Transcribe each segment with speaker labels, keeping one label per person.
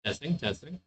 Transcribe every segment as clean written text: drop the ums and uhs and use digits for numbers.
Speaker 1: Testing, testing.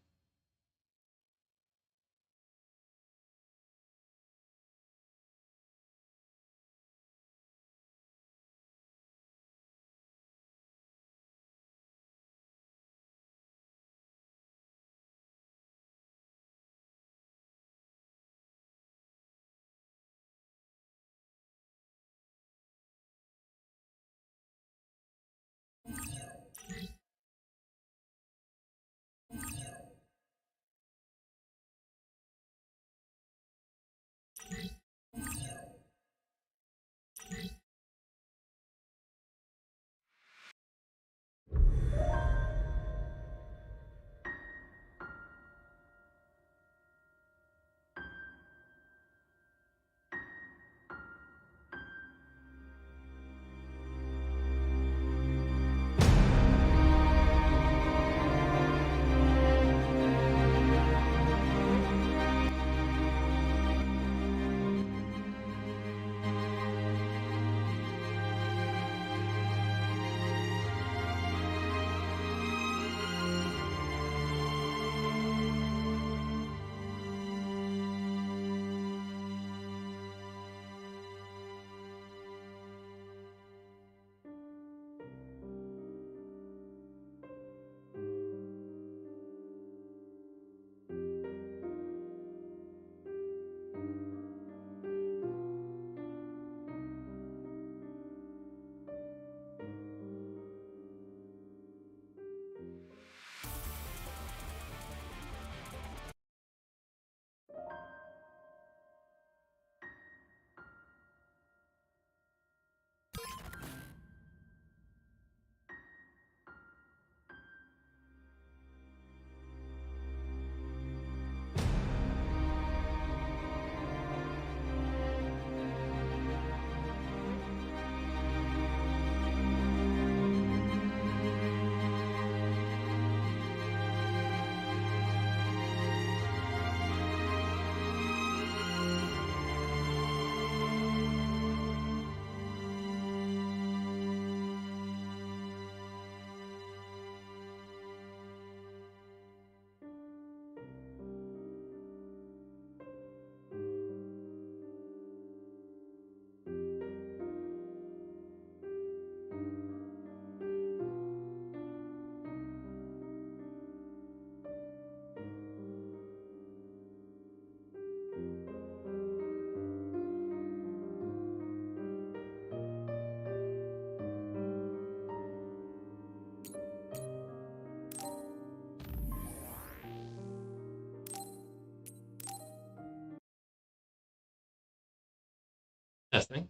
Speaker 1: Testing.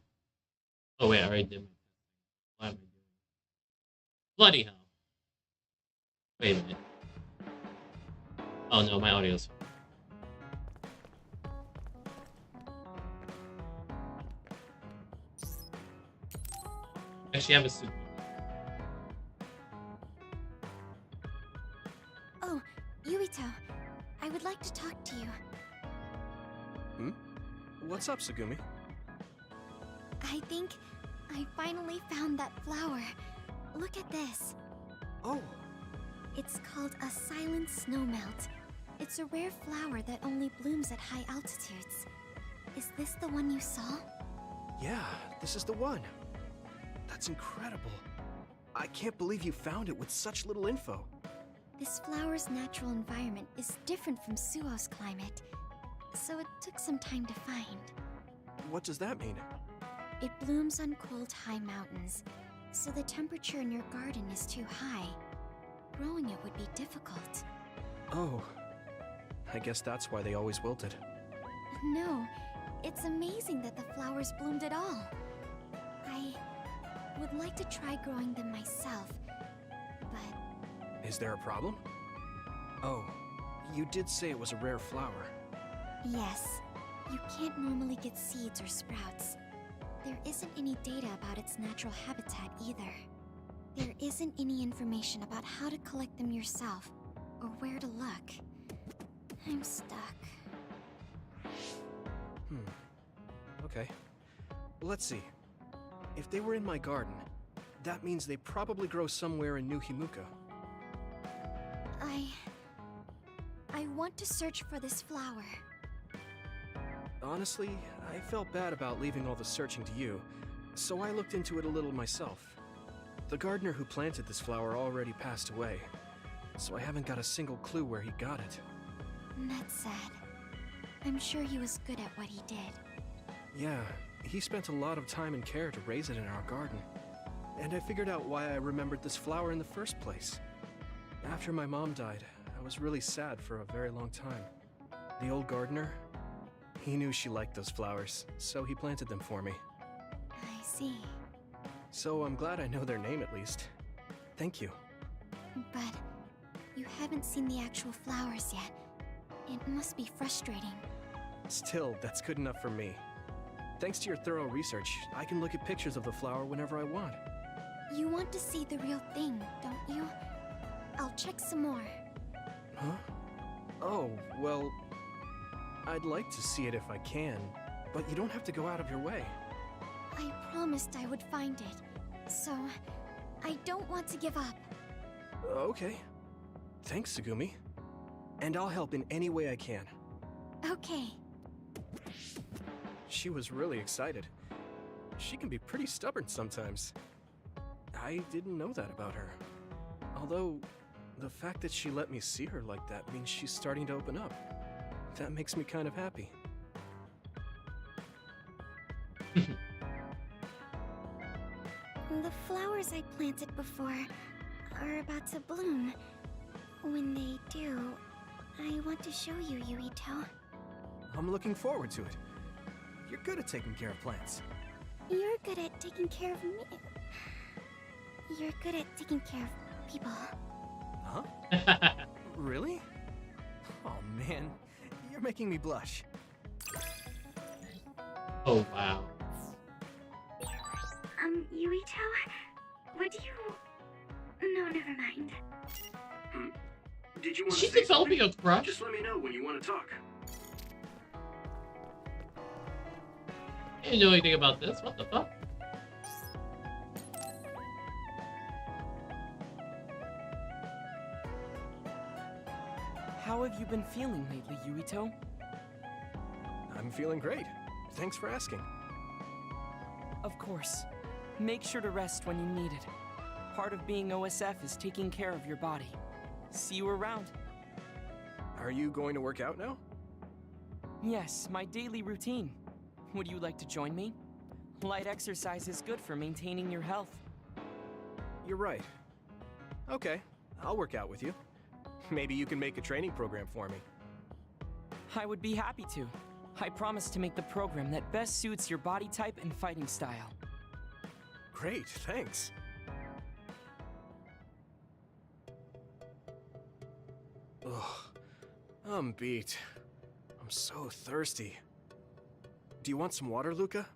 Speaker 1: Oh wait, I already did my testing. What am I doing? Bloody hell. Wait a minute. Oh no, my audio's fine. Actually, I have a suit.
Speaker 2: Oh, Yuito. I would like to talk to you.
Speaker 3: Hmm? What's up, Tsugumi?
Speaker 2: I think I finally found that flower. Look at this.
Speaker 3: Oh,
Speaker 2: It's called a silent snowmelt. It's a rare flower that only blooms at high altitudes. Is this the one you saw?
Speaker 3: yeah, this is the one. That's incredible. I can't believe you found it with such little info.
Speaker 2: This flower's natural environment is different from Suo's climate, so it took some time to find.
Speaker 3: What does that mean?
Speaker 2: It blooms on cold, high mountains, so the temperature in your garden is too high. Growing it would be difficult.
Speaker 3: Oh, I guess that's why they always wilted.
Speaker 2: No, it's amazing that the flowers bloomed at all. I would like to try growing them myself, but
Speaker 3: Is there a problem? Oh, you did say it was a rare flower.
Speaker 2: yes, you can't normally get seeds or sprouts. There isn't any data about its natural habitat either. There isn't any information about how to collect them yourself, or where to look. I'm stuck.
Speaker 3: Okay. Let's see. If they were in my garden, that means they probably grow somewhere in New Himuka.
Speaker 2: I want to search for this flower.
Speaker 3: Honestly, I felt bad about leaving all the searching to you, so I looked into it a little myself. The gardener who planted this flower already passed away, so I haven't got a single clue where he got it.
Speaker 2: That's sad. I'm sure he was good at what he did.
Speaker 3: Yeah, he spent a lot of time and care to raise it in our garden. And I figured out why I remembered this flower in the first place. After my mom died, I was really sad for a very long time. The old gardener, he knew she liked those flowers, so he planted them for me.
Speaker 2: I see.
Speaker 3: So I'm glad I know their name at least. Thank you.
Speaker 2: But you haven't seen the actual flowers yet. It must be frustrating.
Speaker 3: Still, that's good enough for me. Thanks to your thorough research, I can look at pictures of the flower whenever I want.
Speaker 2: You want to see the real thing, don't you? I'll check some more.
Speaker 3: Huh? Oh, well, I'd like to see it if I can, but you don't have to go out of your way.
Speaker 2: I promised I would find it, so I don't want to give up.
Speaker 3: Okay. Thanks, Tsugumi. And I'll help in any way I can.
Speaker 2: Okay.
Speaker 3: She was really excited. She can be pretty stubborn sometimes. I didn't know that about her. Although, the fact that she let me see her like that means she's starting to open up. That makes me kind of happy.
Speaker 2: The flowers I planted before are about to bloom. When they do, I want to show you, Yuito.
Speaker 3: I'm looking forward to it. You're good at taking care of plants.
Speaker 2: You're good at taking care of me. You're good at taking care of people.
Speaker 3: Huh? Really? Oh man, you're making me blush.
Speaker 1: Oh wow.
Speaker 2: Yuito, would you... No, never mind.
Speaker 3: Did you want
Speaker 1: She's developing a crush.
Speaker 3: Just let me know when you want to talk.
Speaker 1: I didn't know anything about this. What the fuck?
Speaker 4: How have you been feeling lately, Yuito?
Speaker 3: I'm feeling great. Thanks for asking.
Speaker 4: Of course. Make sure to rest when you need it. Part of being OSF is taking care of your body. See you around.
Speaker 3: Are you going to work out now?
Speaker 4: Yes, my daily routine. Would you like to join me? Light exercise is good for maintaining your health.
Speaker 3: You're right. Okay, I'll work out with you. Maybe you can make a training program for me.
Speaker 4: I would be happy to. I promise to make the program that best suits your body type and fighting style.
Speaker 3: Great, thanks. Ugh, I'm beat. I'm so thirsty. Do you want some water, Luca?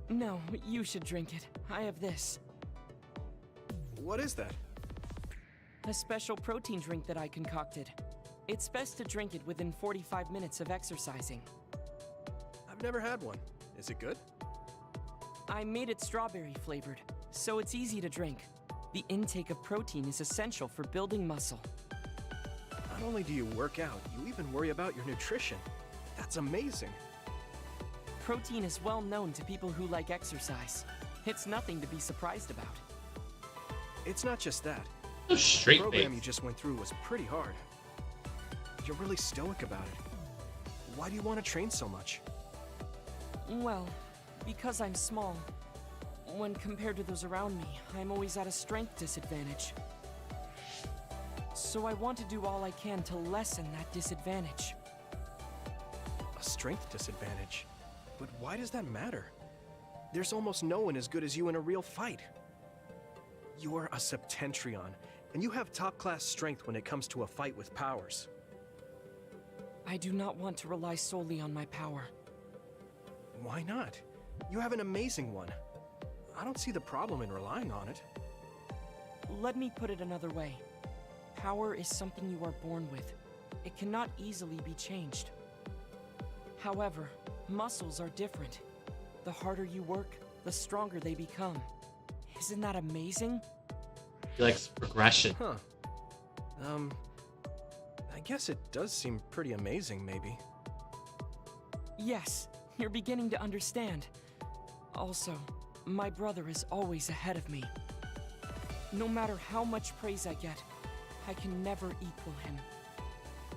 Speaker 4: No, you should drink it. I have this.
Speaker 3: What is that?
Speaker 4: A special protein drink that I concocted. It's best to drink it within 45 minutes of exercising.
Speaker 3: I've never had one. Is it good?
Speaker 4: I made it strawberry flavored, so it's easy to drink. The intake of protein is essential for building muscle.
Speaker 3: Not only do you work out, you even worry about your nutrition. That's amazing.
Speaker 4: Protein is well known to people who like exercise. It's nothing to be surprised about.
Speaker 3: It's not just that.
Speaker 1: So
Speaker 3: The
Speaker 1: straight
Speaker 3: program
Speaker 1: face.
Speaker 3: you just went through was pretty hard. You're really stoic about it. Why do you want to train so much?
Speaker 4: Well, because I'm small. When compared to those around me, I'm always at a strength disadvantage. So I want to do all I can to lessen that disadvantage.
Speaker 3: A strength disadvantage? But why does that matter? There's almost no one as good as you in a real fight. You're a Septentrion, and you have top-class strength when it comes to a fight with powers.
Speaker 4: I do not want to rely solely on my power.
Speaker 3: Why not? You have an amazing one. I don't see the problem in relying on it.
Speaker 4: Let me put it another way. Power is something you are born with. It cannot easily be changed. However, muscles are different. The harder you work, the stronger they become. Isn't that amazing?
Speaker 1: He likes progression.
Speaker 3: Huh. I guess it does seem pretty amazing, maybe.
Speaker 4: Yes, you're beginning to understand. Also, my brother is always ahead of me. No matter how much praise I get, I can never equal him.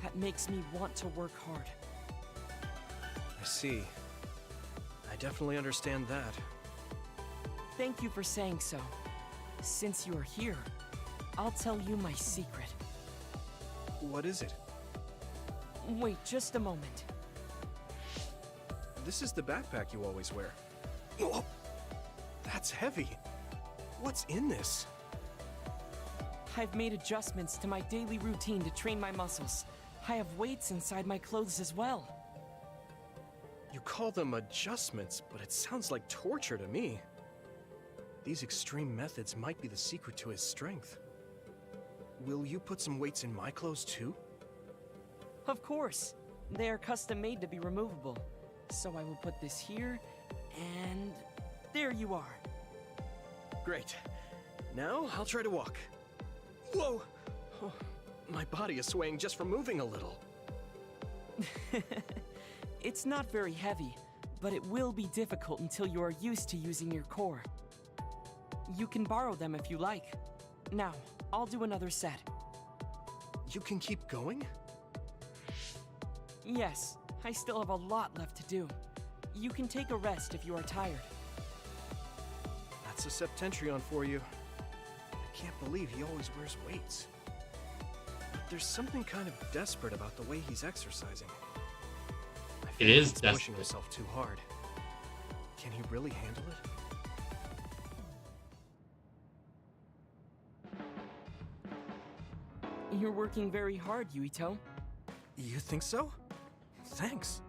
Speaker 4: That makes me want to work hard.
Speaker 3: I see. I definitely understand that.
Speaker 4: Thank you for saying so. Since you're here, I'll tell you my secret.
Speaker 3: What is it?
Speaker 4: Wait just a moment.
Speaker 3: This is the backpack you always wear. Oh, that's heavy. What's in this?
Speaker 4: I've made adjustments to my daily routine to train my muscles. I have weights inside my clothes as well.
Speaker 3: You call them adjustments, but it sounds like torture to me. These extreme methods might be the secret to his strength. Will you put some weights in my clothes too?
Speaker 4: Of course. They are custom made to be removable. So I will put this here, and there you are.
Speaker 3: Great. Now I'll try to walk. Whoa! Oh, my body is swaying just from moving a little.
Speaker 4: It's not very heavy, but it will be difficult until you are used to using your core. You can borrow them if you like. Now, I'll do another set.
Speaker 3: You can keep going?
Speaker 4: Yes, I still have a lot left to do. You can take a rest if you are tired.
Speaker 3: That's a Septentrion for you. I can't believe he always wears weights. But there's something kind of desperate about the way he's exercising. I feel
Speaker 1: It
Speaker 3: like
Speaker 1: is
Speaker 3: he's pushing
Speaker 1: desperate.
Speaker 3: himself too hard. Can he really handle it?
Speaker 4: You're working very hard, Yuito.
Speaker 3: You think so? Thanks.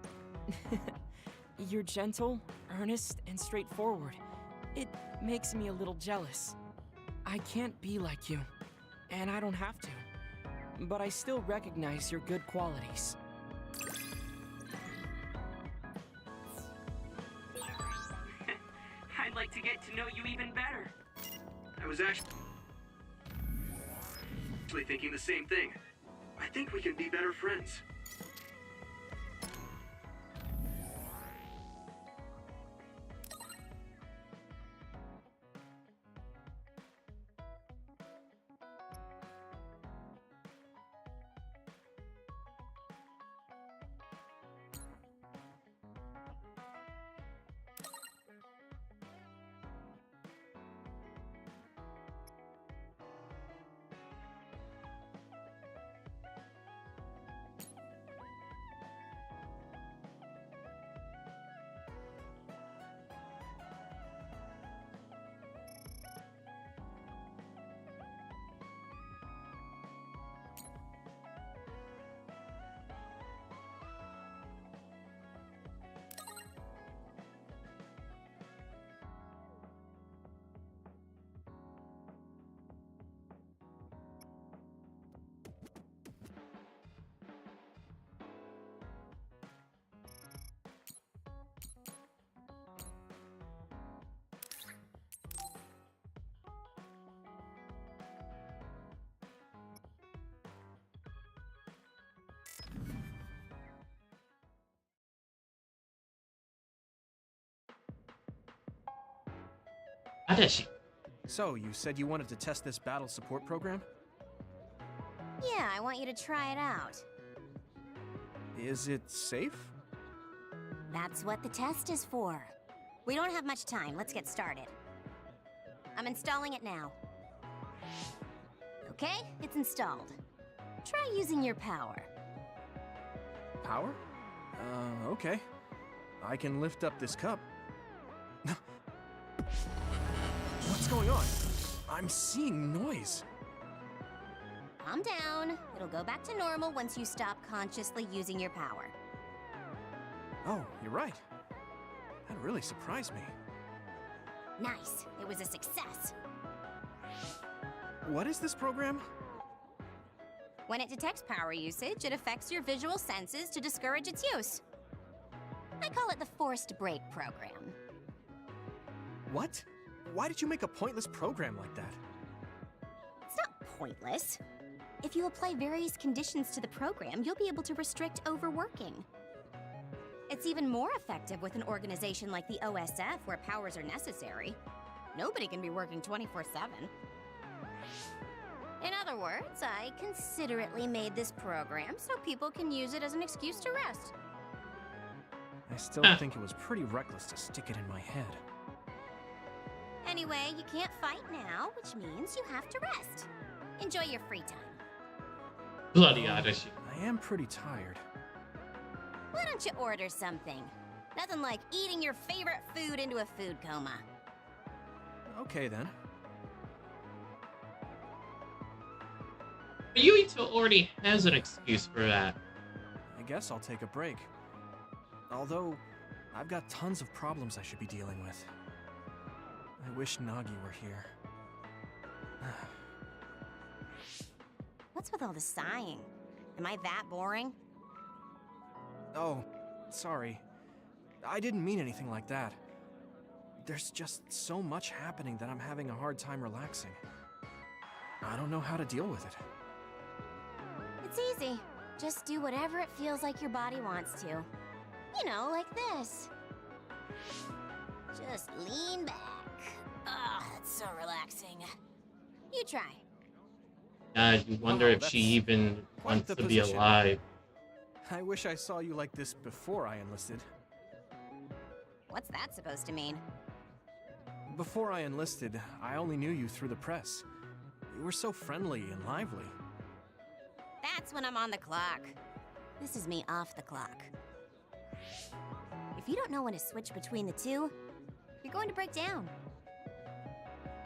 Speaker 4: You're gentle, earnest, and straightforward. It makes me a little jealous. I can't be like you, and I don't have to. But I still recognize your good qualities. I'd like to get to know you even better.
Speaker 3: I was actually thinking the same thing. I think we can be better friends.
Speaker 1: Adachi.
Speaker 3: So, you said you wanted to test this battle support program?
Speaker 2: Yeah, I want you to try it out.
Speaker 3: Is it safe?
Speaker 2: That's what the test is for. We don't have much time. Let's get started. I'm installing it now. Okay, it's installed. Try using your power.
Speaker 3: Power? Okay. I can lift up this cup. What's going on? I'm seeing noise.
Speaker 2: Calm down. It'll go back to normal once you stop consciously using your power.
Speaker 3: Oh, you're right. That really surprised me.
Speaker 2: Nice. It was a success.
Speaker 3: What is this program?
Speaker 2: When it detects power usage, it affects your visual senses to discourage its use. I call it the forced break program.
Speaker 3: What? Why did you make a pointless program like that?
Speaker 2: It's not
Speaker 5: pointless. If you apply various conditions to the program, you'll be able to restrict overworking. It's even more effective with an organization like the OSF, where powers are necessary. Nobody can be working 24/7. In other words, I considerately made this program so people can use it as an excuse to rest.
Speaker 3: I still think it was pretty reckless to stick it in my head.
Speaker 5: Anyway, you can't fight now, which means you have to rest. Enjoy your free time.
Speaker 1: Bloody Adachi.
Speaker 3: I am pretty tired.
Speaker 5: Why don't you order something? Nothing like eating your favorite food into a food coma.
Speaker 3: Okay then.
Speaker 1: Yuito already has an excuse for that.
Speaker 3: I guess I'll take a break. Although, I've got tons of problems I should be dealing with. I wish Nagi were here.
Speaker 5: What's with all the sighing? Am I that boring?
Speaker 3: Oh, sorry. I didn't mean anything like that. There's just so much happening that I'm having a hard time relaxing. I don't know how to deal with it.
Speaker 5: It's easy. Just do whatever it feels like your body wants to. You know, like this. Just lean back. Ah, it's so relaxing. You try.
Speaker 1: God, you wonder if she even wants to be alive.
Speaker 3: I wish I saw you like this before I enlisted.
Speaker 5: What's that supposed to mean?
Speaker 3: Before I enlisted, I only knew you through the press. You were so friendly and lively.
Speaker 5: That's when I'm on the clock. This is me off the clock. If you don't know when to switch between the two, you're going to break down.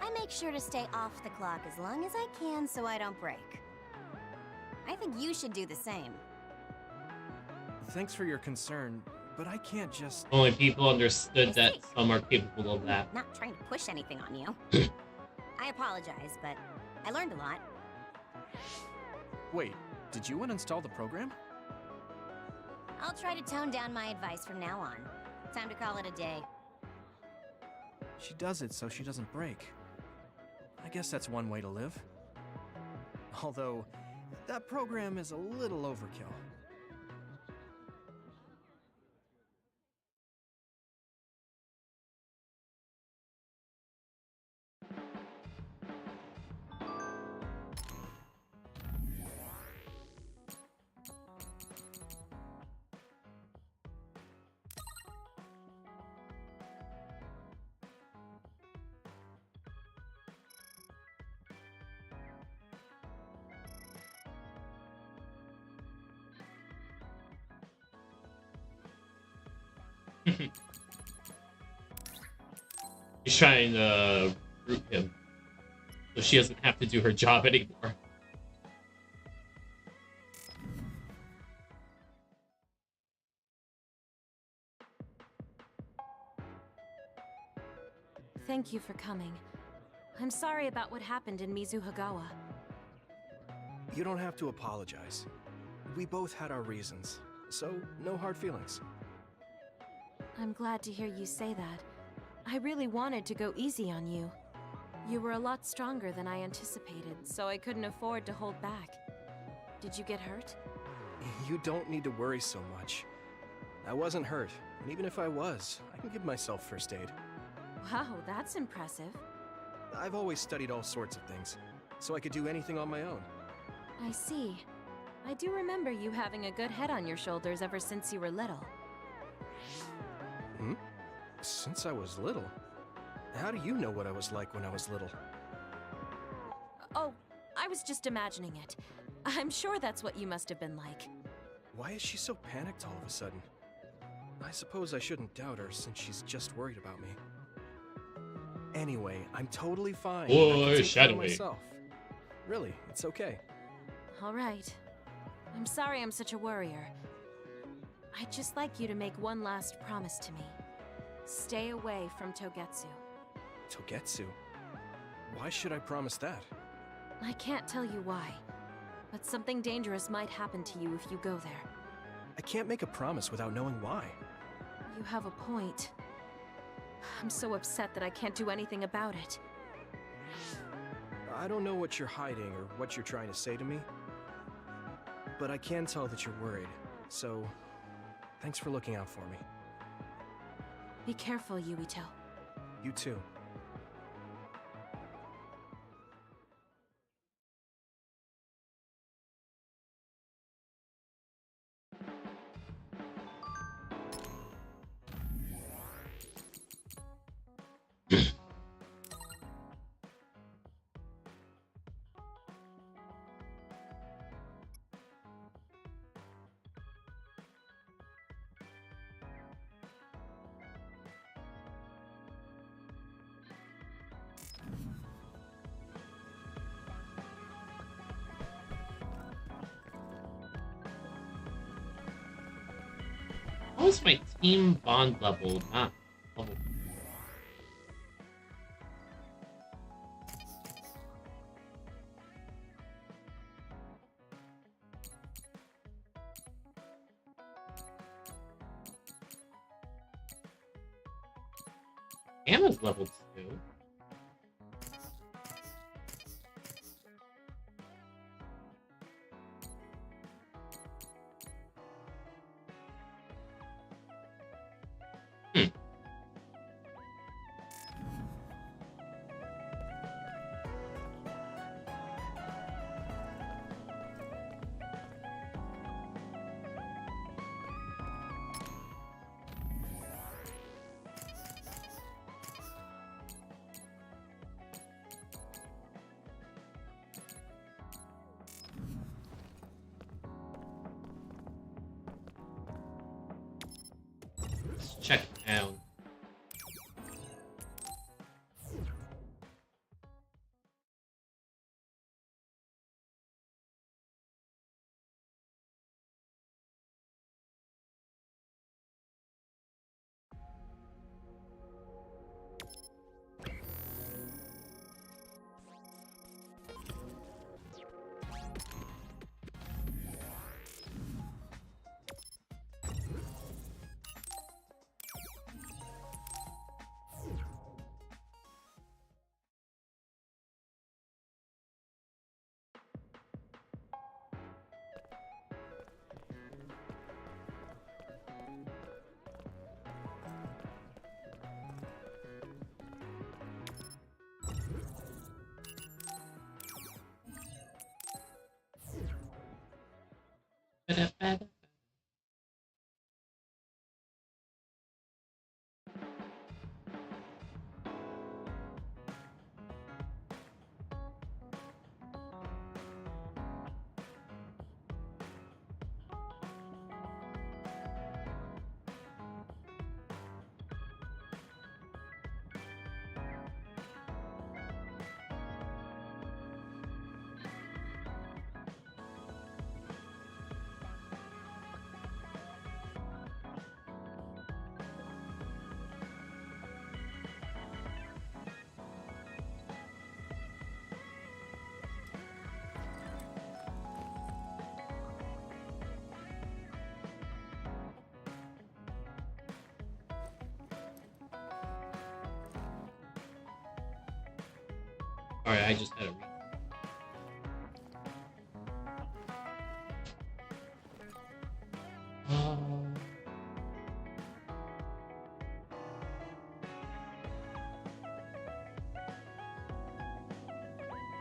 Speaker 5: I make sure to stay off the clock as long as I can so I don't break. I think you should do the same.
Speaker 3: Thanks for your concern, but I can't just...
Speaker 1: Only people understood that some are capable of that.
Speaker 5: Not trying to push anything on you. I apologize, but I learned a lot.
Speaker 3: Wait, did you uninstall the program?
Speaker 5: I'll try to tone down my advice from now on. Time to call it a day.
Speaker 3: She does it so she doesn't break. I guess that's one way to live. Although, that program is a little overkill.
Speaker 1: He's trying to root him so she doesn't have to do her job anymore.
Speaker 6: Thank you for coming. I'm sorry about what happened in Mizuhagawa.
Speaker 3: You don't have to apologize. We both had our reasons, so no hard feelings.
Speaker 6: I'm glad to hear you say that. I really wanted to go easy on you. You were a lot stronger than I anticipated, so I couldn't afford to hold back. Did you get hurt?
Speaker 3: You don't need to worry so much. I wasn't hurt, and even if I was, I can give myself first aid.
Speaker 6: Wow, that's impressive.
Speaker 3: I've always studied all sorts of things, so I could do anything on my own.
Speaker 6: I see. I do remember you having a good head on your shoulders ever since you were little.
Speaker 3: Hmm? Since I was little? How do you know what I was like when I was little?
Speaker 6: Oh, I was just imagining it. I'm sure that's what you must have been like.
Speaker 3: Why is she so panicked all of a sudden? I suppose I shouldn't doubt her since she's just worried about me. Anyway, I'm totally fine.
Speaker 1: Boy,
Speaker 3: I can take care of
Speaker 1: shadowy.
Speaker 3: myself. Really, it's okay.
Speaker 6: All right. I'm sorry I'm such a worrier. I'd just like you to make one last promise to me. Stay away from Togetsu.
Speaker 3: Togetsu? Why should I promise that?
Speaker 6: I can't tell you why, but something dangerous might happen to you if you go there.
Speaker 3: I can't make a promise without knowing why.
Speaker 6: You have a point. I'm so upset that I can't do anything about it.
Speaker 3: I don't know what you're hiding or what you're trying to say to me, but I can tell that you're worried, so thanks for looking out for me.
Speaker 6: Be careful, Yuito.
Speaker 3: You too.
Speaker 1: How is my team bond level not level? Anna's level 2. Let's check it down. Ba-da-ba-da. Alright, I just had a read.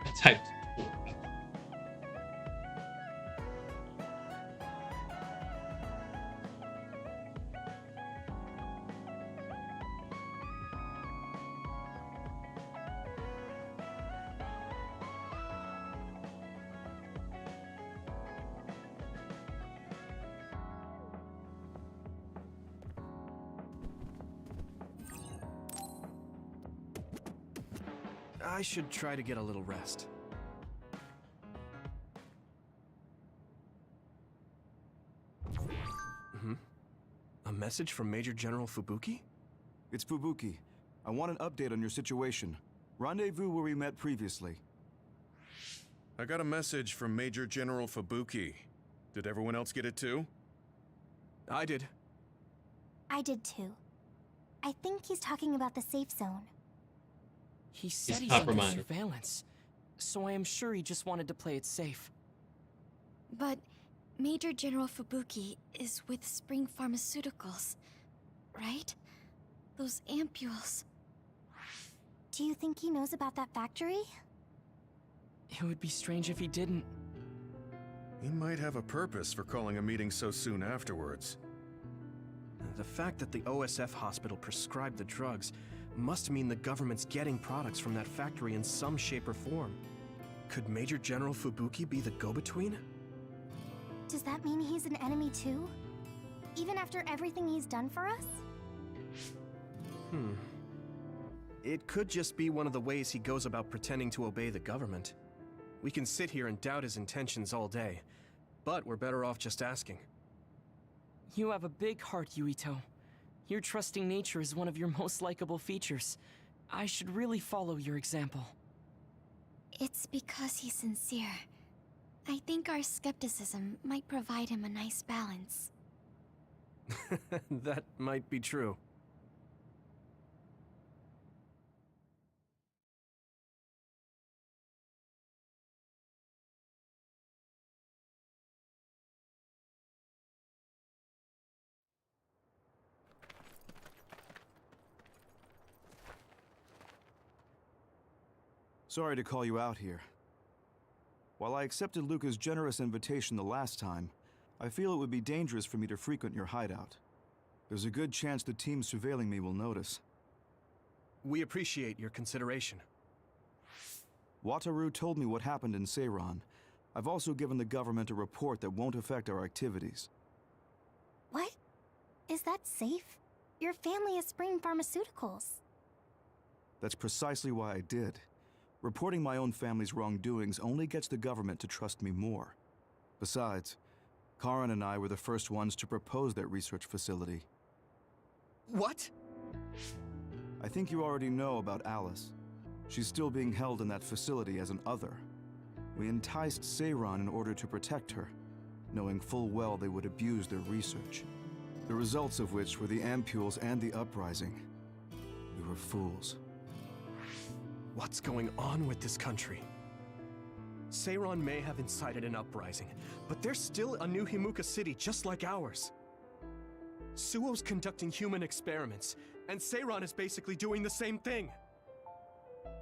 Speaker 1: I typed 4.
Speaker 3: I should try to get a little rest. A message from Major General Fubuki?
Speaker 7: It's Fubuki. I want an update on your situation. Rendezvous where we met previously.
Speaker 8: I got a message from Major General Fubuki. Did everyone else get it too?
Speaker 3: I did.
Speaker 2: I did too. I think he's talking about the safe zone.
Speaker 4: He said
Speaker 1: He's
Speaker 4: he's under
Speaker 1: compromised.
Speaker 4: surveillance. so I am sure he just wanted to play it safe.
Speaker 2: But Major General Fubuki is with Spring Pharmaceuticals, right? Those ampules.
Speaker 5: Do you think he knows about that factory?
Speaker 4: It would be strange if he didn't.
Speaker 8: He might have a purpose for calling a meeting so soon afterwards.
Speaker 3: The fact that the OSF hospital prescribed the drugs must mean the government's getting products from that factory in some shape or form. Could Major General Fubuki be the go-between?
Speaker 5: Does that mean he's an enemy too? Even after everything he's done for us?
Speaker 3: It could just be one of the ways he goes about pretending to obey the government. We can sit here and doubt his intentions all day, but we're better off just asking.
Speaker 4: You have a big heart, Yuito. Your trusting nature is one of your most likable features. I should really follow your example.
Speaker 2: It's because he's sincere. I think our skepticism might provide him a nice balance.
Speaker 3: That might be true.
Speaker 7: Sorry to call you out here. While I accepted Luca's generous invitation the last time, I feel it would be dangerous for me to frequent your hideout. There's a good chance the team surveilling me will notice.
Speaker 3: We appreciate your consideration.
Speaker 7: Wataru told me what happened in Seiran. I've also given the government a report that won't affect our activities.
Speaker 5: What? Is that safe? Your family is Spring Pharmaceuticals.
Speaker 7: That's precisely why I did. Reporting my own family's wrongdoings only gets the government to trust me more. Besides, Karin and I were the first ones to propose that research facility.
Speaker 3: What?
Speaker 7: I think you already know about Alice. She's still being held in that facility as an other. We enticed Seiran in order to protect her, knowing full well they would abuse their research. The results of which were the ampules and the uprising. We were fools.
Speaker 3: What's going on with this country? Seiran may have incited an uprising, but there's still a new Himuka city just like ours. Suo's conducting human experiments, and Seiran is basically doing the same thing.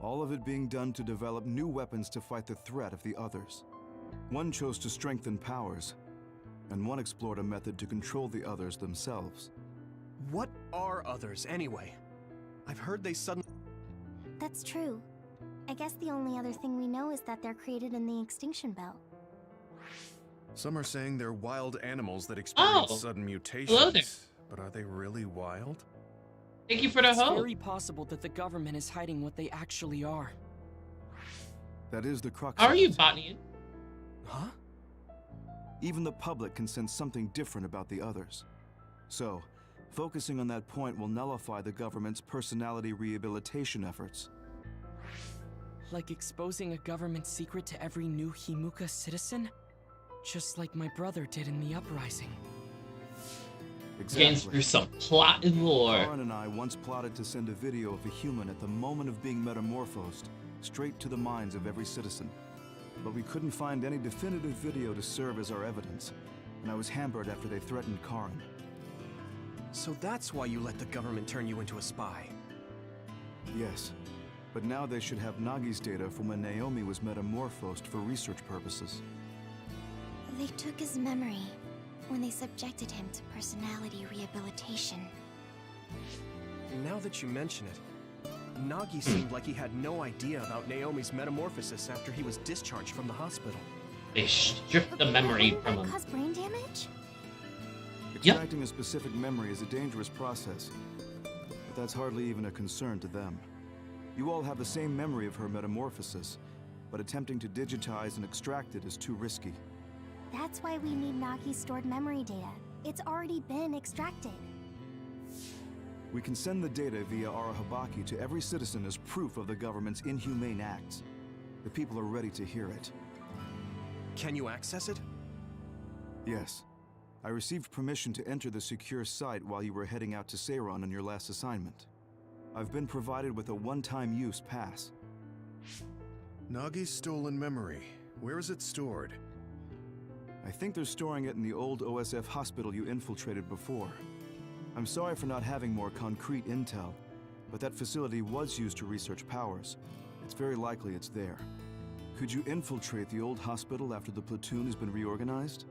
Speaker 7: All of it being done to develop new weapons to fight the threat of the others. One chose to strengthen powers, and one explored a method to control the others themselves.
Speaker 3: What are others, anyway? I've heard they suddenly...
Speaker 5: That's true. I guess the only other thing we know is that they're created in the extinction belt.
Speaker 8: Some are saying they're wild animals that experience sudden mutations.
Speaker 1: Hello there.
Speaker 8: But are they really wild?
Speaker 1: Thank you for the
Speaker 4: It's
Speaker 1: hope.
Speaker 4: very possible that the government is hiding what they actually are.
Speaker 7: That is the crux
Speaker 1: How are
Speaker 7: of
Speaker 1: you,
Speaker 7: it.
Speaker 1: Botnian?
Speaker 3: Huh?
Speaker 7: Even the public can sense something different about the others. So, focusing on that point will nullify the government's personality rehabilitation efforts.
Speaker 4: Like exposing a government secret to every new Himuka citizen? Just like my brother did in the uprising.
Speaker 1: Getting through some plot and lore.
Speaker 7: Karin and I once plotted to send a video of a human at the moment of being metamorphosed straight to the minds of every citizen. But we couldn't find any definitive video to serve as our evidence, and I was hampered after they threatened Karin.
Speaker 3: So that's why you let the government turn you into a spy.
Speaker 7: Yes, but now they should have Nagi's data from when Naomi was metamorphosed for research purposes.
Speaker 2: They took his memory when they subjected him to personality rehabilitation.
Speaker 3: Now that you mention it, Nagi seemed like he had no idea about Naomi's metamorphosis after he was discharged from the hospital.
Speaker 1: They stripped the memory from him.
Speaker 5: Cause brain damage?
Speaker 7: Extracting a specific memory is a dangerous process, but that's hardly even a concern to them. You all have the same memory of her metamorphosis, but attempting to digitize and extract it is too risky.
Speaker 5: That's why we need Nagi's stored memory data. It's already been extracted.
Speaker 7: We can send the data via Arahabaki to every citizen as proof of the government's inhumane acts. The people are ready to hear it.
Speaker 3: Can you access it?
Speaker 7: Yes. I received permission to enter the secure site while you were heading out to Seiran on your last assignment. I've been provided with a one-time use pass.
Speaker 8: Nagi's stolen memory. Where is it stored?
Speaker 7: I think they're storing it in the old OSF hospital you infiltrated before. I'm sorry for not having more concrete intel, but that facility was used to research powers. It's very likely it's there. Could you infiltrate the old hospital after the platoon has been reorganized?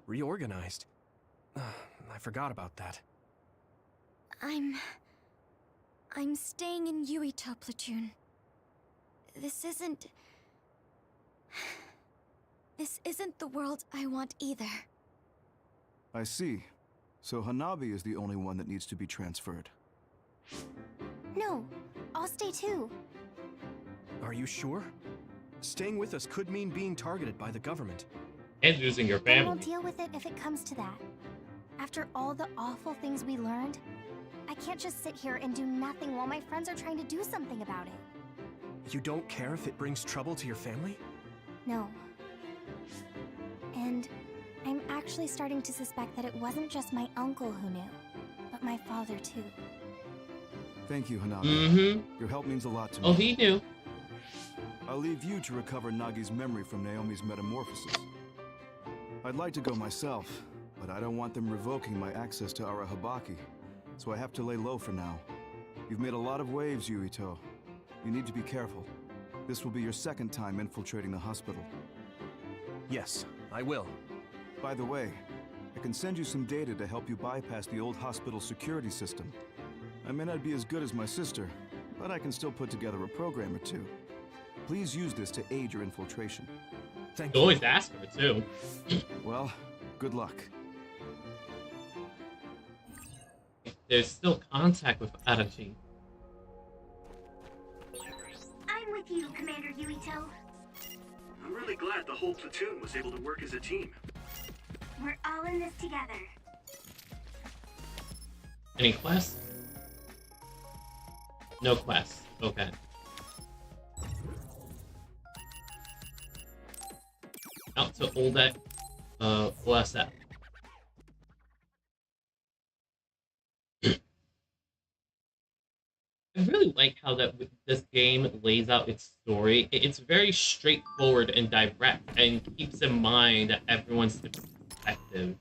Speaker 3: Reorganized? I forgot about that.
Speaker 2: I'm staying in Yuito platoon. This isn't the world I want either.
Speaker 7: I see. So Hanabi is the only one that needs to be transferred.
Speaker 2: No, I'll stay too.
Speaker 3: Are you sure? Staying with us could mean being targeted by the government.
Speaker 1: And losing your
Speaker 2: Then we'll
Speaker 1: family.
Speaker 2: deal with it if it comes to that. After all the awful things we learned, I can't just sit here and do nothing while my friends are trying to do something about it.
Speaker 3: You don't care if it brings trouble to your family?
Speaker 2: No. And I'm actually starting to suspect that it wasn't just my uncle who knew, but my father too.
Speaker 7: Thank you, Hanabi.
Speaker 1: Mm-hmm.
Speaker 7: Your help means a lot to me.
Speaker 1: Oh, he knew.
Speaker 7: I'll leave you to recover Nagi's memory from Naomi's metamorphosis. I'd like to go myself, but I don't want them revoking my access to Arahabaki, so I have to lay low for now. You've made a lot of waves, Yuito. You need to be careful. This will be your second time infiltrating the hospital.
Speaker 3: Yes, I will.
Speaker 7: By the way, I can send you some data to help you bypass the old hospital security system. I may not be as good as my sister, but I can still put together a program or two. Please use this to aid your infiltration.
Speaker 3: Thank
Speaker 1: You
Speaker 3: you.
Speaker 1: always ask her too.
Speaker 7: Well, good luck.
Speaker 1: There's still contact with Araji.
Speaker 9: I'm with you, Commander Yuito.
Speaker 10: I'm really glad the whole platoon was able to work as a team.
Speaker 9: We're all in this together.
Speaker 1: Any quests? No quests. Okay. Out to Oldek. OSF. I really like how this game lays out its story. It's very straightforward and direct, and keeps in mind that everyone's perspective.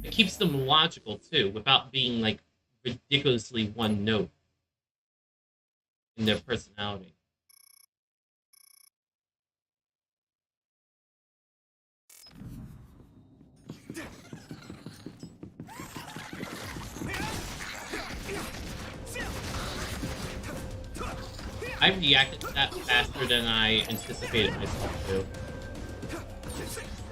Speaker 1: It keeps them logical too, without being like ridiculously one note in their personality. I reacted to that faster than I anticipated myself to.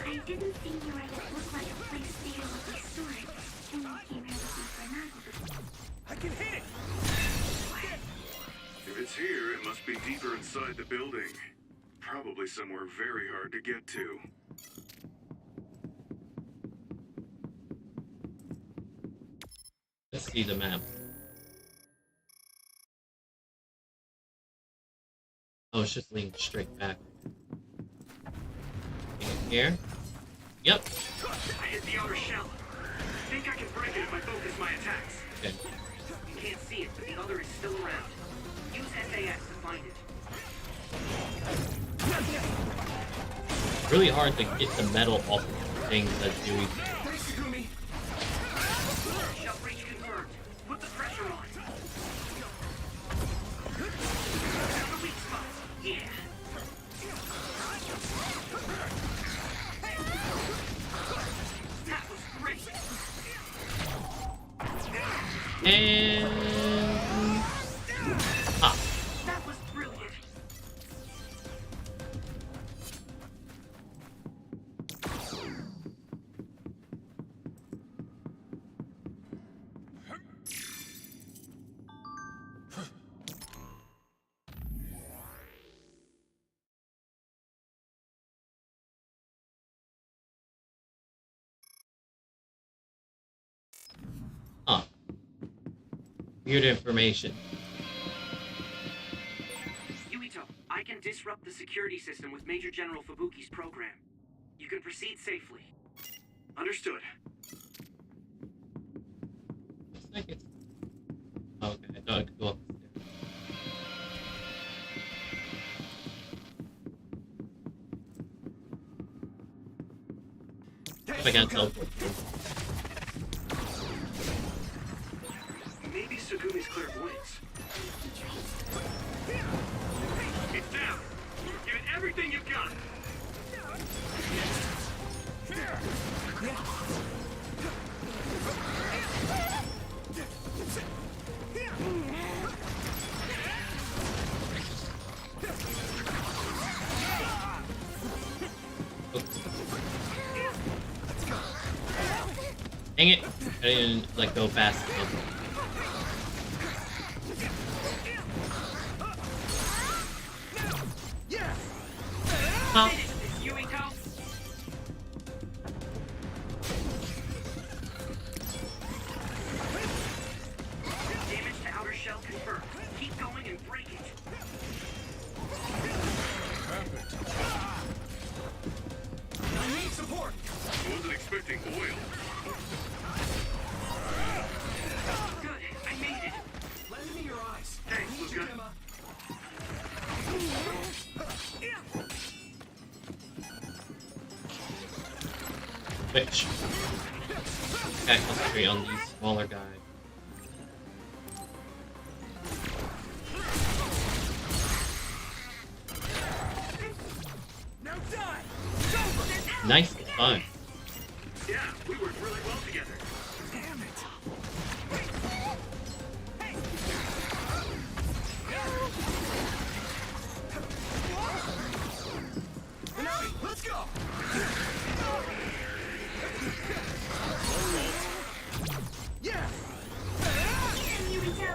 Speaker 9: I didn't think you were at what looked like a place stated with the sword, and you came here looking for Naga.
Speaker 3: I can hit it!
Speaker 8: If it's here, it must be deeper inside the building. Probably somewhere very hard to get to.
Speaker 1: Let's see the map. Oh, it's just leading straight back. In here? Yep.
Speaker 10: I hit the outer shell. I think I can break it if I focus my attacks.
Speaker 1: Okay.
Speaker 10: You can't see it, but the other is still around. Use SAS to find it.
Speaker 1: Really hard to get the metal off of the things that do.
Speaker 10: Shell breach confirmed. Put the pressure on. Found the weak spot. Yeah. That was great.
Speaker 1: And ah,
Speaker 10: That was brilliant.
Speaker 1: ah. Weird information.
Speaker 10: Yuito, I can disrupt the security system with Major General Fubuki's program. You can proceed safely. Understood.
Speaker 1: Looks like it's. Okay, I thought I could go up the stairs. If I can teleport.
Speaker 10: Maybe Sugumi's clairvoyance. It's down. Give it everything you've got.
Speaker 1: Dang it! I didn't let go fast enough. Huh?
Speaker 10: Yuito. Damage to outer shell confirmed. Keep going and break it.
Speaker 8: I need support. I wasn't expecting oil.
Speaker 10: Good, I made it.
Speaker 3: Lend me your eyes.
Speaker 10: Thanks, Luca.
Speaker 1: Switch. Gotta concentrate on these smaller guys.
Speaker 3: Now die.
Speaker 1: Nice fun.
Speaker 10: Yeah, we worked really well together.
Speaker 3: Damn it. Let's go. Yeah.
Speaker 9: Yuito.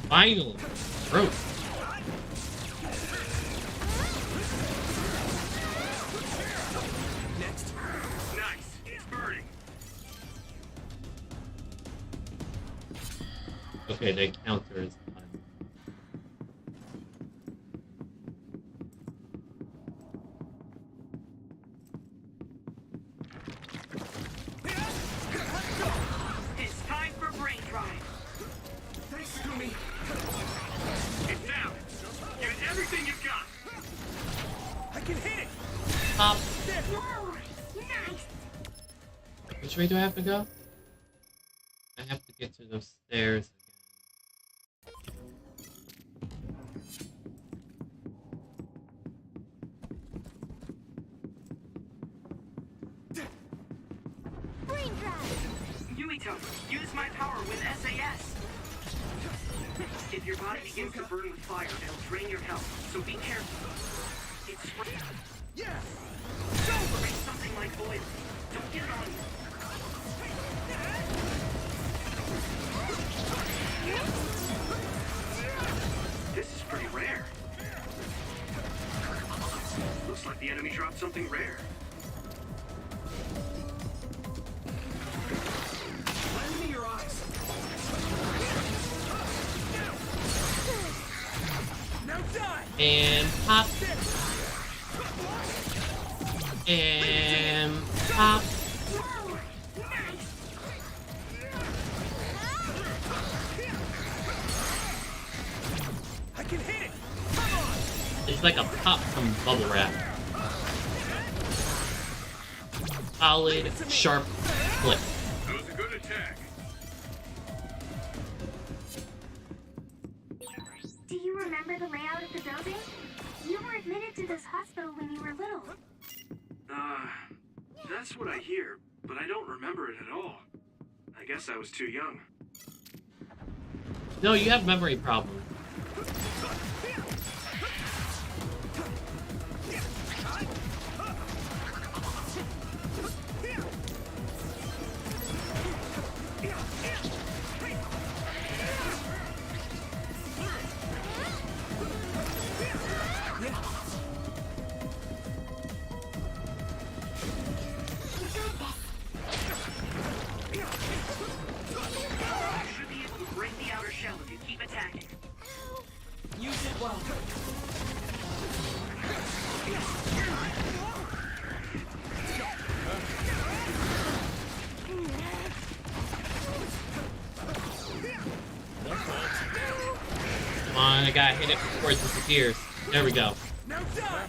Speaker 1: Finally! Gross.
Speaker 3: Next.
Speaker 10: Nice, it's burning.
Speaker 1: Okay, the counter is done.
Speaker 10: It's time for brain drive.
Speaker 3: Thanks, Sugumi.
Speaker 10: It's down. Give it everything you've got.
Speaker 3: I can hit it.
Speaker 1: Pop!
Speaker 9: Whoa, nice.
Speaker 1: Which way do I have to go? I have to get to those stairs again.
Speaker 2: Brain drive!
Speaker 10: Yuito, use my power with SAS. If your body begins to burn with fire, it'll drain your health, so be careful. It's
Speaker 3: Yeah.
Speaker 10: It's something like oil. Don't get it on you. This is pretty rare. Looks like the enemy dropped something rare.
Speaker 3: Lend me your eyes. Now die.
Speaker 1: And pop! And pop!
Speaker 9: Whoa, nice.
Speaker 3: I can hit it. Come on.
Speaker 1: It's like a pop from bubble wrap. Solid, sharp clip.
Speaker 8: That was a good attack.
Speaker 9: Do you remember the layout of the building? You were admitted to this hospital when you were little.
Speaker 10: That's what I hear, but I don't remember it at all. I guess I was too young.
Speaker 1: No, you have memory problems.
Speaker 10: You should be able to break the outer shell if you keep attacking.
Speaker 4: Use it well.
Speaker 1: Come on, I gotta hit it before it disappears. There we go.
Speaker 3: Now die.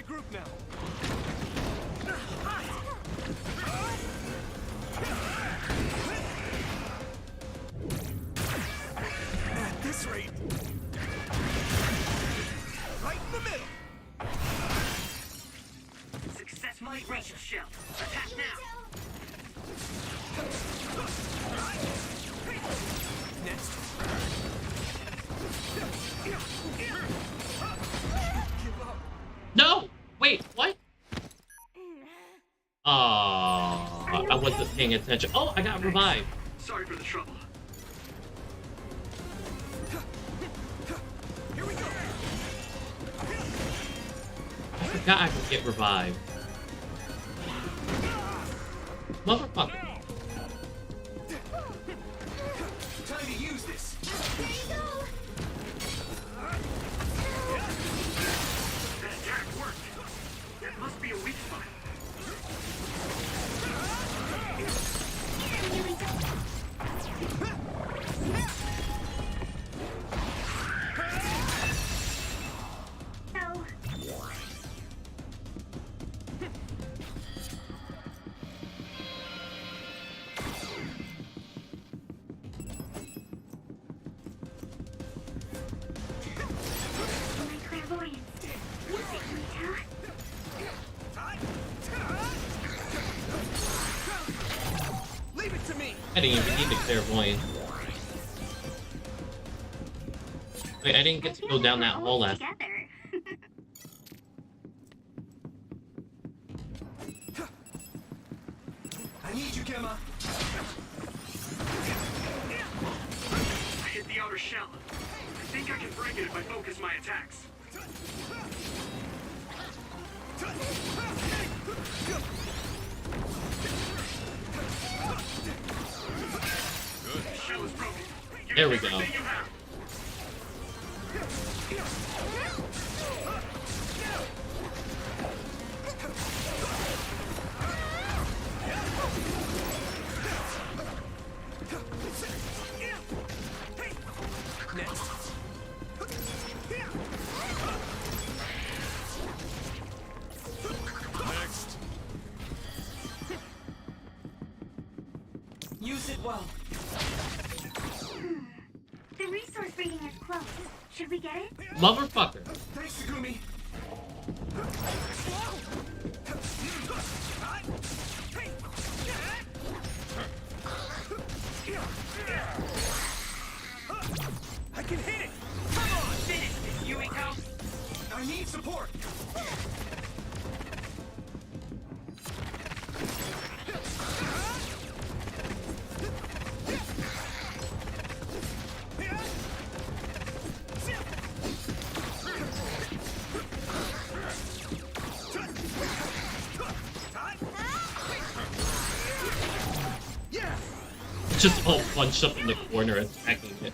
Speaker 3: regroup now. At this rate, right in the middle.
Speaker 10: Successfully reached shell. Attack now.
Speaker 3: Next.
Speaker 1: No! Wait, what? Oh, I wasn't paying attention. Oh, I got revived.
Speaker 10: Sorry for the trouble.
Speaker 3: Here we go.
Speaker 1: I forgot I could get revived. Motherfucker.
Speaker 3: Time to use this.
Speaker 10: That attack worked. There must be a weak spot.
Speaker 9: So, my clairvoyance. Use it, Yuito.
Speaker 3: Leave it to me.
Speaker 1: I didn't even need the clairvoyance. Wait, I didn't get to go down that hole last.
Speaker 9: Together.
Speaker 3: I need you, Gemma.
Speaker 10: I hit the outer shell. I think I can break it if I focus my attacks. The shell is broken. Use
Speaker 1: There we go.
Speaker 10: everything you have.
Speaker 3: Next.
Speaker 8: Next.
Speaker 4: Use it well.
Speaker 9: The resource reading is close. Should we get it?
Speaker 1: Motherfucker.
Speaker 3: Thanks, Takumi. I can hit it.
Speaker 10: Come on, finish this, Yuito.
Speaker 3: I need support. Yeah.
Speaker 1: Just all bunched up in the corner attacking it.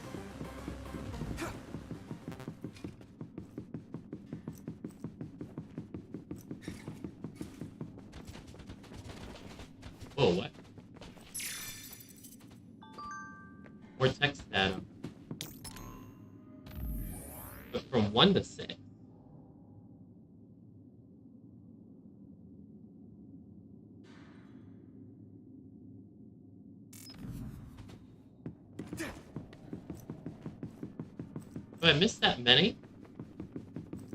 Speaker 1: Whoa, what? More text data. But from 1 to 6. Have I missed that many?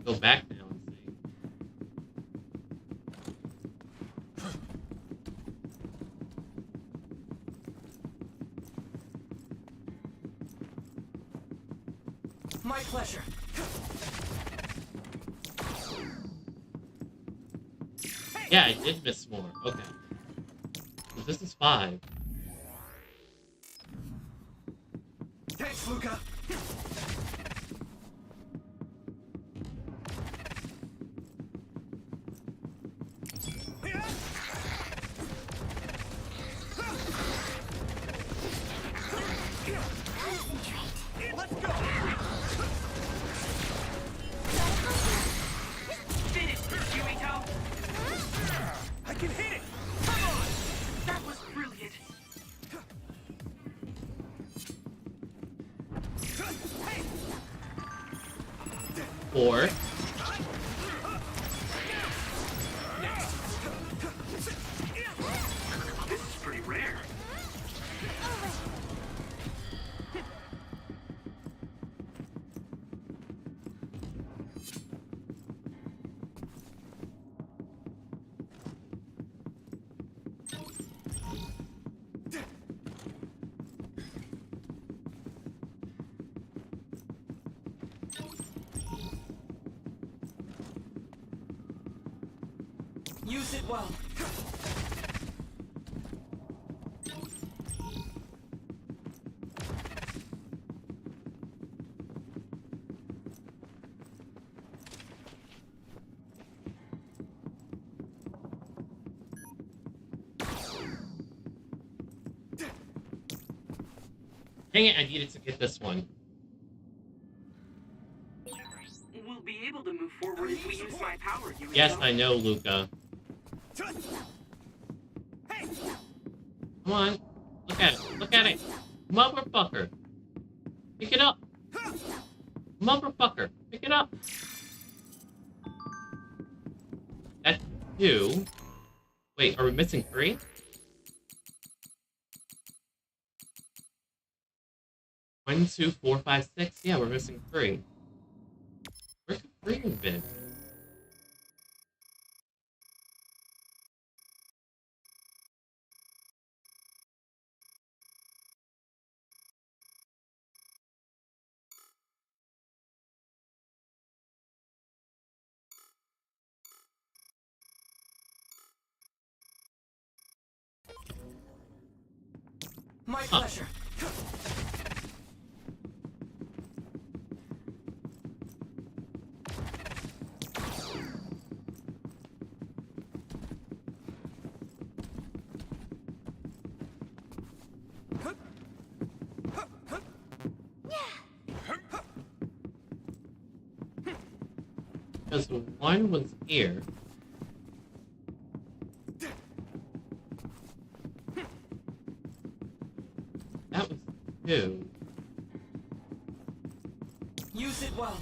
Speaker 1: Go back now and see.
Speaker 4: My pleasure.
Speaker 1: Yeah, I did miss more. Okay. So this is 5.
Speaker 3: Thanks, Luca. Let's go.
Speaker 10: Finish this, Yuito.
Speaker 3: I can hit it.
Speaker 10: Come on. That was brilliant.
Speaker 1: 4.
Speaker 4: Use it well.
Speaker 1: Dang it, I needed to get this one.
Speaker 10: We'll be able to move forward if we use my power, Yuito.
Speaker 1: Yes, I know, Luca. Come on. Look at it. Look at it. Motherfucker. Pick it up. Motherfucker. Pick it up. That's 2. Wait, are we missing 3? One, 2, 4, 5, 6. Yeah, we're missing 3. Where's the 3 been?
Speaker 4: My pleasure.
Speaker 1: Because 1 was here. That was 2.
Speaker 4: Use it well.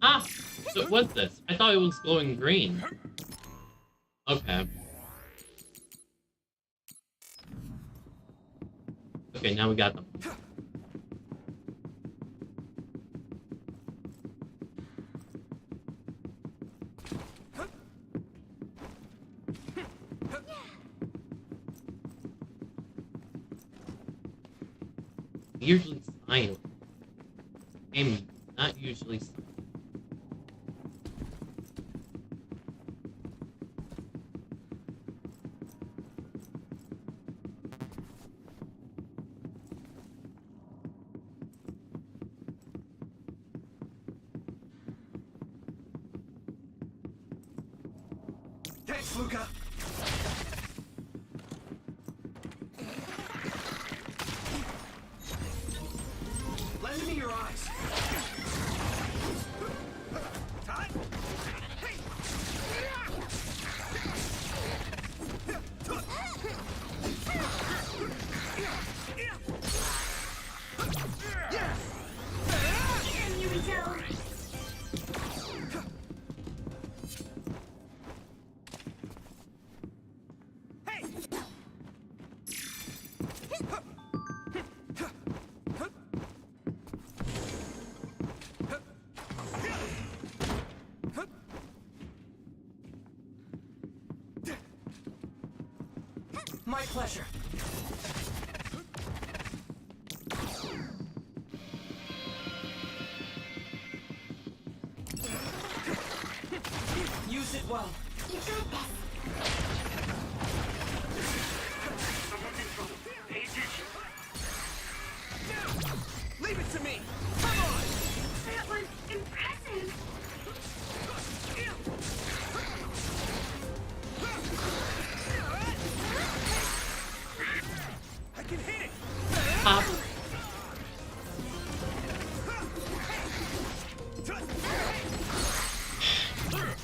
Speaker 1: Ah! So it was this. I thought it was glowing green. Okay. Okay, now we got them. Usually silent. Game not usually silent.
Speaker 3: Thanks, Luca. Lend me your eyes. Time.
Speaker 9: Yuito.
Speaker 4: My pleasure. Use it well.
Speaker 9: You got this.
Speaker 10: Someone's in trouble. Pay attention.
Speaker 3: Leave it to me. Come on.
Speaker 9: That was impressive.
Speaker 3: I can hit it.
Speaker 1: Pop.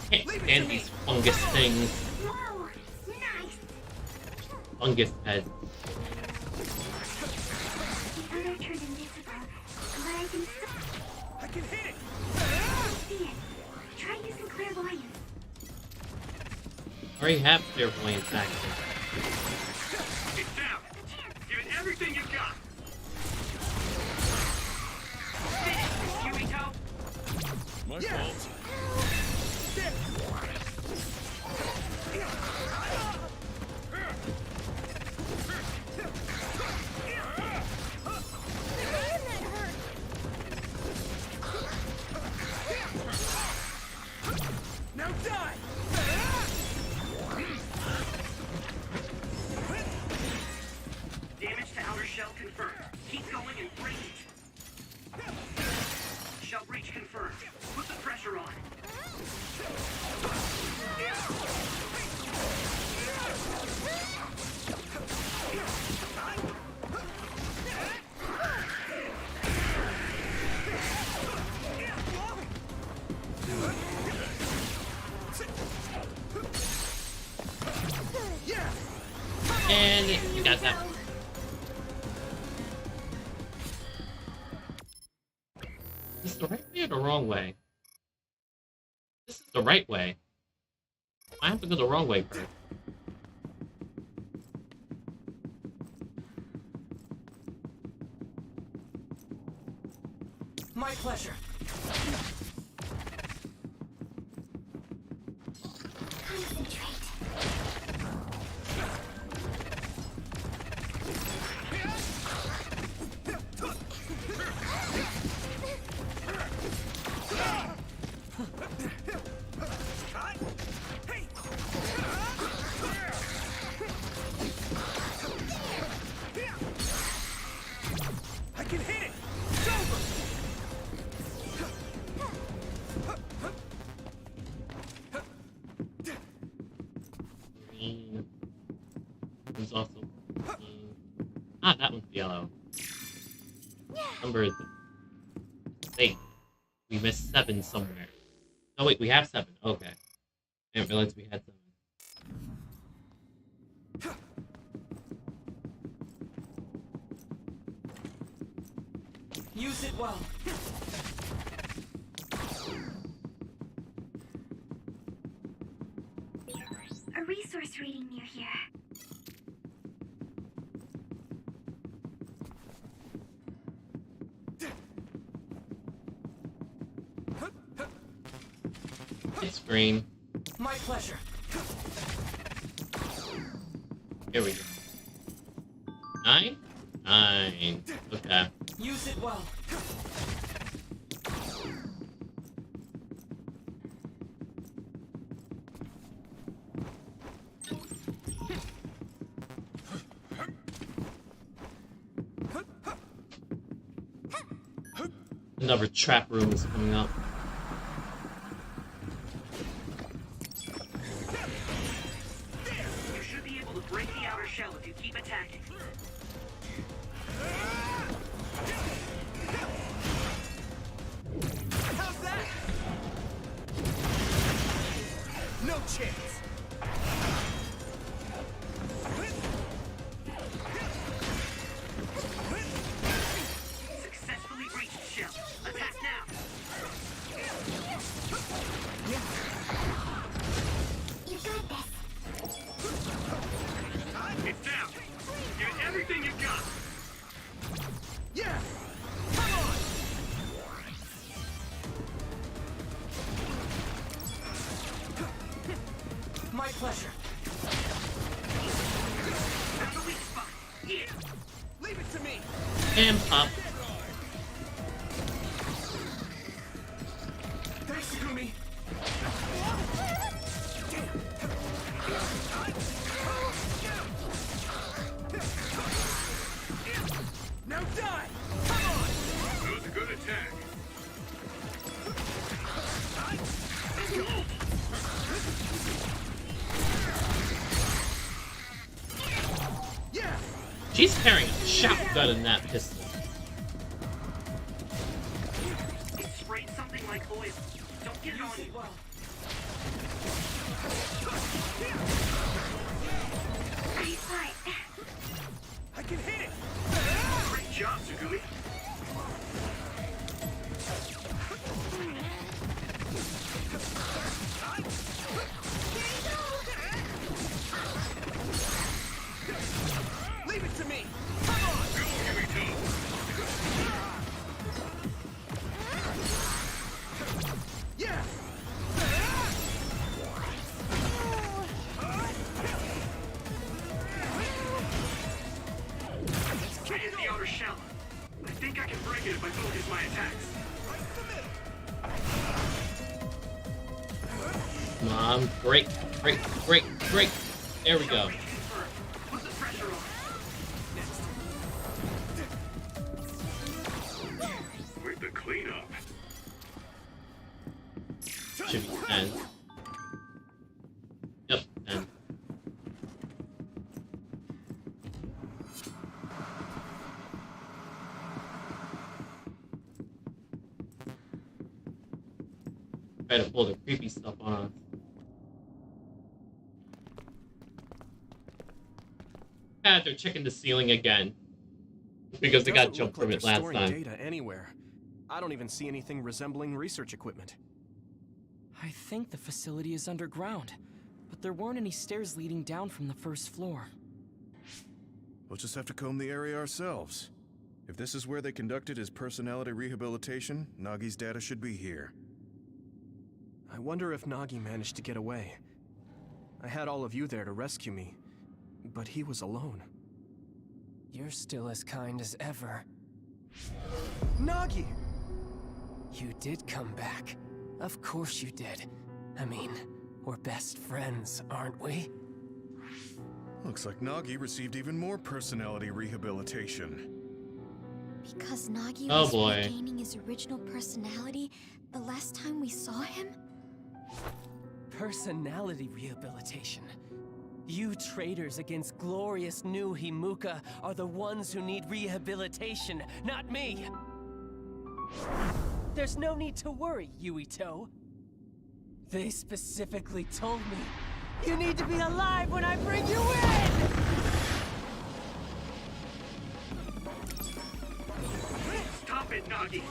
Speaker 1: Can't stand these fungus things.
Speaker 9: Whoa, nice.
Speaker 1: Fungus head.
Speaker 9: The other turned invisible, but I can still
Speaker 3: I can hit it.
Speaker 9: see it. Try using clairvoyance.
Speaker 1: I already have clairvoyance action.
Speaker 10: It's down. Give it everything you've got. Finish this, Yuito.
Speaker 8: My fault.
Speaker 1: got that. Is this the right way or the wrong way? This is the right way. I have to go the wrong way first.
Speaker 4: My pleasure.
Speaker 9: Concentrate.
Speaker 3: I can hit it! It's over!
Speaker 1: Green. There's also green. Ah, that one's yellow. Number is 8. We missed 7 somewhere. Oh wait, we have 7. Okay. I didn't realize we had 7.
Speaker 4: Use it well.
Speaker 9: A resource reading near here.
Speaker 1: It's green.
Speaker 4: My pleasure.
Speaker 1: Here we go. 9? 9. Okay.
Speaker 4: Use it well.
Speaker 1: Another trap room is coming up.
Speaker 10: You should be able to break the outer shell if you keep attacking.
Speaker 3: How's that? No chance!
Speaker 10: Successfully reached shell. Attack now.
Speaker 9: You got this.
Speaker 10: It's down. Give it everything you've got.
Speaker 3: Yeah! Come on!
Speaker 4: My pleasure.
Speaker 10: That's the weak spot. Yeah.
Speaker 3: Leave it to me!
Speaker 1: And pop.
Speaker 3: Thanks, Gumi! Now die! Come on!
Speaker 8: That was a good attack.
Speaker 3: Yeah!
Speaker 1: She's carrying a shotgun in that pistol.
Speaker 10: It sprayed something like oil. Don't get it on
Speaker 4: Use
Speaker 10: you.
Speaker 4: it well.
Speaker 9: Great fight.
Speaker 3: I can hit it!
Speaker 10: Great job, Sugumi.
Speaker 3: Leave it to me! Come on!
Speaker 8: Go, Yuito.
Speaker 3: Yeah!
Speaker 10: I hit the outer shell. I think I can break it if I focus my attacks.
Speaker 1: Come on, break, break, break, break. There we go.
Speaker 10: Confirmed. Put the pressure on.
Speaker 8: Quite the cleanup.
Speaker 1: Should be 10. Yep, 10. Try to pull the creepy stuff on us. glad they're checking the ceiling again. Because they got
Speaker 3: Doesn't
Speaker 1: jumped
Speaker 3: look
Speaker 1: from
Speaker 3: like
Speaker 1: it
Speaker 3: they're
Speaker 1: last
Speaker 3: storing
Speaker 1: time.
Speaker 3: data anywhere. I don't even see anything resembling research equipment.
Speaker 4: I think the facility is underground, but there weren't any stairs leading down from the first floor.
Speaker 8: We'll just have to comb the area ourselves. If this is where they conducted his personality rehabilitation, Nagi's data should be here.
Speaker 3: I wonder if Nagi managed to get away. I had all of you there to rescue me, but he was alone.
Speaker 11: You're still as kind as ever.
Speaker 3: Nagi!
Speaker 11: You did come back. Of course you did. I mean, we're best friends, aren't we?
Speaker 8: Looks like Nagi received even more personality rehabilitation.
Speaker 2: Because Nagi
Speaker 1: Oh,
Speaker 2: was
Speaker 1: boy.
Speaker 2: regaining his original personality the last time we saw him?
Speaker 11: Personality rehabilitation. You traitors against glorious new Himuka are the ones who need rehabilitation, not me! There's no need to worry, Yuito. They specifically told me you need to be alive when I bring you in!
Speaker 10: Stop it, Nagi!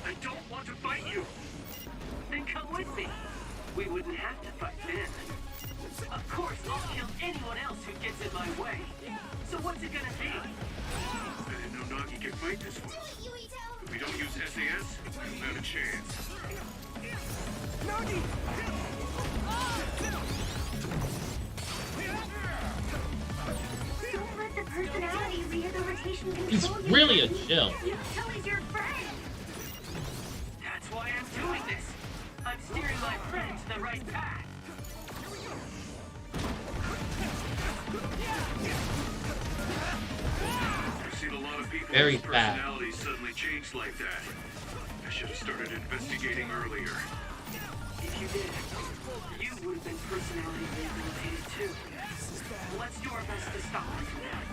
Speaker 10: I don't want to fight you! Then come with me! We wouldn't have to fight then. Of course, I'll kill anyone else who gets in my way. So what's it gonna be? I didn't know Nagi can fight this well. If we don't use SAS, we don't have a chance.
Speaker 3: Nagi!
Speaker 9: Don't let the personality rehabilitation control
Speaker 1: He's
Speaker 9: you.
Speaker 1: really a
Speaker 9: Nagi.
Speaker 1: chill.
Speaker 9: Yuito is your friend.
Speaker 10: That's why I'm doing this. I'm steering my friend to the right path. I've seen a lot of people
Speaker 1: Very
Speaker 10: whose
Speaker 1: fast.
Speaker 10: personalities suddenly changed like that. I should have started investigating earlier. If you did, you would have been personality rehabilitated too. Let's do our best to stop it from that.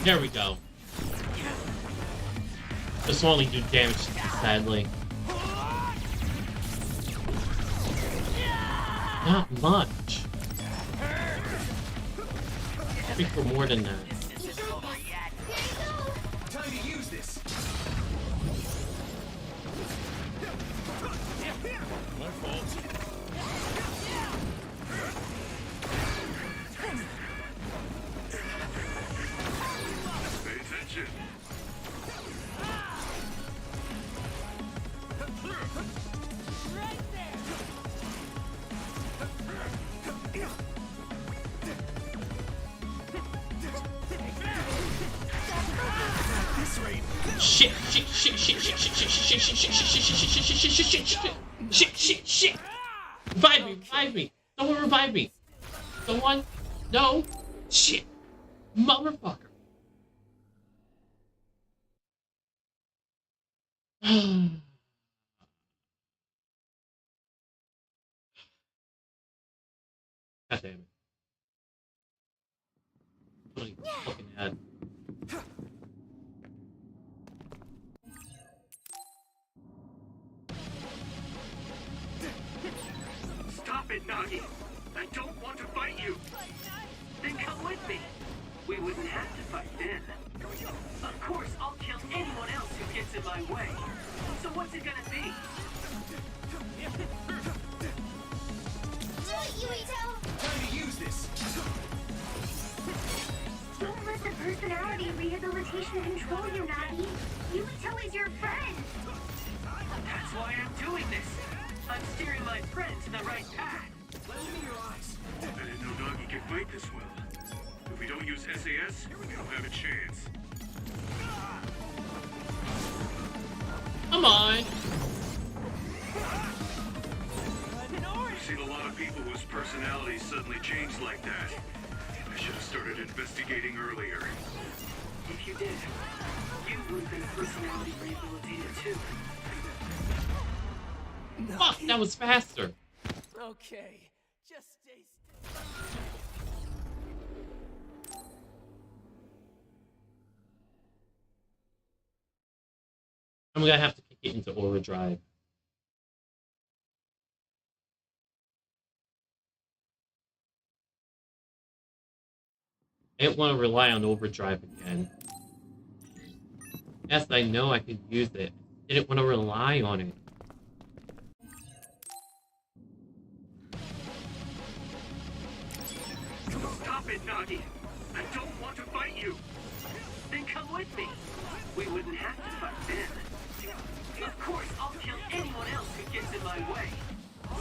Speaker 1: There we go. This will only do damage to me, sadly. Not much. I think we're more than that.
Speaker 3: Time to use this!
Speaker 8: My fault.
Speaker 10: Pay attention.
Speaker 1: Shit, shit, shit, shit, shit, shit, shit, shit, shit, shit, shit, shit, shit, shit, shit. Revive me, revive me. Someone revive me. Someone? No. Shit. Motherfucker. God damn it. Really fucking head.
Speaker 10: Stop it, Nagi! I don't want to fight you! Then come with me! We wouldn't have to fight then. Of course, I'll kill anyone else who gets in my way. So what's it gonna be?
Speaker 3: Time to use this!
Speaker 9: Don't let the personality rehabilitation control you, Nagi. Yuito is your friend.
Speaker 10: That's why I'm doing this. I'm steering my friend to the right path.
Speaker 3: Let me in your eyes!
Speaker 10: I didn't know Nagi could fight this well. If we don't use SAS, we don't have a chance.
Speaker 1: Come on.
Speaker 10: I've seen a lot of people whose personalities suddenly changed like that. I should have started investigating earlier. If you did, you would have been personality rehabilitated too.
Speaker 1: Fuck, that was faster.
Speaker 11: Okay, just stay still.
Speaker 1: I'm gonna have to kick it into overdrive. I didn't want to rely on overdrive again. Yes, I know I could use it. I didn't want to rely on it.
Speaker 10: Stop it, Nagi! I don't want to fight you! Then come with me! We wouldn't have to fight then. Of course, I'll kill anyone else who gets in my way.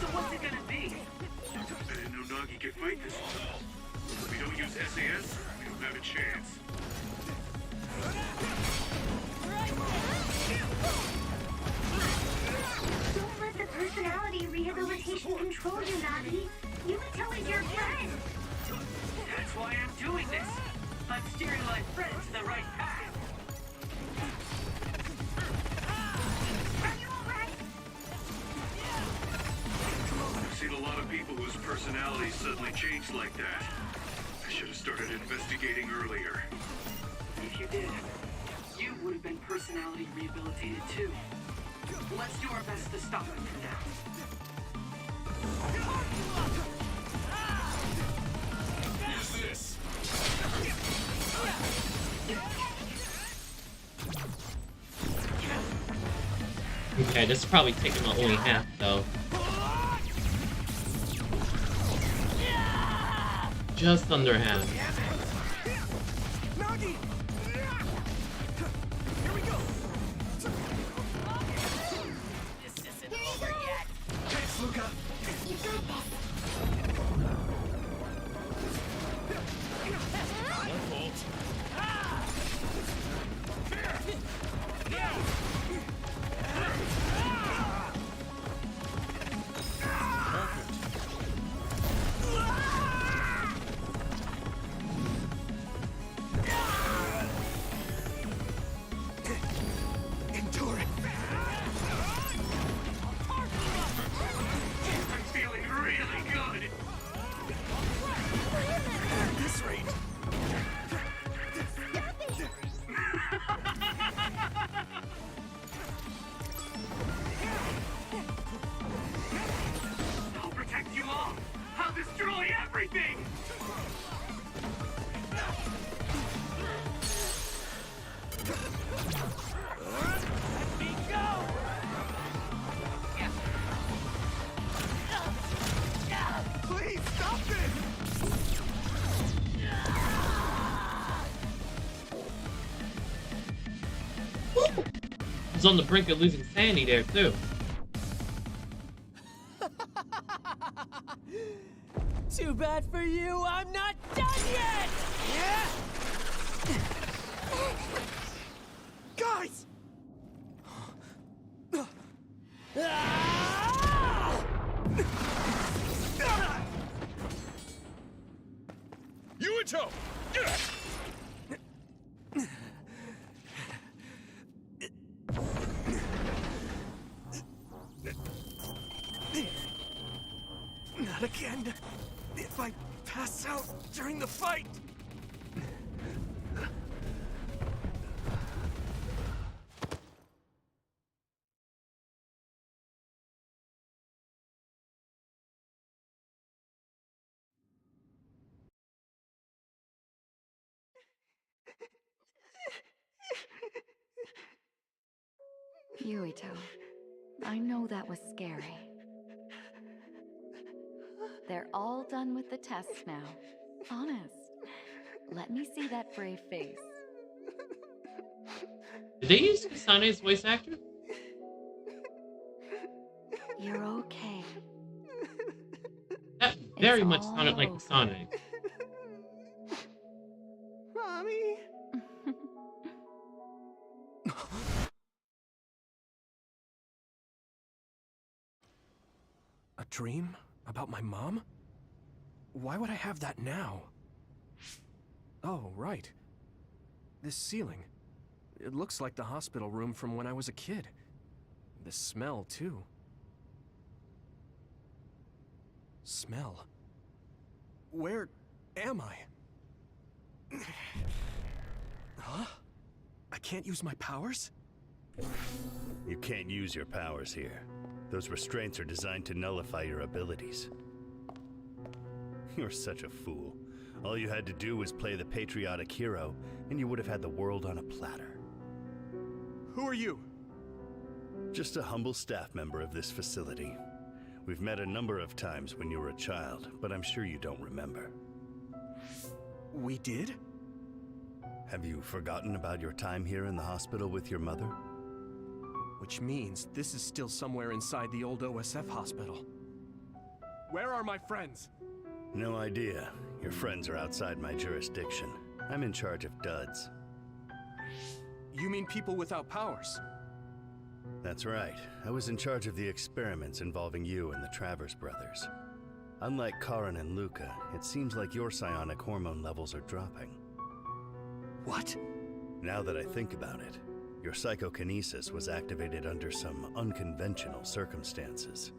Speaker 10: So what's it gonna be? I didn't know Nagi could fight this tall. If we don't use SAS, we don't have a chance.
Speaker 9: Don't let the personality rehabilitation control you, Nagi. Yuito is your friend.
Speaker 10: That's why I'm doing this. I'm steering my friend to the right path.
Speaker 9: Are you alright?
Speaker 8: I've seen a lot of people whose personalities suddenly changed like that. I should have started investigating earlier.
Speaker 10: If you did, you would have been personality rehabilitated too. Let's do our best to stop him for now.
Speaker 8: Use this!
Speaker 1: Okay, this is probably taking my only half, though. Just under half.
Speaker 3: Nagi! Here we go!
Speaker 11: This isn't over yet.
Speaker 3: Thanks, Luca!
Speaker 9: You got this.
Speaker 3: Endure it!
Speaker 10: I'm feeling really good.
Speaker 3: At this rate...
Speaker 10: I'll protect you all. I'll destroy everything.
Speaker 11: Let me go!
Speaker 3: Please, stop this!
Speaker 1: I was on the brink of losing sanity there, too.
Speaker 11: Too bad for you, I'm not done yet! Yeah?
Speaker 3: Guys!
Speaker 8: Yuito!
Speaker 3: Not again. If I pass out during the fight.
Speaker 12: Yuito, I know that was scary. They're all done with the tests now. Honest. Let me see that brave face.
Speaker 1: Did they use Kasane's voice actor?
Speaker 12: You're okay.
Speaker 1: That very
Speaker 12: It's
Speaker 1: much
Speaker 12: all
Speaker 1: sounded like
Speaker 12: over.
Speaker 1: Kasane.
Speaker 3: Mommy! A dream? About my mom? Why would I have that now? Oh, right. This ceiling. It looks like the hospital room from when I was a kid. The smell, too. Smell? Where am I? Huh? I can't use my powers?
Speaker 13: You can't use your powers here. Those restraints are designed to nullify your abilities. You're such a fool. All you had to do was play the patriotic hero, and you would have had the world on a platter.
Speaker 3: Who are you?
Speaker 13: Just a humble staff member of this facility. We've met a number of times when you were a child, but I'm sure you don't remember.
Speaker 3: We did?
Speaker 13: Have you forgotten about your time here in the hospital with your mother?
Speaker 3: Which means this is still somewhere inside the old OSF hospital. Where are my friends?
Speaker 13: No idea. Your friends are outside my jurisdiction. I'm in charge of duds.
Speaker 3: You mean people without powers?
Speaker 13: That's right. I was in charge of the experiments involving you and the Travers brothers. Unlike Karin and Luca, it seems like your psionic hormone levels are dropping.
Speaker 3: What?
Speaker 13: Now that I think about it, your psychokinesis was activated under some unconventional circumstances.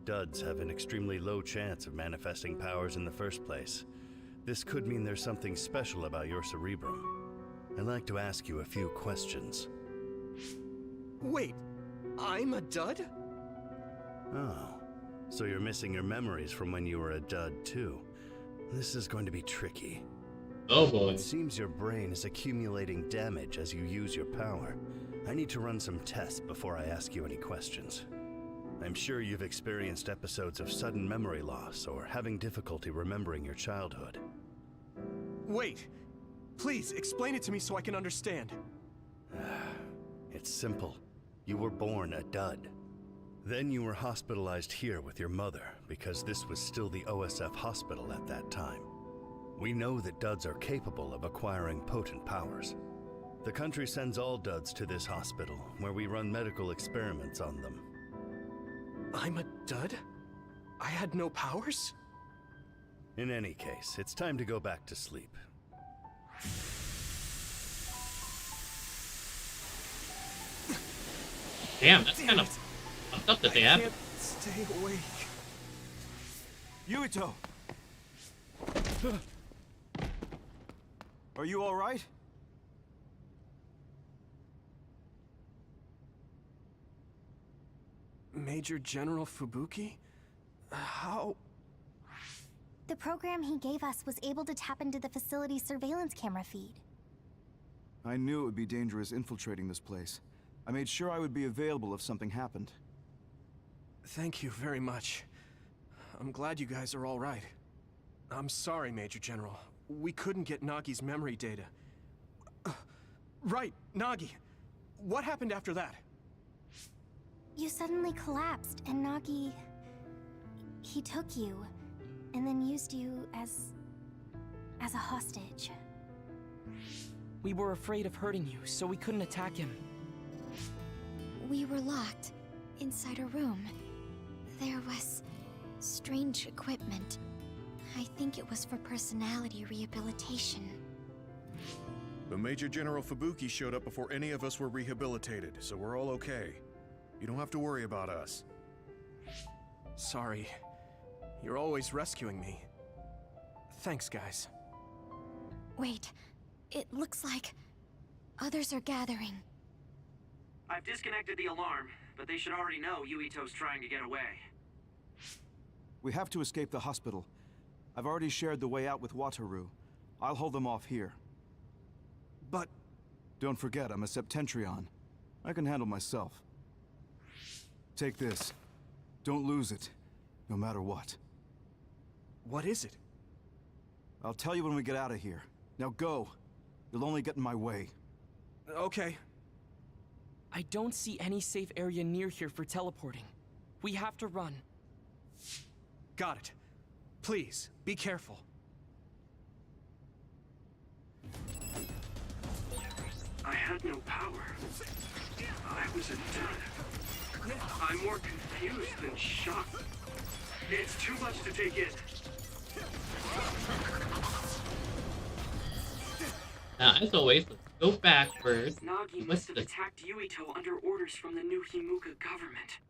Speaker 13: Duds have an extremely low chance of manifesting powers in the first place. This could mean there's something special about your cerebrum. I'd like to ask you a few questions.
Speaker 3: Wait, I'm a dud?
Speaker 13: Oh, so you're missing your memories from when you were a dud too. This is going to be tricky.
Speaker 1: Oh boy.
Speaker 13: It seems your brain is accumulating damage as you use your power. I need to run some tests before I ask you any questions. I'm sure you've experienced episodes of sudden memory loss or having difficulty remembering your childhood.
Speaker 3: Wait, please explain it to me so I can understand.
Speaker 13: It's simple. You were born a dud. Then you were hospitalized here with your mother because this was still the OSF hospital at that time. We know that duds are capable of acquiring potent powers. The country sends all duds to this hospital where we run medical experiments on them.
Speaker 3: I'm a dud? I had no powers?
Speaker 13: In any case, it's time to go back to sleep.
Speaker 1: Damn, that's kind of fucked up that they have.
Speaker 3: I can't stay awake.
Speaker 7: Yuito! Are you all right?
Speaker 3: Major General Fubuki? How?
Speaker 2: The program he gave us was able to tap into the facility's surveillance camera feed.
Speaker 7: I knew it would be dangerous infiltrating this place. I made sure I would be available if something happened.
Speaker 3: Thank you very much. I'm glad you guys are all right. I'm sorry, Major General. We couldn't get Nagi's memory data. Right, Nagi. What happened after that?
Speaker 2: You suddenly collapsed, and Nagi... he took you, and then used you as a hostage.
Speaker 4: We were afraid of hurting you, so we couldn't attack him.
Speaker 2: We were locked inside a room. There was strange equipment. I think it was for personality rehabilitation.
Speaker 8: But Major General Fubuki showed up before any of us were rehabilitated, so we're all okay. You don't have to worry about us.
Speaker 3: Sorry. You're always rescuing me. Thanks, guys.
Speaker 2: Wait, it looks like others are gathering.
Speaker 10: I've disconnected the alarm, but they should already know Yuito's trying to get away.
Speaker 7: We have to escape the hospital. I've already shared the way out with Wataru. I'll hold them off here.
Speaker 3: But...
Speaker 7: Don't forget, I'm a Septentrion. I can handle myself. Take this. Don't lose it, no matter what.
Speaker 3: What is it?
Speaker 7: I'll tell you when we get out of here. Now go. You'll only get in my way.
Speaker 3: Okay.
Speaker 4: I don't see any safe area near here for teleporting. We have to run.
Speaker 3: Got it. Please, be careful.
Speaker 10: I had no power. I was a dud. I'm more confused than shocked. It's too much to take in.
Speaker 1: Now, as always, let's go back first.
Speaker 10: Nagi must have attacked Yuito under orders from the new Himuka government.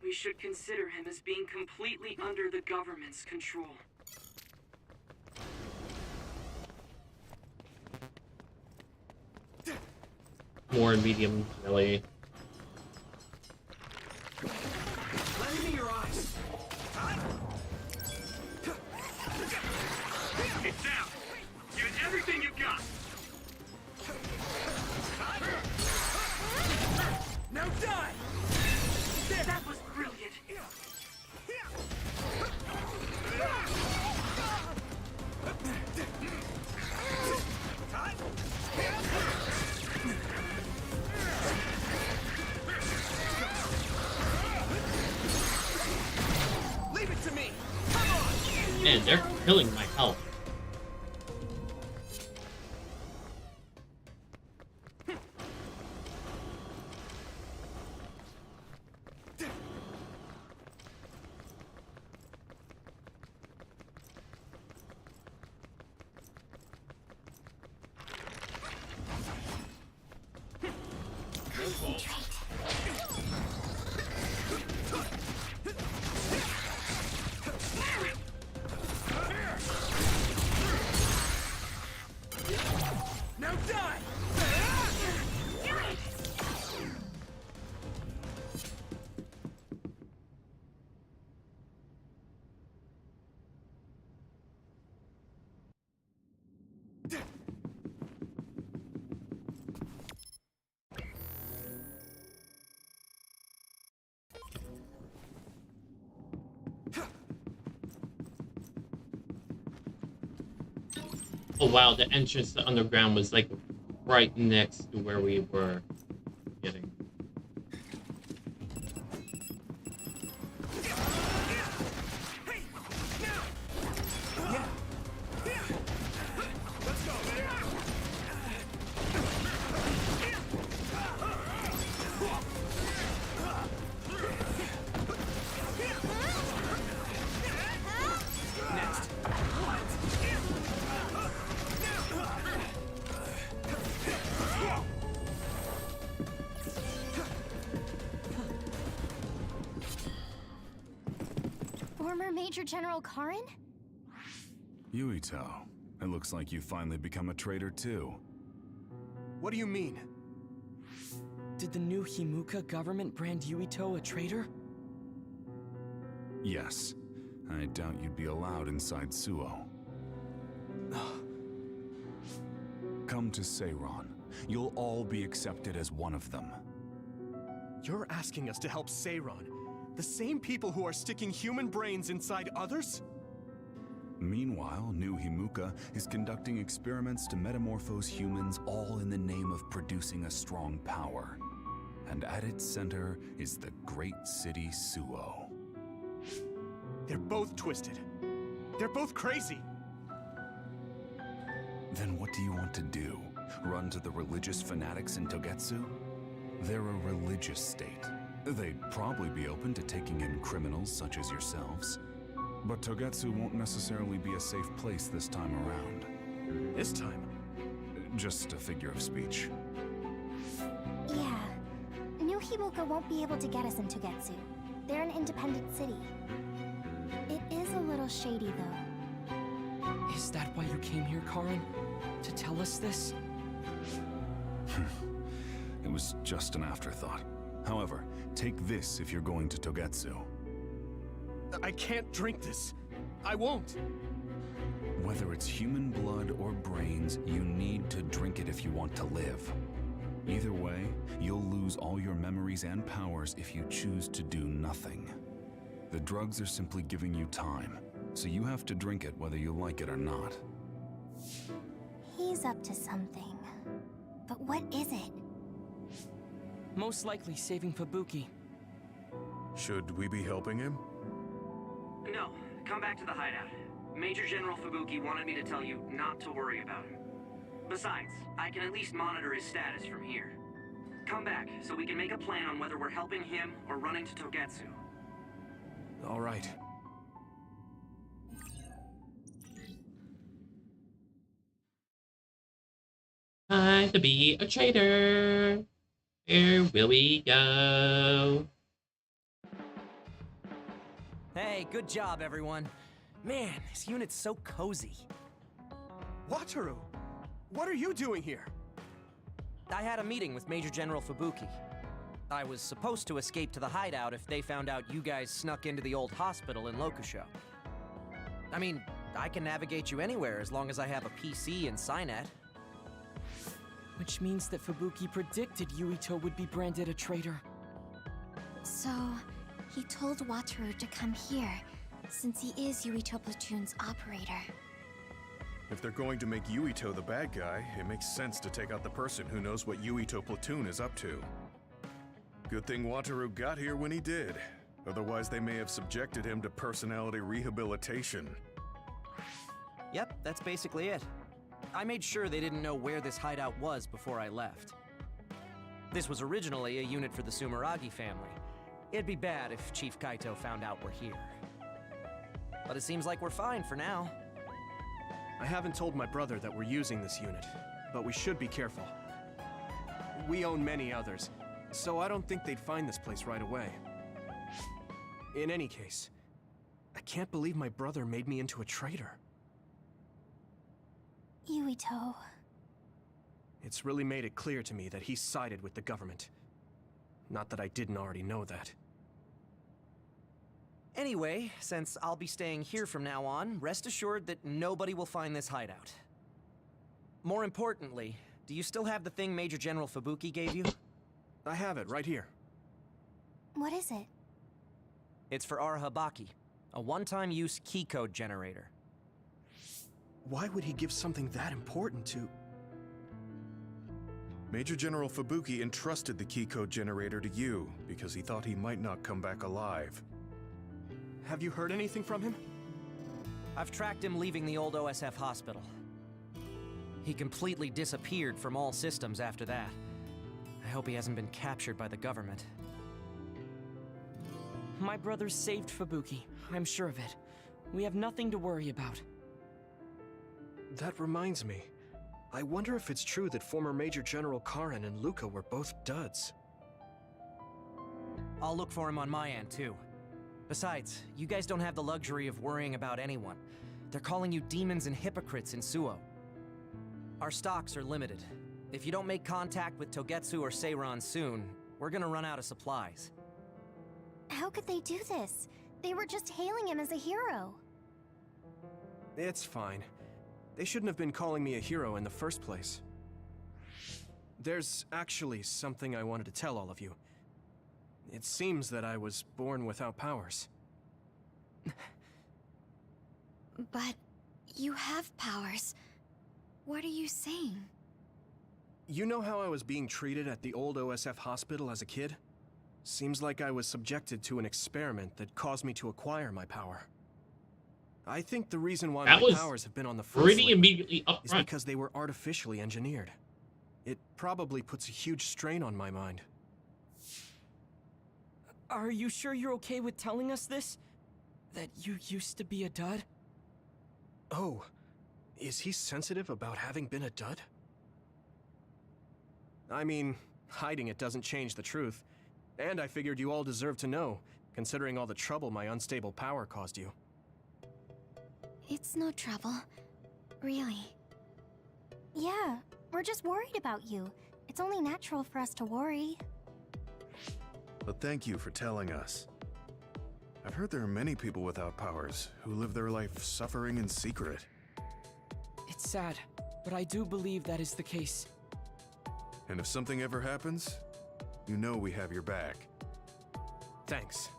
Speaker 10: We should consider him as being completely under the government's control.
Speaker 1: More medium melee.
Speaker 3: Let me your eyes.
Speaker 10: It's out!
Speaker 1: Man, they're killing my health.
Speaker 11: Now die!
Speaker 1: Oh wow, the entrance to underground was like right next to where we were getting.
Speaker 2: Former Major General Karin?
Speaker 7: Yuito, it looks like you finally become a traitor too.
Speaker 3: What do you mean?
Speaker 4: Did the new Himuka government brand Yuito a traitor?
Speaker 7: Yes. I doubt you'd be allowed inside Suo. Come to Seiron. You'll all be accepted as one of them.
Speaker 3: You're asking us to help Seiron, the same people who are sticking human brains inside others?
Speaker 7: Meanwhile, New Himuka is conducting experiments to metamorphose humans, all in the name of producing a strong power. And at its center is the great city Suo.
Speaker 3: They're both twisted. They're both crazy.
Speaker 7: Then what do you want to do? Run to the religious fanatics in Togetsu? They're a religious state. They'd probably be open to taking in criminals such as yourselves. But Togetsu won't necessarily be a safe place this time around.
Speaker 3: This time?
Speaker 7: Just a figure of speech.
Speaker 2: Yeah. New Himuka won't be able to get us in Togetsu. They're an independent city. It is a little shady, though.
Speaker 4: Is that why you came here, Karin? To tell us this?
Speaker 7: It was just an afterthought. However, take this if you're going to Togetsu.
Speaker 3: I can't drink this. I won't.
Speaker 7: Whether it's human blood or brains, you need to drink it if you want to live. Either way, you'll lose all your memories and powers if you choose to do nothing. The drugs are simply giving you time, so you have to drink it whether you like it or not.
Speaker 2: He's up to something. But what is it?
Speaker 4: Most likely saving Fubuki.
Speaker 8: Should we be helping him?
Speaker 10: No, come back to the hideout. Major General Fubuki wanted me to tell you not to worry about him. Besides, I can at least monitor his status from here. Come back, so we can make a plan on whether we're helping him or running to Togetsu.
Speaker 3: All right.
Speaker 1: Time to be a traitor. Where will we go?
Speaker 11: Hey, good job, everyone. Man, this unit's so cozy.
Speaker 3: Wataru, what are you doing here?
Speaker 11: I had a meeting with Major General Fubuki. I was supposed to escape to the hideout if they found out you guys snuck into the old hospital in Lokusho. I mean, I can navigate you anywhere as long as I have a PC and Cynet.
Speaker 4: Which means that Fubuki predicted Yuito would be branded a traitor.
Speaker 2: So, he told Wataru to come here, since he is Yuito Platoon's operator.
Speaker 8: If they're going to make Yuito the bad guy, it makes sense to take out the person who knows what Yuito Platoon is up to. Good thing Wataru got here when he did. Otherwise, they may have subjected him to personality rehabilitation.
Speaker 11: Yep, that's basically it. I made sure they didn't know where this hideout was before I left. This was originally a unit for the Sumeragi family. It'd be bad if Chief Kaito found out we're here. But it seems like we're fine for now.
Speaker 3: I haven't told my brother that we're using this unit, but we should be careful. We own many others, so I don't think they'd find this place right away. In any case, I can't believe my brother made me into a traitor.
Speaker 2: Yuito.
Speaker 3: It's really made it clear to me that he sided with the government. Not that I didn't already know that.
Speaker 11: Anyway, since I'll be staying here from now on, rest assured that nobody will find this hideout. More importantly, do you still have the thing Major General Fubuki gave you?
Speaker 3: I have it right here.
Speaker 2: What is it?
Speaker 11: It's for Arahabaki, a one-time use key code generator.
Speaker 3: Why would he give something that important to...
Speaker 8: Major General Fubuki entrusted the key code generator to you because he thought he might not come back alive.
Speaker 3: Have you heard anything from him?
Speaker 11: I've tracked him leaving the old OSF hospital. He completely disappeared from all systems after that. I hope he hasn't been captured by the government.
Speaker 4: My brother saved Fubuki. I'm sure of it. We have nothing to worry about.
Speaker 3: That reminds me. I wonder if it's true that former Major General Karen and Luca were both duds.
Speaker 11: I'll look for him on my end, too. Besides, you guys don't have the luxury of worrying about anyone. They're calling you demons and hypocrites in Suo. Our stocks are limited. If you don't make contact with Togetsu or Seiran soon, we're gonna run out of supplies.
Speaker 2: How could they do this? They were just hailing him as a hero.
Speaker 3: It's fine. They shouldn't have been calling me a hero in the first place. There's actually something I wanted to tell all of you. It seems that I was born without powers.
Speaker 2: But you have powers. What are you saying?
Speaker 3: You know how I was being treated at the old OSF hospital as a kid? Seems like I was subjected to an experiment that caused me to acquire my power. I think the reason why my powers have been on the first
Speaker 1: pretty immediately up
Speaker 3: is
Speaker 1: front.
Speaker 3: because they were artificially engineered. It probably puts a huge strain on my mind.
Speaker 4: Are you sure you're okay with telling us this? That you used to be a dud?
Speaker 3: Oh, is he sensitive about having been a dud? I mean, hiding it doesn't change the truth. And I figured you all deserve to know, considering all the trouble my unstable power caused you.
Speaker 2: It's no trouble. Really. Yeah, we're just worried about you. It's only natural for us to worry.
Speaker 8: But thank you for telling us. I've heard there are many people without powers who live their life suffering in secret.
Speaker 4: It's sad, but I do believe that is the case.
Speaker 8: And if something ever happens, you know we have your back.
Speaker 3: Thanks.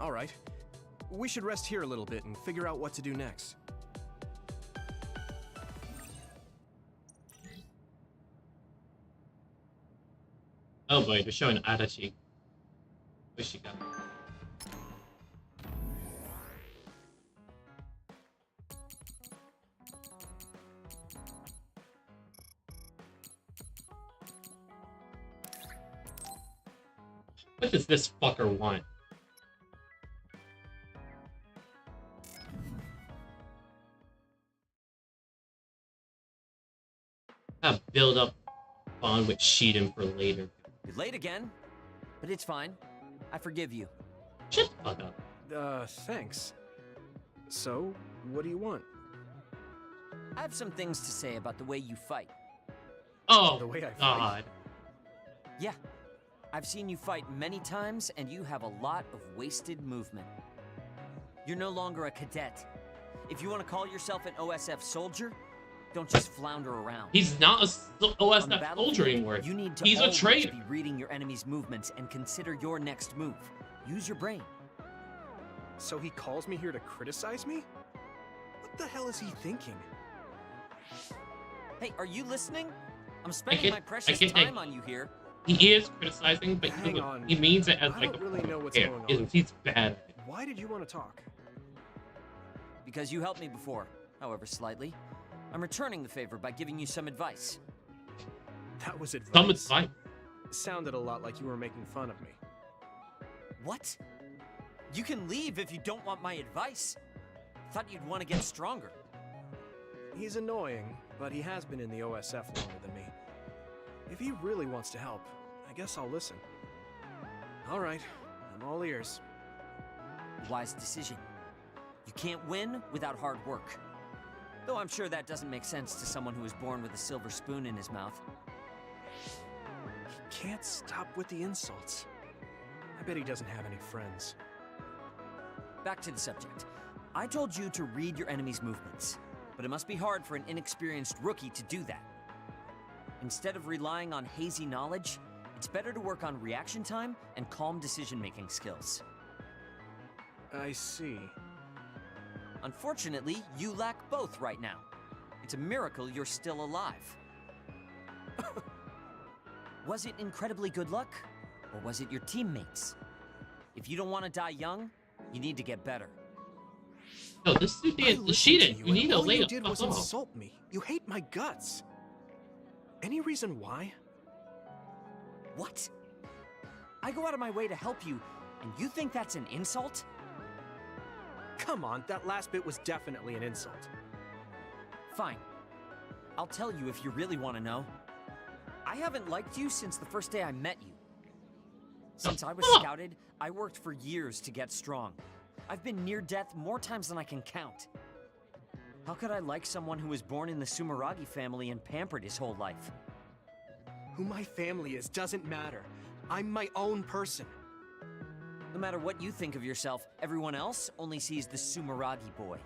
Speaker 3: All right. We should rest here a little bit and figure out what to do next.
Speaker 1: Oh boy, they're showing Adachi. Where's she go? What does this fucker want? I'll build up bond with Shiden for later.
Speaker 11: You're late again, but it's fine. I forgive you.
Speaker 1: Shut the fuck up.
Speaker 3: Thanks. So, what do you want?
Speaker 11: I have some things to say about the way you fight.
Speaker 1: Oh,
Speaker 3: the way I
Speaker 1: God.
Speaker 3: fight?
Speaker 11: Yeah. I've seen you fight many times, and you have a lot of wasted movement. You're no longer a cadet. If you want to call yourself an OSF soldier, don't just flounder around.
Speaker 1: He's not a
Speaker 11: On the
Speaker 1: OSF soldier anymore.
Speaker 11: You need to
Speaker 1: He's a
Speaker 11: always
Speaker 1: traitor.
Speaker 11: be reading your enemy's movements and consider your next move. Use your brain.
Speaker 3: So he calls me here to criticize me? What the hell is he thinking?
Speaker 11: Hey, are you listening? I'm spending my precious time on you here.
Speaker 1: He is criticizing, but
Speaker 3: Hang on.
Speaker 1: he means it as
Speaker 3: I
Speaker 1: like
Speaker 3: don't really know what's
Speaker 1: care.
Speaker 3: going on.
Speaker 1: He's bad.
Speaker 3: Why did you want to talk?
Speaker 11: because you helped me before, however slightly. I'm returning the favor by giving you some advice.
Speaker 3: That was advice.
Speaker 1: Some advice.
Speaker 3: Sounded a lot like you were making fun of me.
Speaker 11: What? You can leave if you don't want my advice. Thought you'd want to get stronger.
Speaker 3: He's annoying, but he has been in the OSF longer than me. If he really wants to help, I guess I'll listen. All right, I'm all ears.
Speaker 11: Wise decision. You can't win without hard work. Though I'm sure that doesn't make sense to someone who was born with a silver spoon in his mouth.
Speaker 3: He can't stop with the insults. I bet he doesn't have any friends.
Speaker 11: Back to the subject. I told you to read your enemy's movements, but it must be hard for an inexperienced rookie to do that. Instead of relying on hazy knowledge, it's better to work on reaction time and calm decision-making skills.
Speaker 3: I see.
Speaker 11: Unfortunately, you lack both right now. It's a miracle you're still alive. Was it incredibly good luck? Or was it your teammates? If you don't want to die young, you need to get better.
Speaker 1: No, this is the cheating. You need to lay
Speaker 3: all you
Speaker 1: it
Speaker 3: did was
Speaker 1: off.
Speaker 3: insult me. You hate my guts. Any reason why?
Speaker 11: What? I go out of my way to help you, and you think that's an insult?
Speaker 3: Come on, that last bit was definitely an insult.
Speaker 11: Fine. I'll tell you if you really want to know. I haven't liked you since the first day I met you. Since I was scouted, I worked for years to get strong. I've been near death more times than I can count. How could I like someone who was born in the Sumeragi family and pampered his whole life?
Speaker 3: Who my family is doesn't matter. I'm my own person.
Speaker 11: No matter what you think of yourself, everyone else only sees the Sumeragi boy.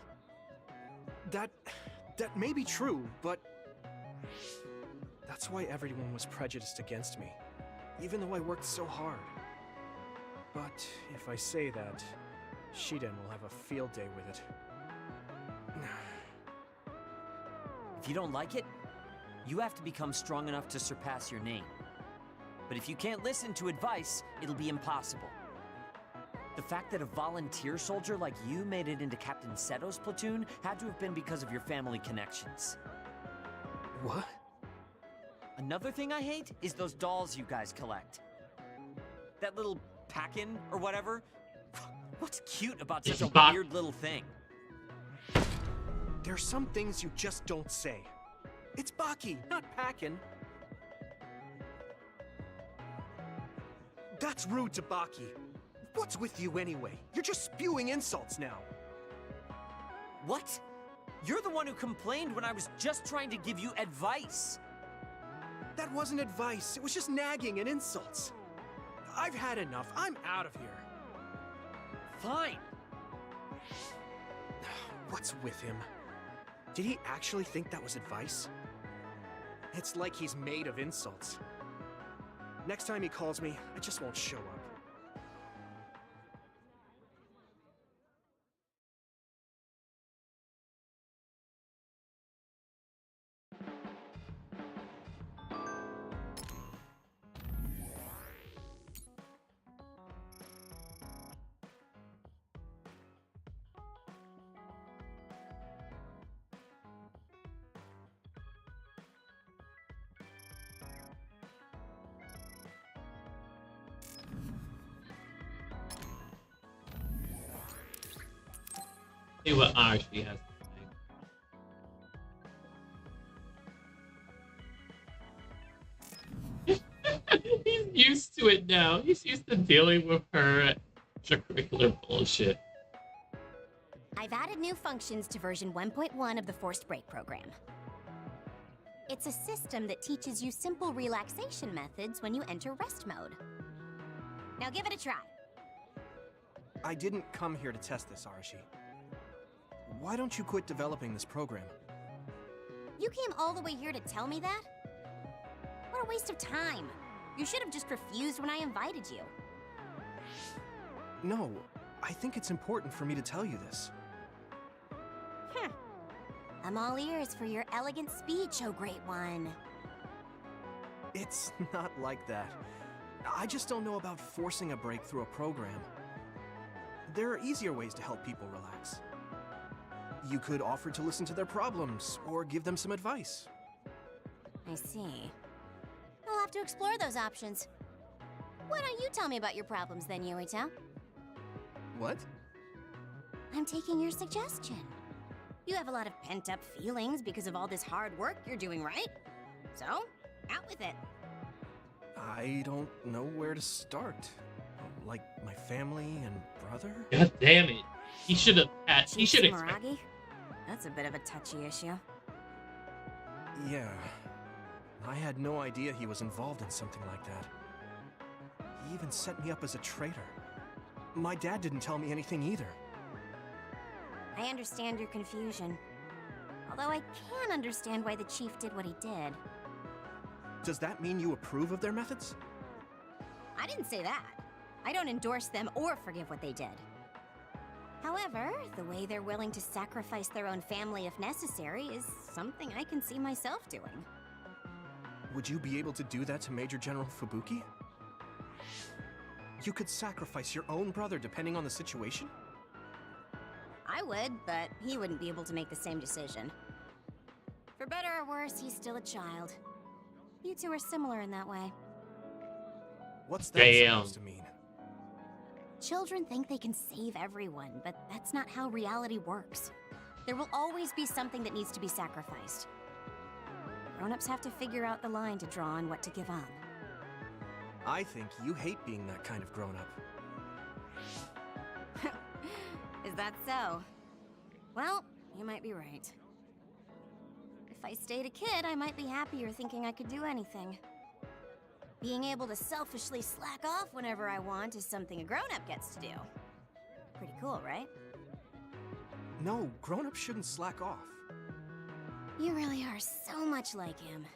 Speaker 3: That may be true, but that's why everyone was prejudiced against me, even though I worked so hard. But if I say that, Shiden will have a field day with it.
Speaker 11: If you don't like it, you have to become strong enough to surpass your name. But if you can't listen to advice, it'll be impossible. The fact that a volunteer soldier like you made it into Captain Seto's platoon had to have been because of your family connections.
Speaker 3: What?
Speaker 11: Another thing I hate is those dolls you guys collect. That little Pack-in or whatever. What's cute about such a weird little thing?
Speaker 3: There's some things you just don't say. It's Baki, not Pack-in. That's rude to Baki. What's with you anyway? You're just spewing insults now.
Speaker 11: What? You're the one who complained when I was just trying to give you advice.
Speaker 3: That wasn't advice. It was just nagging and insults. I've had enough. I'm out of here.
Speaker 11: Fine.
Speaker 3: What's with him? Did he actually think that was advice? It's like he's made of insults. Next time he calls me, I just won't show up.
Speaker 1: See what Archie has to say. He's used to it now. He's used to dealing with her extracurricular bullshit.
Speaker 5: I've added new functions to version 1.1 of the Forced Break program. It's a system that teaches you simple relaxation methods when you enter rest mode. Now give it a try.
Speaker 3: I didn't come here to test this, Arashi. Why don't you quit developing this program?
Speaker 5: You came all the way here to tell me that? What a waste of time. You should have just refused when I invited you.
Speaker 3: No, I think it's important for me to tell you this.
Speaker 5: I'm all ears for your elegant speech, oh great one.
Speaker 3: It's not like that. I just don't know about forcing a break through a program. There are easier ways to help people relax. You could offer to listen to their problems, or give them some advice.
Speaker 5: I see. I'll have to explore those options. Why don't you tell me about your problems then, Yuito?
Speaker 3: What?
Speaker 5: I'm taking your suggestion. You have a lot of pent-up feelings because of all this hard work you're doing, right? So, out with it.
Speaker 3: I don't know where to start. Like my family and brother?
Speaker 1: God damn it. He should have passed. He should have.
Speaker 5: Maragi? That's a bit of a touchy issue.
Speaker 3: Yeah. I had no idea he was involved in something like that. He even set me up as a traitor. My dad didn't tell me anything either.
Speaker 5: I understand your confusion. Although I can understand why the chief did what he did.
Speaker 3: Does that mean you approve of their methods?
Speaker 5: I didn't say that. I don't endorse them or forgive what they did. However, the way they're willing to sacrifice their own family if necessary is something I can see myself doing.
Speaker 3: Would you be able to do that to Major General Fubuki? You could sacrifice your own brother depending on the situation?
Speaker 5: I would, but he wouldn't be able to make the same decision. For better or worse, he's still a child. You two are similar in that way.
Speaker 3: What's that supposed to mean?
Speaker 5: Children think they can save everyone, but that's not how reality works. There will always be something that needs to be sacrificed. Grown-ups have to figure out the line to draw on what to give up.
Speaker 3: I think you hate being that kind of grown-up.
Speaker 5: Is that so? Well, you might be right. If I stayed a kid, I might be happier thinking I could do anything. Being able to selfishly slack off whenever I want is something a grown-up gets to do. Pretty cool, right?
Speaker 3: No, grown-ups shouldn't slack off.
Speaker 5: You really are so much like him.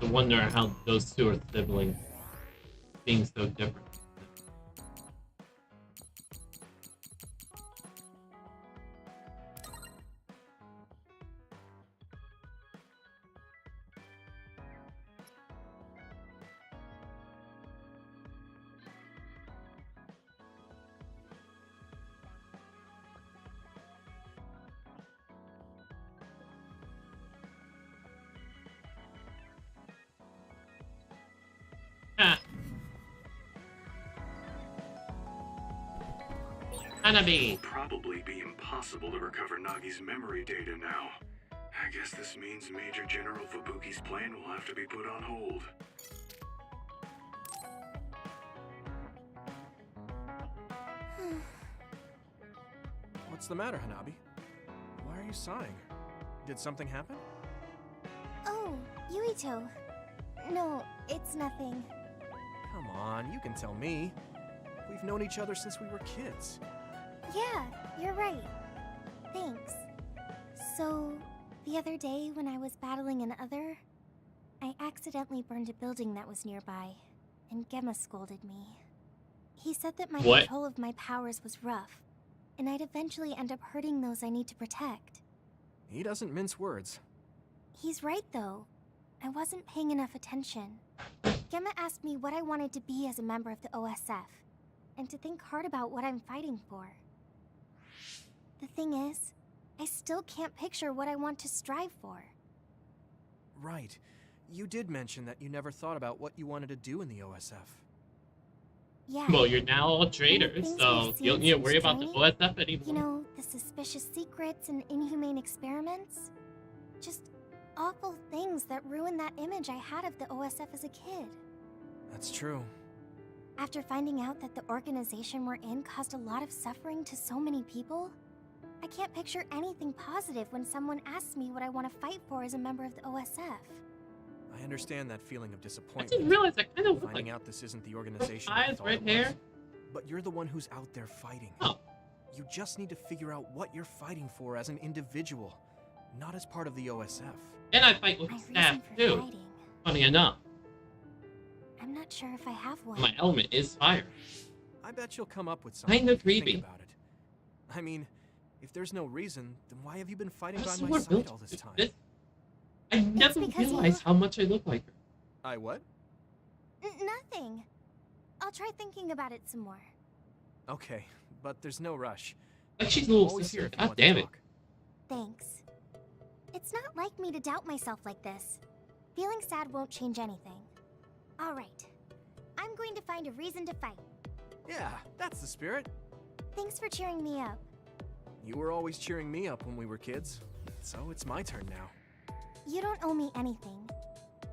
Speaker 1: I wonder how those two are siblings, being so different.
Speaker 8: It'll probably be impossible to recover Nagi's memory data now. I guess this means Major General Fubuki's plan will have to be put on hold.
Speaker 3: What's the matter, Hanabi? Why are you sighing? Did something happen?
Speaker 2: Oh, Yuito. No, it's nothing.
Speaker 3: Come on, you can tell me. We've known each other since we were kids.
Speaker 2: Yeah, you're right. Thanks. So, the other day when I was battling an other, I accidentally burned a building that was nearby, and Gemma scolded me. He said that my control of my powers was rough, and I'd eventually end up hurting those I need to protect.
Speaker 3: He doesn't mince words.
Speaker 2: He's right, though. I wasn't paying enough attention. Gemma asked me what I wanted to be as a member of the OSF, and to think hard about what I'm fighting for. The thing is, I still can't picture what I want to strive for.
Speaker 3: Right. You did mention that you never thought about what you wanted to do in the OSF.
Speaker 2: Yeah.
Speaker 1: Well, you're now all traitors, so you don't need to worry about the OSF anymore.
Speaker 2: You know, the suspicious secrets and inhumane experiments? Just awful things that ruined that image I had of the OSF as a kid.
Speaker 3: That's true.
Speaker 2: After finding out that the organization we're in caused a lot of suffering to so many people, I can't picture anything positive when someone asks me what I want to fight for as a member of the OSF.
Speaker 3: I understand that feeling of disappointment.
Speaker 1: I didn't realize I kind of
Speaker 3: finding out this isn't the organization
Speaker 1: eyes,
Speaker 3: I thought
Speaker 1: red
Speaker 3: it was.
Speaker 1: hair.
Speaker 3: But you're the one who's out there fighting.
Speaker 1: Oh.
Speaker 3: You just need to figure out what you're fighting for as an individual, not as part of the OSF.
Speaker 1: And I fight with staff too.
Speaker 2: Fighting.
Speaker 1: Funny enough,
Speaker 2: I'm not sure if I have one.
Speaker 1: my element is fire.
Speaker 3: I bet you'll come up with something.
Speaker 1: Kinda
Speaker 3: if you think
Speaker 1: creepy.
Speaker 3: about it. I mean, if there's no reason, then why have you been fighting
Speaker 1: How's
Speaker 3: by my
Speaker 1: someone
Speaker 3: side
Speaker 1: built
Speaker 3: all this
Speaker 1: to
Speaker 3: time?
Speaker 1: this? I never
Speaker 5: because
Speaker 1: realized how much I look like her.
Speaker 3: I what?
Speaker 5: Nothing. I'll try thinking about it some more.
Speaker 3: Okay, but there's no rush.
Speaker 1: Like she's a little
Speaker 3: Always here
Speaker 1: sister.
Speaker 3: if you
Speaker 1: God
Speaker 3: want to
Speaker 1: damn it.
Speaker 3: talk.
Speaker 5: Thanks. It's not like me to doubt myself like this. Feeling sad won't change anything. All right. I'm going to find a reason to fight.
Speaker 3: Yeah, that's the spirit.
Speaker 5: Thanks for cheering me up.
Speaker 3: You were always cheering me up when we were kids, so it's my turn now.
Speaker 5: You don't owe me anything,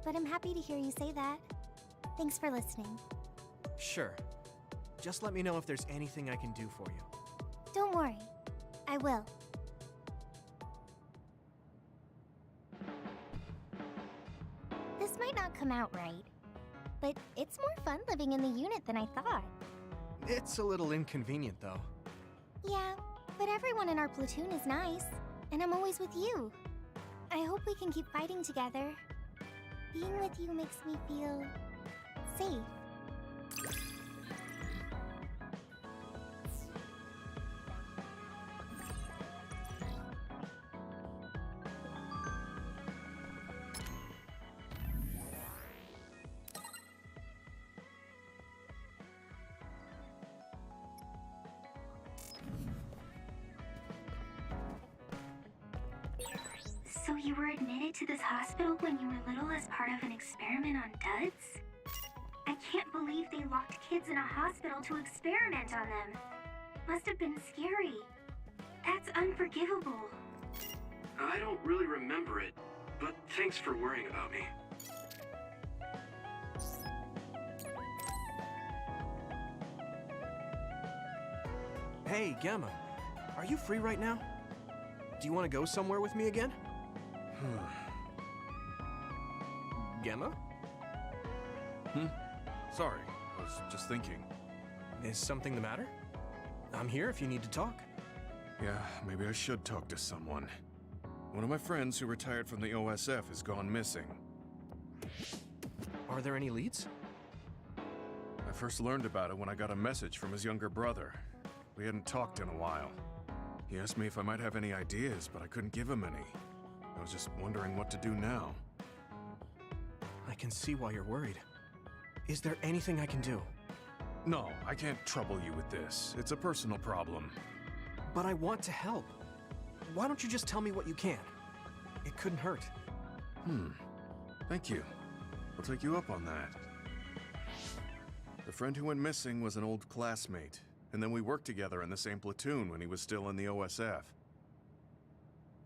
Speaker 5: but I'm happy to hear you say that. Thanks for listening.
Speaker 3: Sure. Just let me know if there's anything I can do for you.
Speaker 5: Don't worry. I will. This might not come out right, but it's more fun living in the unit than I thought.
Speaker 3: It's a little inconvenient, though.
Speaker 5: Yeah, but everyone in our platoon is nice, and I'm always with you. I hope we can keep fighting together. Being with you makes me feel safe.
Speaker 9: So you were admitted to this hospital when you were little as part of an experiment on duds? I can't believe they locked kids in a hospital to experiment on them. Must have been scary. That's unforgivable.
Speaker 10: I don't really remember it, but thanks for worrying about me.
Speaker 3: Hey, Gamma. Are you free right now? Do you want to go somewhere with me again? Gamma?
Speaker 8: Sorry, I was just thinking.
Speaker 3: Is something the matter? I'm here if you need to talk.
Speaker 8: Yeah, maybe I should talk to someone. One of my friends who retired from the OSF has gone missing.
Speaker 3: Are there any leads?
Speaker 8: I first learned about it when I got a message from his younger brother. We hadn't talked in a while. He asked me if I might have any ideas, but I couldn't give him any. I was just wondering what to do now.
Speaker 3: I can see why you're worried. Is there anything I can do?
Speaker 8: No, I can't trouble you with this. It's a personal problem.
Speaker 3: But I want to help. Why don't you just tell me what you can? It couldn't hurt.
Speaker 8: Thank you. I'll take you up on that. The friend who went missing was an old classmate, and then we worked together in the same platoon when he was still in the OSF.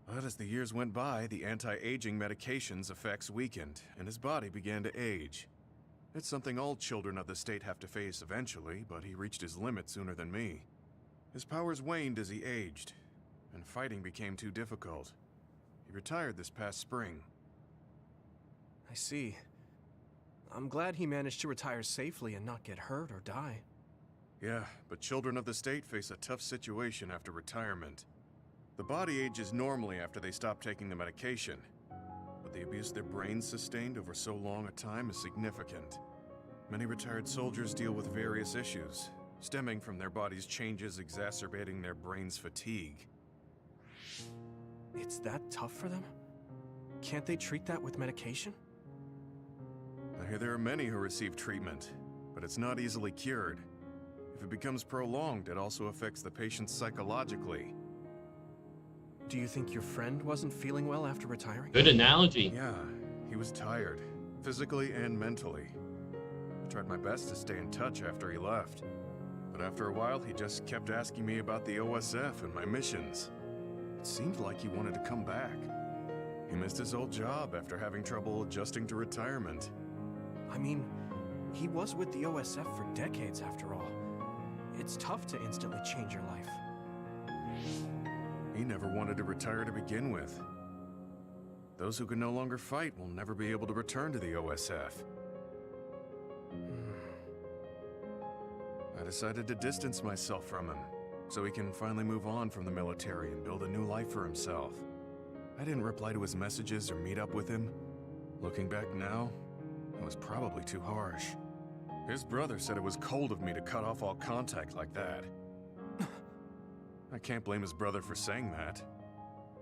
Speaker 8: But as the years went by, the anti-aging medication's effects weakened, and his body began to age. It's something all children of the state have to face eventually, but he reached his limit sooner than me. His powers waned as he aged, and fighting became too difficult. He retired this past spring.
Speaker 3: I see. I'm glad he managed to retire safely and not get hurt or die.
Speaker 8: Yeah, but children of the state face a tough situation after retirement. The body ages normally after they stop taking the medication, but the abuse their brains sustained over so long a time is significant. Many retired soldiers deal with various issues, stemming from their body's changes exacerbating their brain's fatigue.
Speaker 3: It's that tough for them? Can't they treat that with medication?
Speaker 8: I hear there are many who receive treatment, but it's not easily cured. If it becomes prolonged, it also affects the patient psychologically.
Speaker 3: Do you think your friend wasn't feeling well after retiring?
Speaker 1: Good analogy.
Speaker 8: Yeah, he was tired, physically and mentally. I tried my best to stay in touch after he left, but after a while he just kept asking me about the OSF and my missions. It seemed like he wanted to come back. He missed his old job after having trouble adjusting to retirement.
Speaker 3: I mean, he was with the OSF for decades after all. It's tough to instantly change your life.
Speaker 8: He never wanted to retire to begin with. Those who can no longer fight will never be able to return to the OSF. I decided to distance myself from him, so he can finally move on from the military and build a new life for himself. I didn't reply to his messages or meet up with him. Looking back now, I was probably too harsh. His brother said it was cold of me to cut off all contact like that. I can't blame his brother for saying that.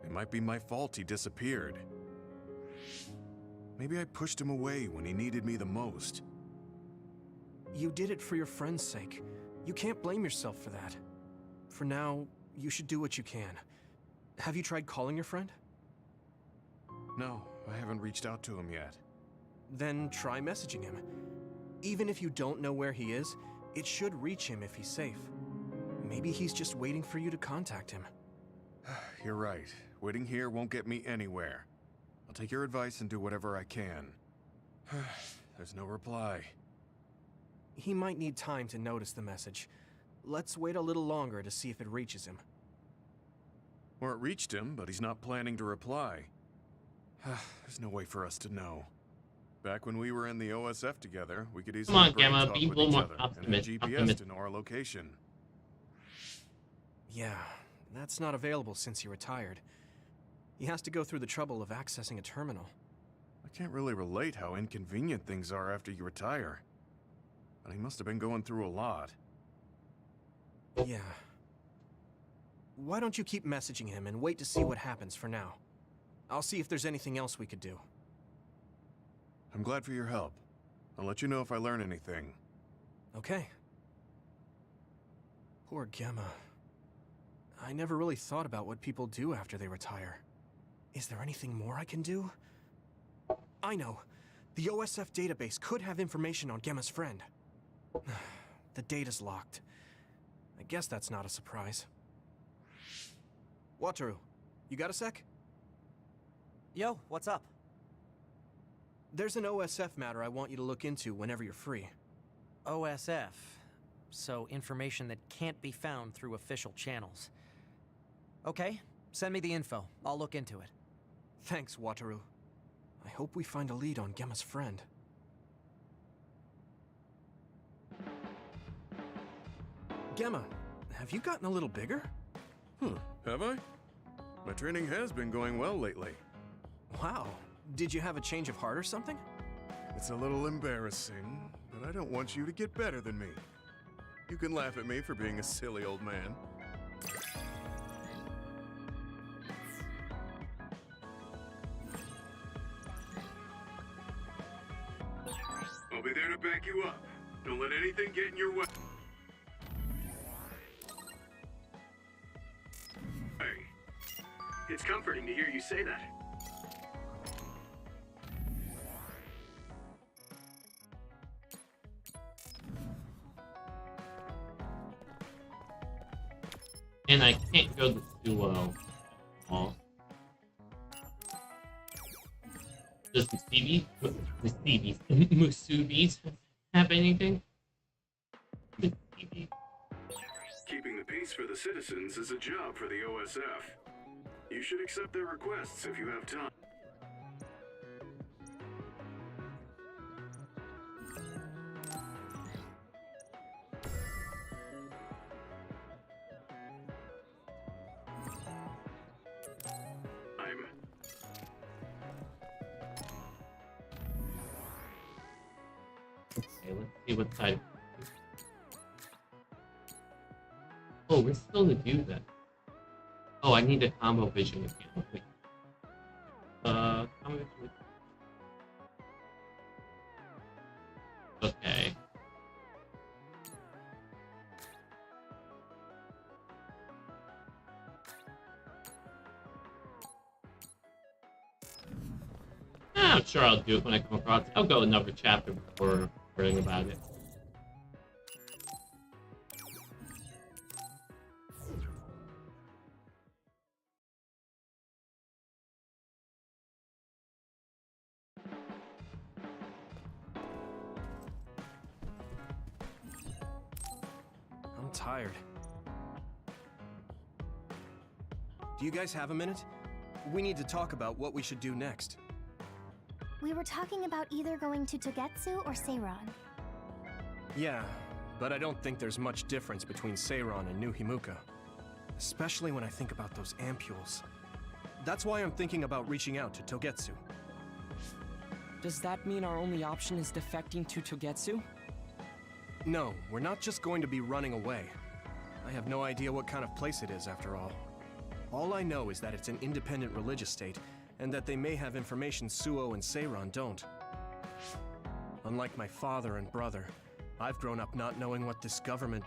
Speaker 8: It might be my fault he disappeared. Maybe I pushed him away when he needed me the most.
Speaker 3: You did it for your friend's sake. You can't blame yourself for that. For now, you should do what you can. Have you tried calling your friend?
Speaker 8: No, I haven't reached out to him yet.
Speaker 3: Then try messaging him. Even if you don't know where he is, it should reach him if he's safe. Maybe he's just waiting for you to contact him.
Speaker 8: You're right. Waiting here won't get me anywhere. I'll take your advice and do whatever I can. There's no reply.
Speaker 3: He might need time to notice the message. Let's wait a little longer to see if it reaches him.
Speaker 8: Or it reached him, but he's not planning to reply. There's no way for us to know. Back when we were in the OSF together, we could easily
Speaker 1: Come on,
Speaker 8: brain
Speaker 1: Gamma,
Speaker 8: talk
Speaker 1: be a
Speaker 8: with
Speaker 1: little
Speaker 8: each
Speaker 1: more
Speaker 8: other and have GPS to know our location.
Speaker 3: Yeah, that's not available since he retired. He has to go through the trouble of accessing a terminal.
Speaker 8: I can't really relate how inconvenient things are after you retire. But he must have been going through a lot.
Speaker 3: Yeah. Why don't you keep messaging him and wait to see what happens for now? I'll see if there's anything else we could do.
Speaker 8: I'm glad for your help. I'll let you know if I learn anything.
Speaker 3: Okay. Poor Gemma. I never really thought about what people do after they retire. Is there anything more I can do? I know. The OSF database could have information on Gemma's friend. The data's locked. I guess that's not a surprise. Wataru, you got a sec?
Speaker 11: Yo, what's up?
Speaker 3: There's an OSF matter I want you to look into whenever you're free.
Speaker 11: OSF. So information that can't be found through official channels. Okay, send me the info. I'll look into it.
Speaker 3: Thanks, Wataru. I hope we find a lead on Gemma's friend. Gemma, have you gotten a little bigger?
Speaker 8: Have I? My training has been going well lately.
Speaker 3: Wow. Did you have a change of heart or something?
Speaker 8: It's a little embarrassing, but I don't want you to get better than me. You can laugh at me for being a silly old man. I'll be there to back you up. Don't let anything get in your way. Hey.
Speaker 10: It's comforting to hear you say that.
Speaker 1: And I can't go to duo. Oh. Does Musubis have anything?
Speaker 8: Keeping the peace for the citizens is a job for the OSF. You should accept their requests if you have time.
Speaker 1: Okay, let's see what side. Oh, we're still to do that. Oh, I need a combo vision with you. Wait. Combo vision with... Okay. I'm sure I'll do it when I come across it. I'll go another chapter before worrying about it.
Speaker 3: I'm tired. Do you guys have a minute? We need to talk about what we should do next.
Speaker 9: We were talking about either going to Togetsu or Seiron.
Speaker 3: Yeah, but I don't think there's much difference between Seiron and New Himuka. Especially when I think about those ampules. That's why I'm thinking about reaching out to Togetsu.
Speaker 4: Does that mean our only option is defecting to Togetsu?
Speaker 3: No, we're not just going to be running away. I have no idea what kind of place it is, after all. All I know is that it's an independent religious state, and that they may have information Suo and Seiran don't. Unlike my father and brother, I've grown up not knowing what this government,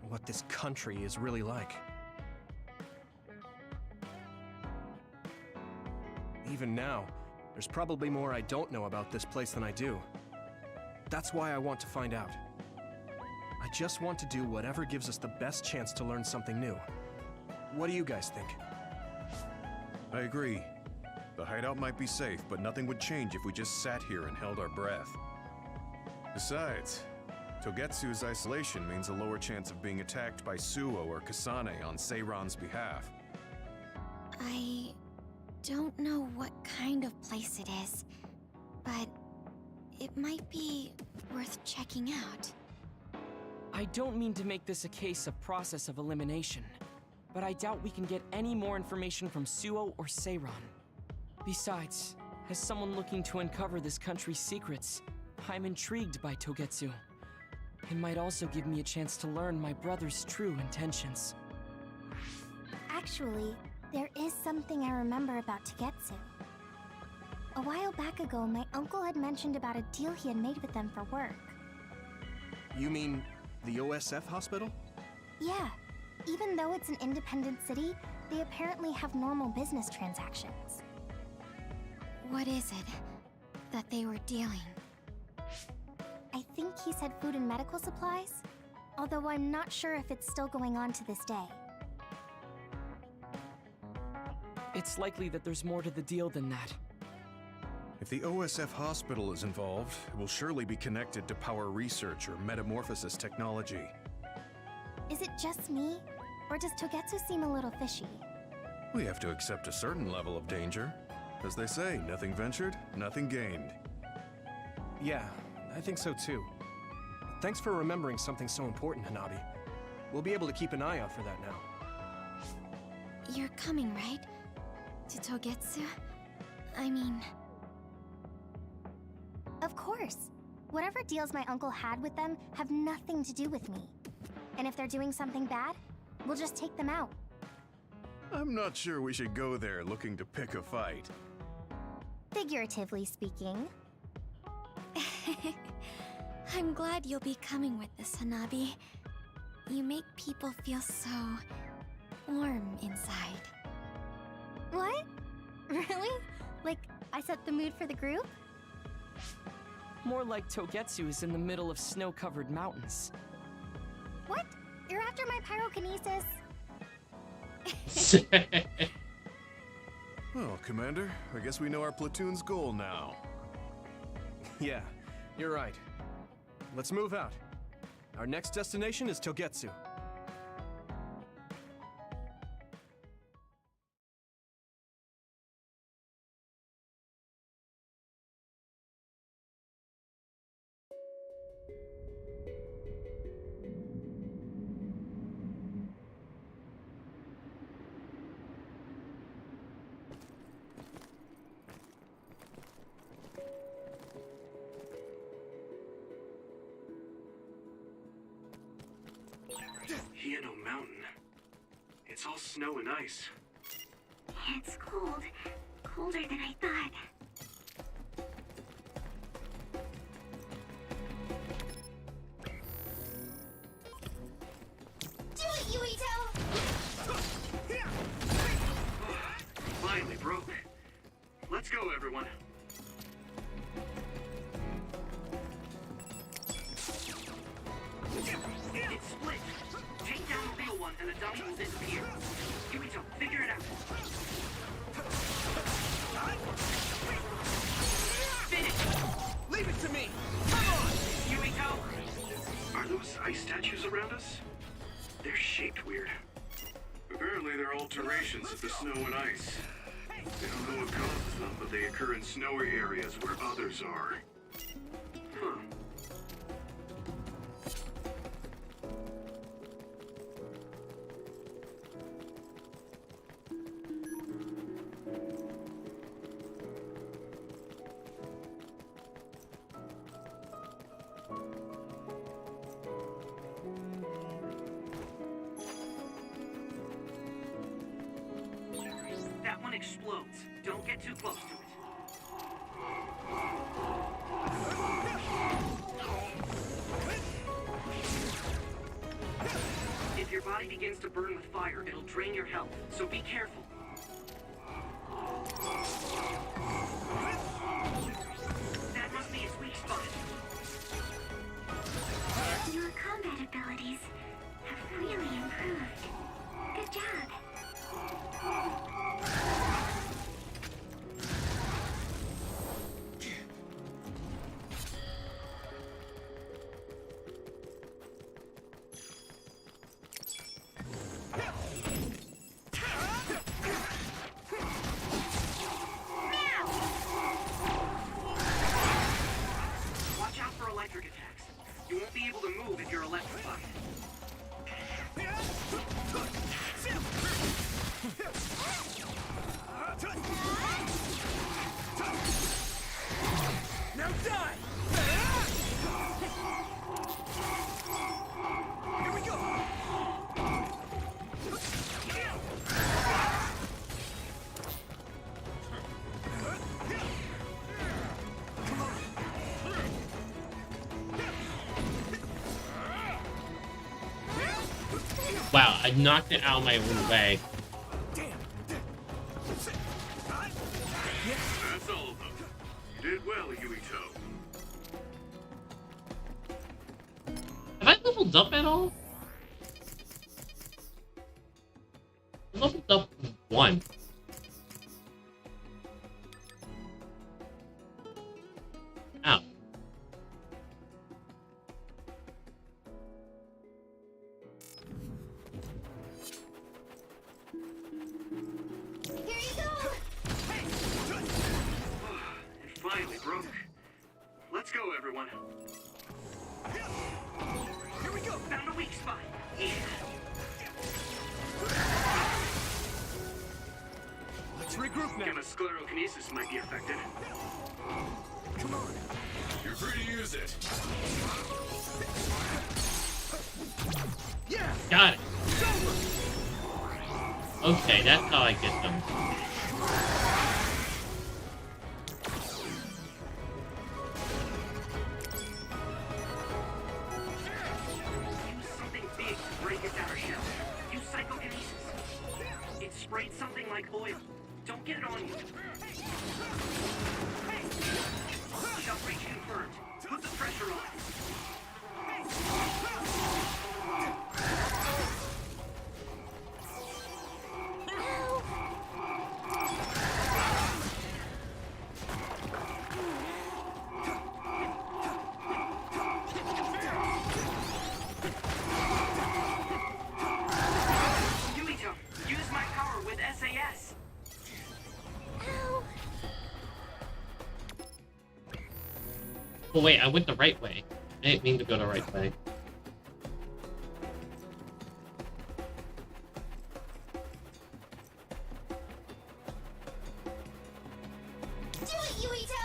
Speaker 3: what this country is really like. Even now, there's probably more I don't know about this place than I do. That's why I want to find out. I just want to do whatever gives us the best chance to learn something new. What do you guys think?
Speaker 8: I agree. The hideout might be safe, but nothing would change if we just sat here and held our breath. Besides, Togetsu's isolation means a lower chance of being attacked by Suo or Kasane on Seiran's behalf.
Speaker 2: I don't know what kind of place it is, but it might be worth checking out.
Speaker 4: I don't mean to make this a case of process of elimination, but I doubt we can get any more information from Suo or Seiran. Besides, as someone looking to uncover this country's secrets, I'm intrigued by Togetsu. It might also give me a chance to learn my brother's true intentions.
Speaker 2: Actually, there is something I remember about Togetsu. A while back ago, my uncle had mentioned about a deal he had made with them for work.
Speaker 3: You mean the OSF hospital?
Speaker 2: Yeah. Even though it's an independent city, they apparently have normal business transactions. What is it that they were dealing? I think he said food and medical supplies, although I'm not sure if it's still going on to this day.
Speaker 4: It's likely that there's more to the deal than that.
Speaker 8: If the OSF hospital is involved, it will surely be connected to power research or metamorphosis technology.
Speaker 2: Is it just me, or does Togetsu seem a little fishy?
Speaker 8: We have to accept a certain level of danger. As they say, nothing ventured, nothing gained.
Speaker 3: Yeah, I think so too. Thanks for remembering something so important, Hanabi. We'll be able to keep an eye out for that now.
Speaker 2: You're coming, right? To Togetsu? I mean... Of course. Whatever deals my uncle had with them have nothing to do with me. And if they're doing something bad, we'll just take them out.
Speaker 8: I'm not sure we should go there looking to pick a fight.
Speaker 2: Figuratively speaking. I'm glad you'll be coming with us, Hanabi. You make people feel so... warm inside. What? Really? Like, I set the mood for the group?
Speaker 4: More like Togetsu is in the middle of snow-covered mountains.
Speaker 2: What? You're after my pyrokinesis?
Speaker 8: Well, Commander, I guess we know our platoon's goal now.
Speaker 3: Yeah, you're right. Let's move out. Our next destination is Togetsu.
Speaker 10: Yuito Mountain. It's all snow and ice.
Speaker 9: It's cold. Colder than I thought.
Speaker 2: Do it, Yuito!
Speaker 10: Finally broke. Let's go, everyone. It's split. Take down the middle one and the dummy will disappear. Yuito, figure it out. Finish!
Speaker 3: Leave it to me! Come on!
Speaker 10: Yuito! Are those ice statues around us? They're shaped weird. Apparently they're alterations of the snow and ice. They don't know what causes them, but they occur in snowy areas where others are. Huh. That one explodes. Don't get too close to it. If your body begins to burn with fire, it'll drain your health, so be careful. That must be its weak spot.
Speaker 9: Your combat abilities have really improved. Good job.
Speaker 10: Watch out for electric attacks. You won't be able to move if you're electrified.
Speaker 4: Now die! Here we go!
Speaker 1: Wow, I knocked it out of my own way.
Speaker 8: That's all of them. You did well, Yuito.
Speaker 1: Have I leveled up at all? I leveled up 1. Ow.
Speaker 10: It finally broke. Let's go, everyone. Here we go. Found a weak spot. Yeah.
Speaker 4: Let's regroup now.
Speaker 10: Gamma sclerokinesis might be affected.
Speaker 4: Come on.
Speaker 8: You're free to use it.
Speaker 4: Yeah!
Speaker 1: Got it. Okay, that's how I get them.
Speaker 10: Use something big to break its outer shell. Use psychokinesis. It sprayed something like oil. Don't get it on you. Shell breach confirmed. Put the pressure on. Yuito, use my power with SAS.
Speaker 1: Oh wait, I went the right way. I didn't mean to go the right way.
Speaker 9: Do it, Yuito!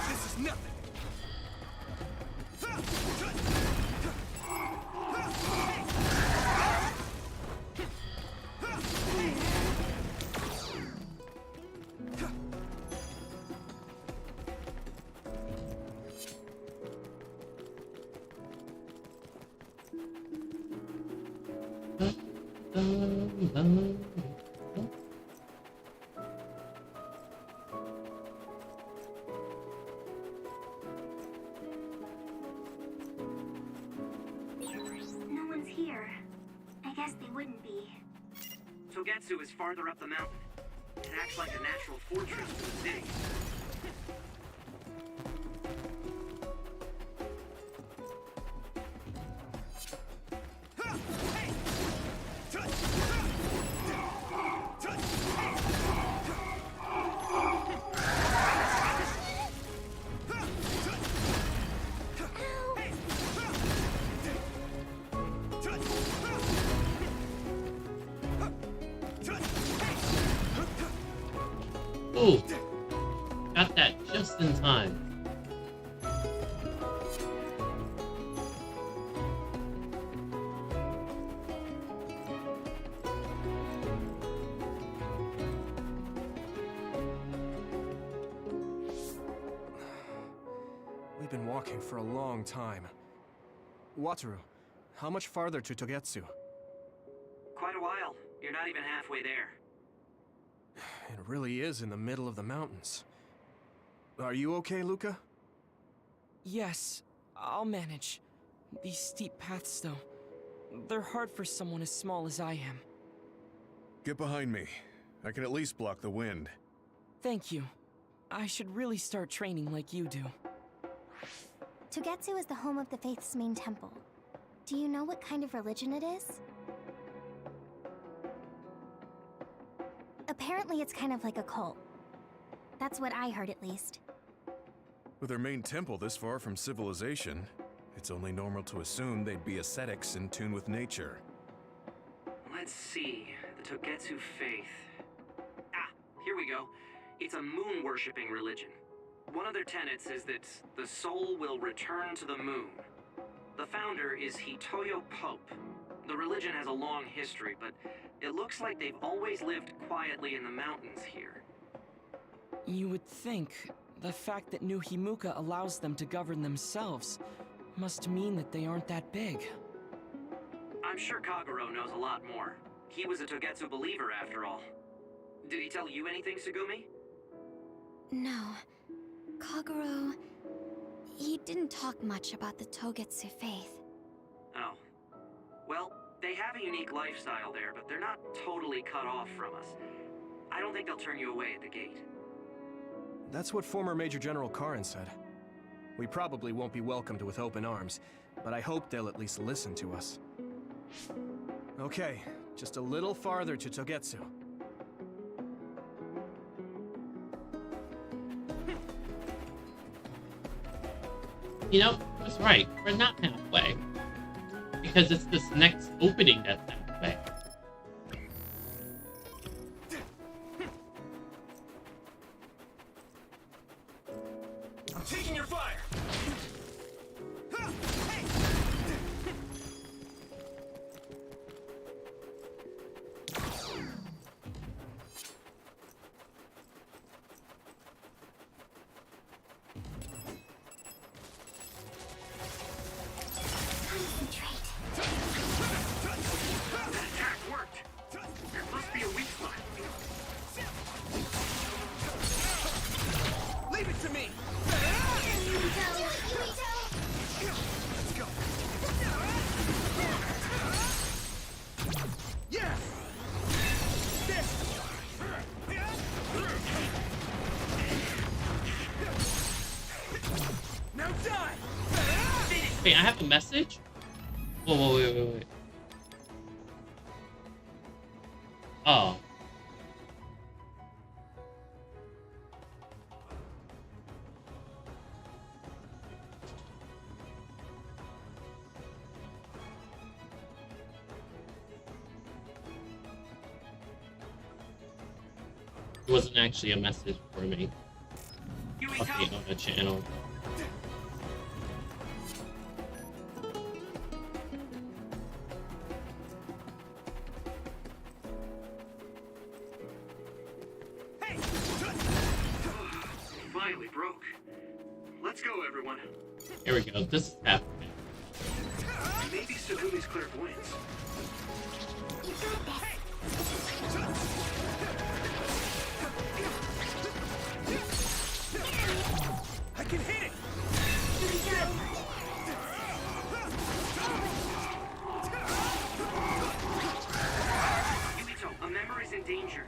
Speaker 4: This is nothing.
Speaker 9: No one's here. I guess they wouldn't be.
Speaker 10: Togetsu is farther up the mountain. It acts like a natural fortress to the city.
Speaker 1: Ooh, got that just in time.
Speaker 3: We've been walking for a long time. Wataru, how much farther to Togetsu?
Speaker 10: Quite a while. You're not even halfway there.
Speaker 3: It really is in the middle of the mountains. Are you okay, Luca?
Speaker 4: Yes, I'll manage. These steep paths, though, they're hard for someone as small as I am.
Speaker 8: Get behind me. I can at least block the wind.
Speaker 4: Thank you. I should really start training like you do.
Speaker 2: Togetsu is the home of the Faith's main temple. Do you know what kind of religion it is? Apparently it's kind of like a cult. That's what I heard, at least.
Speaker 8: With their main temple this far from civilization, it's only normal to assume they'd be ascetics in tune with nature.
Speaker 10: Let's see. The Togetsu faith. Ah, here we go. It's a moon-worshipping religion. One of their tenets is that the soul will return to the moon. The founder is Hitoyo Pope. The religion has a long history, but it looks like they've always lived quietly in the mountains here.
Speaker 4: You would think the fact that New Himuka allows them to govern themselves must mean that they aren't that big.
Speaker 10: I'm sure Kagero knows a lot more. He was a Togetsu believer, after all. Did he tell you anything, Tsugumi?
Speaker 2: No. Kagero... he didn't talk much about the Togetsu faith.
Speaker 10: Oh. Well, they have a unique lifestyle there, but they're not totally cut off from us. I don't think they'll turn you away at the gate.
Speaker 3: That's what former Major General Karin said. We probably won't be welcomed with open arms, but I hope they'll at least listen to us. Okay, just a little farther to Togetsu.
Speaker 1: You know, I was right. We're not halfway. Because it's this next opening that's halfway.
Speaker 10: I'm taking your fire!
Speaker 1: Wait, I have a message? Whoa, wait. Oh. It wasn't actually a message for me. Update on the channel.
Speaker 10: Finally broke. Let's go, everyone.
Speaker 1: Here we go. This is happening.
Speaker 10: Maybe Tsugumi's clairvoyance.
Speaker 3: I can hit it!
Speaker 10: Yuito, a member is in danger.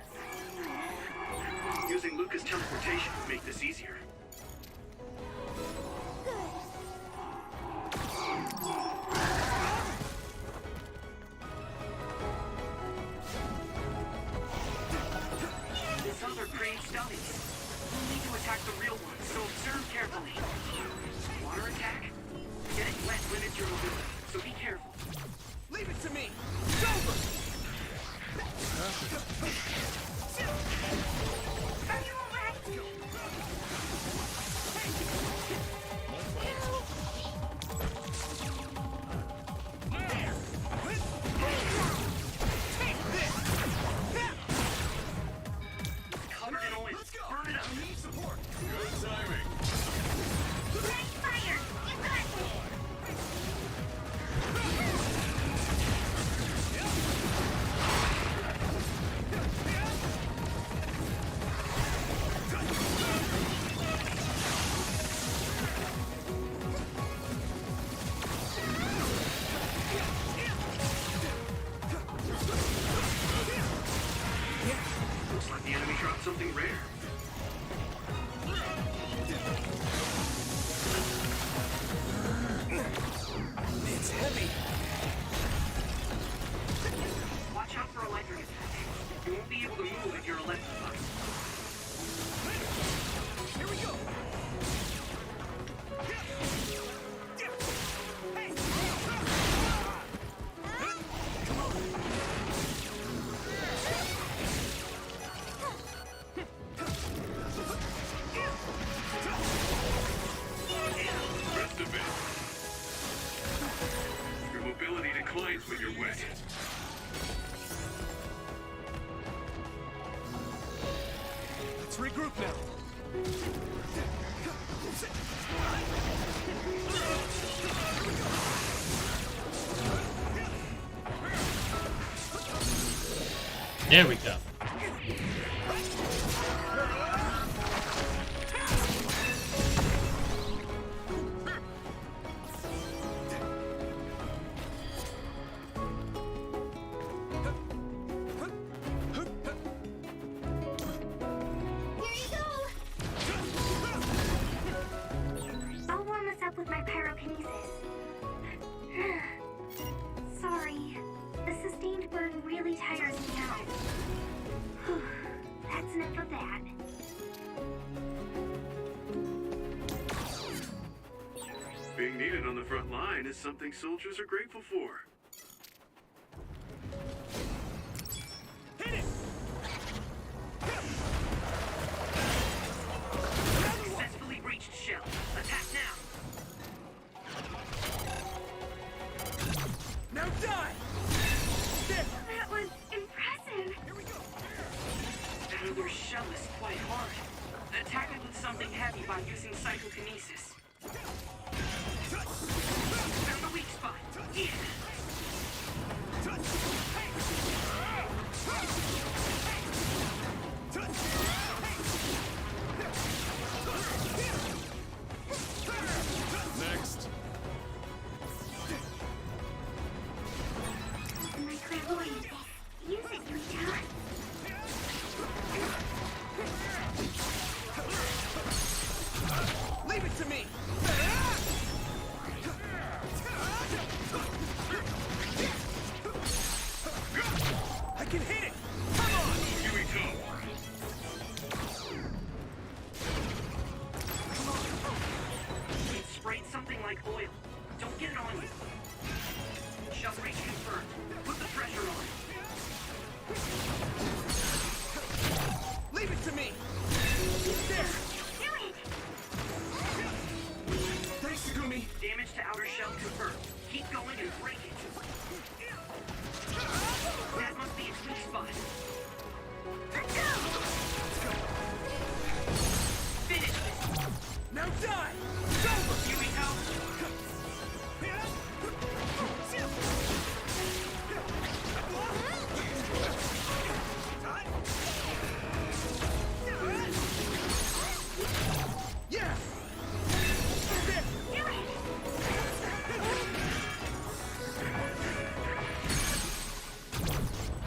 Speaker 10: Using Luca's teleportation would make this easier. This other creates dummies. We need to attack the real ones, so observe carefully. Water attack? Getting wet limits your mobility, so be careful.
Speaker 3: Leave it to me! It's over!
Speaker 9: Are you alright?
Speaker 10: Looks like the enemy dropped something rare.
Speaker 4: It's heavy.
Speaker 10: Watch out for electric attacks. You won't be able to move if you're electrified.
Speaker 4: Here we go.
Speaker 10: Rest a bit. Your mobility declines when you're wet.
Speaker 4: Let's regroup now.
Speaker 1: There we go.
Speaker 9: I'll warm us up with my pyrokinesis. Sorry. The sustained burn really tires me out. That's enough of that.
Speaker 8: Being needed on the front line is something soldiers are grateful for.
Speaker 10: Successfully breached shell. Attack now.
Speaker 4: Now die!
Speaker 9: That was impressive.
Speaker 4: Here we go.
Speaker 10: That other shell is quite hard. Attack it with something heavy by using psychokinesis. Found the weak spot. Yeah.
Speaker 8: Next.
Speaker 9: My clairvoyance. Use it, Yuito.
Speaker 4: Leave it to me! I can hit it! Come on!
Speaker 8: Yuito.
Speaker 10: It sprayed something like oil. Don't get it on you. Shell breach confirmed. Put the pressure on.
Speaker 4: Leave it to me! There!
Speaker 9: Do it!
Speaker 4: Thanks, Takumi!
Speaker 10: Damage to outer shell confirmed. Keep going and break it. That must be its weak spot.
Speaker 9: Let's go!
Speaker 10: Finish this.
Speaker 4: Now die! It's over!
Speaker 10: Yuito.
Speaker 4: Yeah!
Speaker 9: Do it!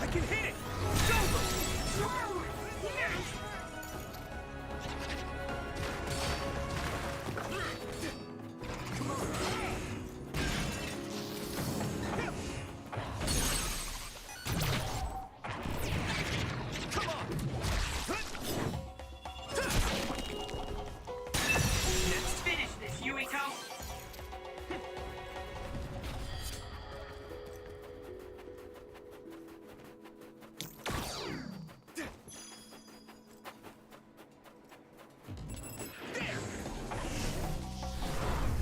Speaker 4: I can hit it! It's over!
Speaker 9: Whoa! Yes!
Speaker 10: Let's finish this, Yuito.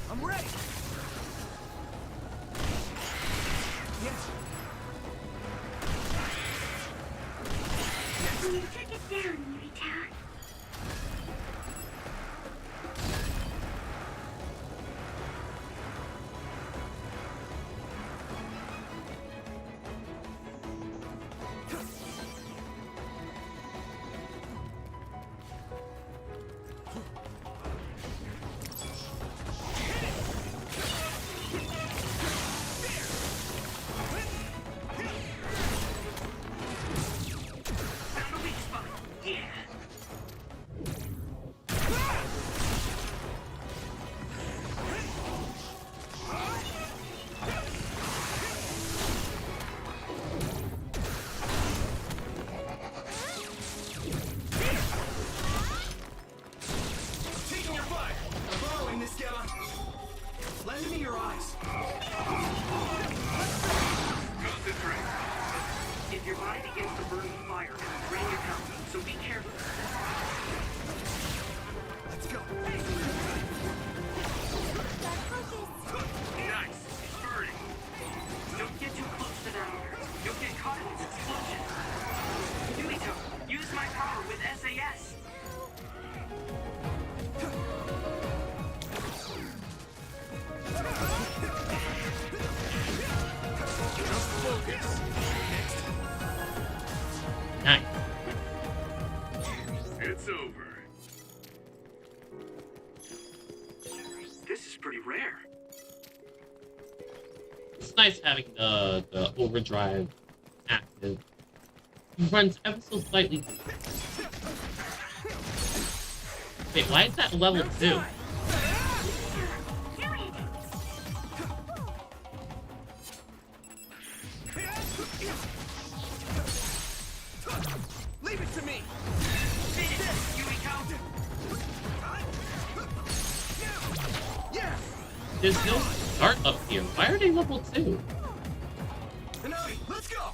Speaker 4: I'm ready! Yes!
Speaker 9: You took it down, Yuito.
Speaker 10: Found the weak spot. it's over. This is pretty rare.
Speaker 1: It's nice having the overdrive active. It runs ever so slightly. Wait, why is that level 2?
Speaker 10: Leave it to me.
Speaker 1: There's no start up here. Why are they level 2?
Speaker 10: Let's go.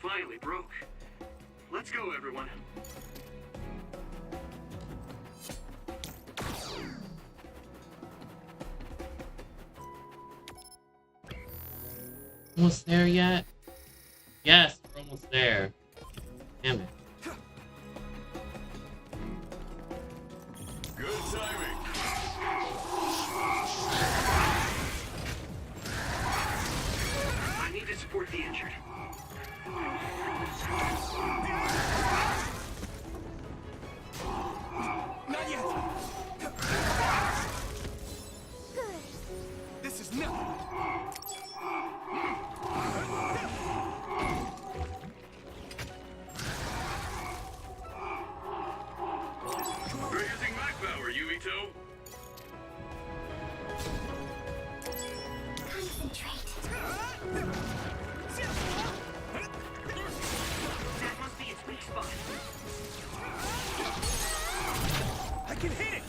Speaker 10: Finally broke. Let's go, everyone.
Speaker 1: Almost there yet? Yes, we're almost there. Damn it.
Speaker 8: Good timing.
Speaker 10: I need to support the injured.
Speaker 3: Not yet. This is nothing.
Speaker 10: We're using my power, Yuito.
Speaker 9: Concentrate.
Speaker 10: That must be its weak spot.
Speaker 3: I can hit it.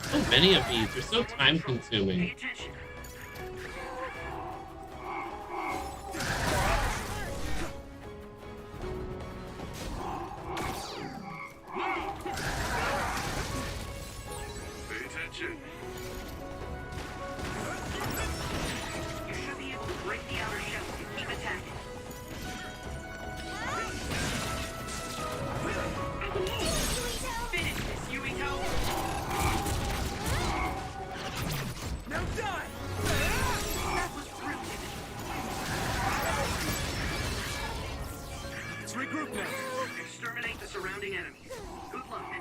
Speaker 1: So many of these, they're so time consuming.
Speaker 10: Pay attention. Pay attention. You should be able to break the outer shell and keep attacking. Finish this, Yuito.
Speaker 3: Now die.
Speaker 10: That was brilliant.
Speaker 3: Let's regroup now.
Speaker 10: Exterminate the surrounding enemies. Good luck.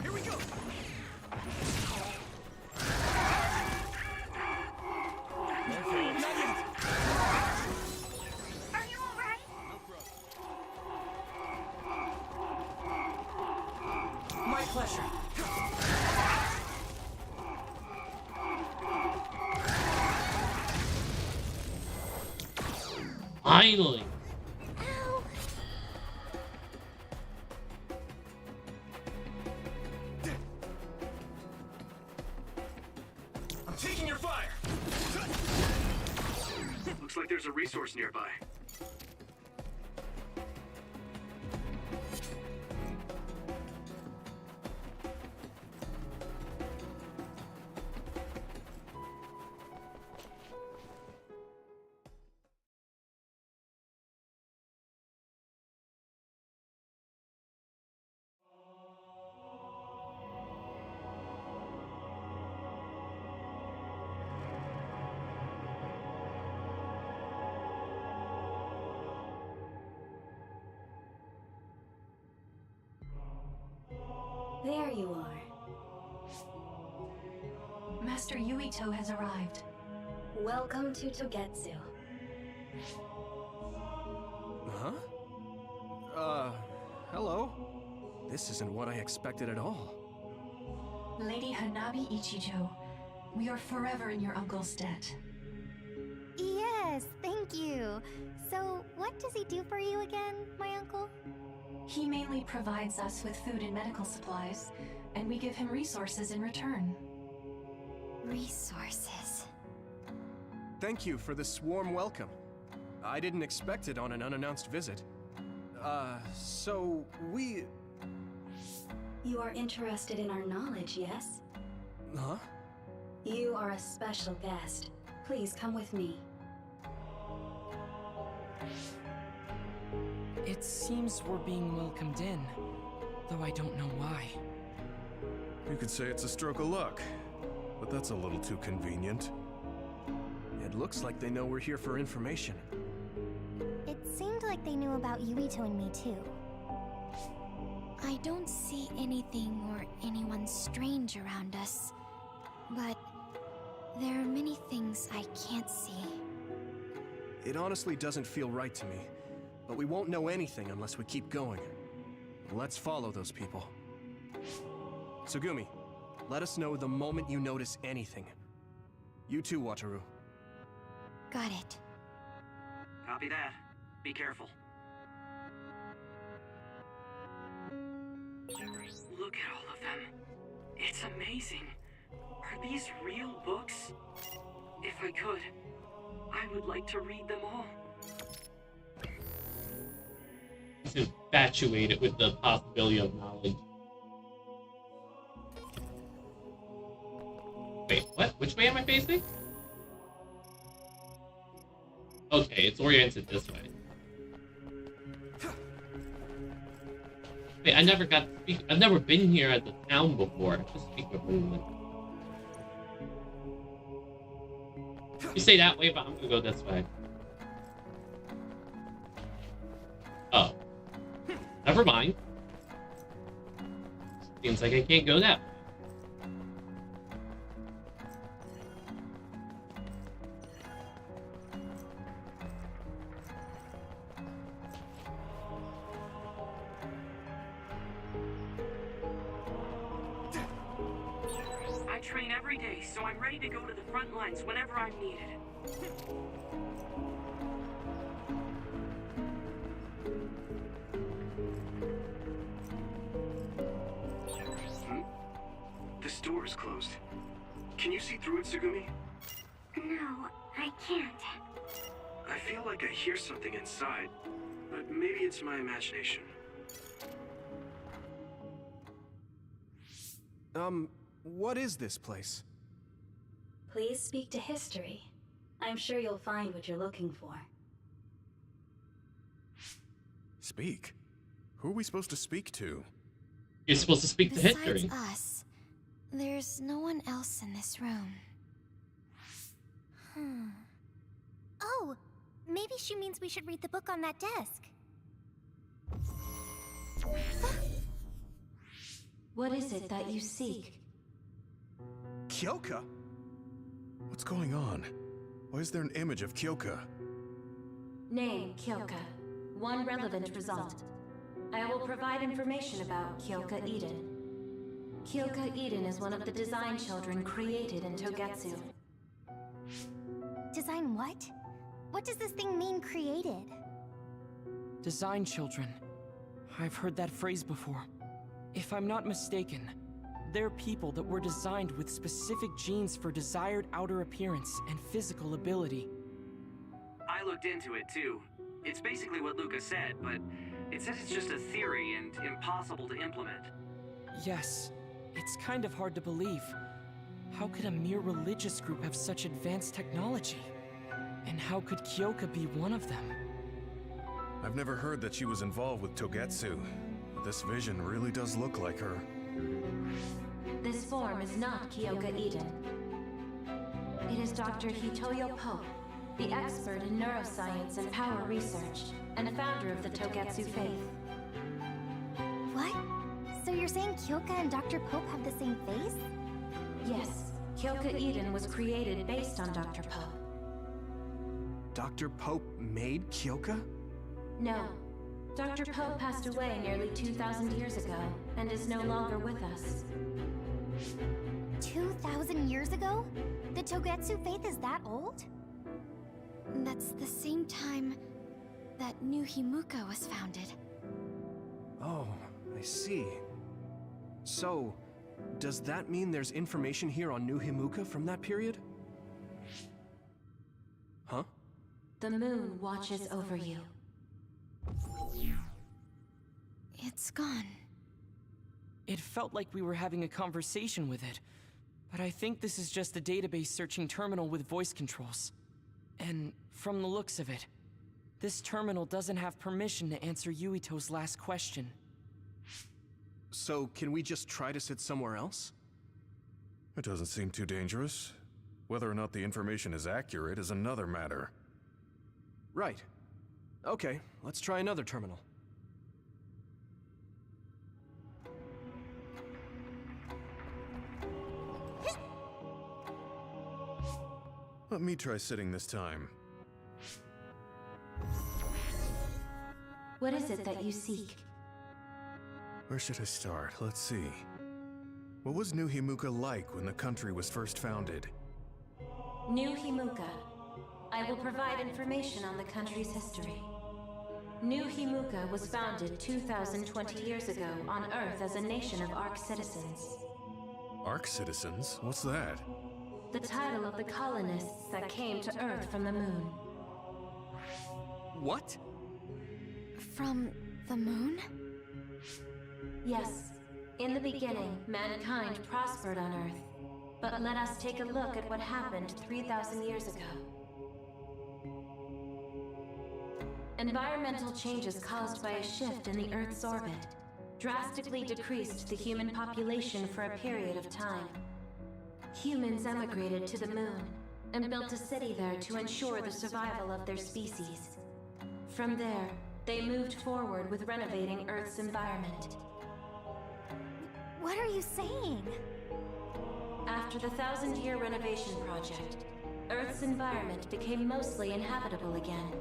Speaker 3: Here we go. Not yet.
Speaker 9: Are you alright?
Speaker 4: My pleasure.
Speaker 1: Finally!
Speaker 9: Ow.
Speaker 3: I'm taking your fire.
Speaker 10: Looks like there's a resource nearby.
Speaker 14: There you are. Master Yuito has arrived. Welcome to Togetsu.
Speaker 3: Huh? Hello? This isn't what I expected at all.
Speaker 14: Lady Hanabi Ichijo, we are forever in your uncle's debt.
Speaker 2: Yes, thank you. So, what does he do for you again, my uncle?
Speaker 14: He mainly provides us with food and medical supplies, and we give him resources in return.
Speaker 2: Resources.
Speaker 3: Thank you for this warm welcome. I didn't expect it on an unannounced visit. So we...
Speaker 14: You are interested in our knowledge, yes?
Speaker 3: Huh?
Speaker 14: You are a special guest. Please come with me.
Speaker 4: It seems we're being welcomed in, though I don't know why.
Speaker 8: You could say it's a stroke of luck. but that's a little too convenient.
Speaker 3: It looks like they know we're here for information.
Speaker 2: It seemed like they knew about Yuito and me too. I don't see anything or anyone strange around us, but there are many things I can't see.
Speaker 3: It honestly doesn't feel right to me, but we won't know anything unless we keep going. Let's follow those people. Tsugumi, let us know the moment you notice anything. You too, Wataru.
Speaker 2: Got it.
Speaker 10: Copy that. Be careful. Look at all of them. It's amazing. Are these real books? If I could, I would like to read them all.
Speaker 1: He's infatuated with the possibility of knowledge. Wait, what? Which way am I facing? Okay, it's oriented this way. Wait, I never got to speak. I've never been here at the town before. Just speak with me. You say that way, but I'm gonna go this way. Oh. Never mind. Seems like I can't go that way.
Speaker 10: I train every day, so I'm ready to go to the front lines whenever I'm needed.
Speaker 8: This door is closed. Can you see through it, Tsugumi?
Speaker 9: No, I can't.
Speaker 8: I feel like I hear something inside, but maybe it's my imagination.
Speaker 3: What is this place?
Speaker 15: Please speak to history. I'm sure you'll find what you're looking for.
Speaker 8: Speak? Who are we supposed to speak to?
Speaker 1: You're supposed to speak to history.
Speaker 2: Besides us, there's no one else in this room.
Speaker 9: Oh, maybe she means we should read the book on that desk.
Speaker 15: What is it that you seek?
Speaker 3: Kyoka?
Speaker 8: What's going on? Why is there an image of Kyoka?
Speaker 15: Name, Kyoka. One relevant result. I will provide information about Kyoka Eden. Kyoka Eden is one of the design children created in Togetsu.
Speaker 2: Design what? What does this thing mean, created?
Speaker 4: Design children. I've heard that phrase before. If I'm not mistaken, they're people that were designed with specific genes for desired outer appearance and physical ability.
Speaker 10: I looked into it too. It's basically what Luca said, but it says it's just a theory and impossible to implement.
Speaker 4: Yes, it's kind of hard to believe. How could a mere religious group have such advanced technology? And how could Kyoka be one of them?
Speaker 8: I've never heard that she was involved with Togetsu, but this vision really does look like her.
Speaker 15: This form is not Kyoka Eden. It is Dr. Hitoyo Pope, the expert in neuroscience and power research, and founder of the Togetsu faith.
Speaker 2: What? So you're saying Kyoka and Dr. Pope have the same face?
Speaker 15: Yes, Kyoka Eden was created based on Dr. Pope.
Speaker 3: Dr. Pope made Kyoka?
Speaker 15: No. Dr. Pope passed away nearly 2,000 years ago, and is no longer with us.
Speaker 2: 2,000 years ago? The Togetsu faith is that old? That's the same time that New Himuka was founded.
Speaker 3: Oh, I see. So, does that mean there's information here on New Himuka from that period? Huh?
Speaker 15: The moon watches over you.
Speaker 2: It's gone.
Speaker 4: It felt like we were having a conversation with it, but I think this is just a database searching terminal with voice controls. And from the looks of it, this terminal doesn't have permission to answer Yuito's last question.
Speaker 3: So, can we just try to sit somewhere else?
Speaker 8: It doesn't seem too dangerous. Whether or not the information is accurate is another matter.
Speaker 3: Right. Okay, let's try another terminal.
Speaker 8: Let me try sitting this time.
Speaker 15: What is it that you seek?
Speaker 8: Where should I start? Let's see. What was New Himuka like when the country was first founded?
Speaker 15: New Himuka. I will provide information on the country's history. New Himuka was founded 2,020 years ago on Earth as a nation of Ark citizens.
Speaker 8: Ark citizens? What's that?
Speaker 15: The title of the colonists that came to Earth from the moon.
Speaker 3: What?
Speaker 2: From the moon?
Speaker 15: Yes. In the beginning, mankind prospered on Earth. But let us take a look at what happened 3,000 years ago. Environmental changes caused by a shift in the Earth's orbit drastically decreased the human population for a period of time. Humans emigrated to the moon and built a city there to ensure the survival of their species. From there, they moved forward with renovating Earth's environment.
Speaker 2: What are you saying?
Speaker 15: After the 1,000-year renovation project, Earth's environment became mostly inhabitable again.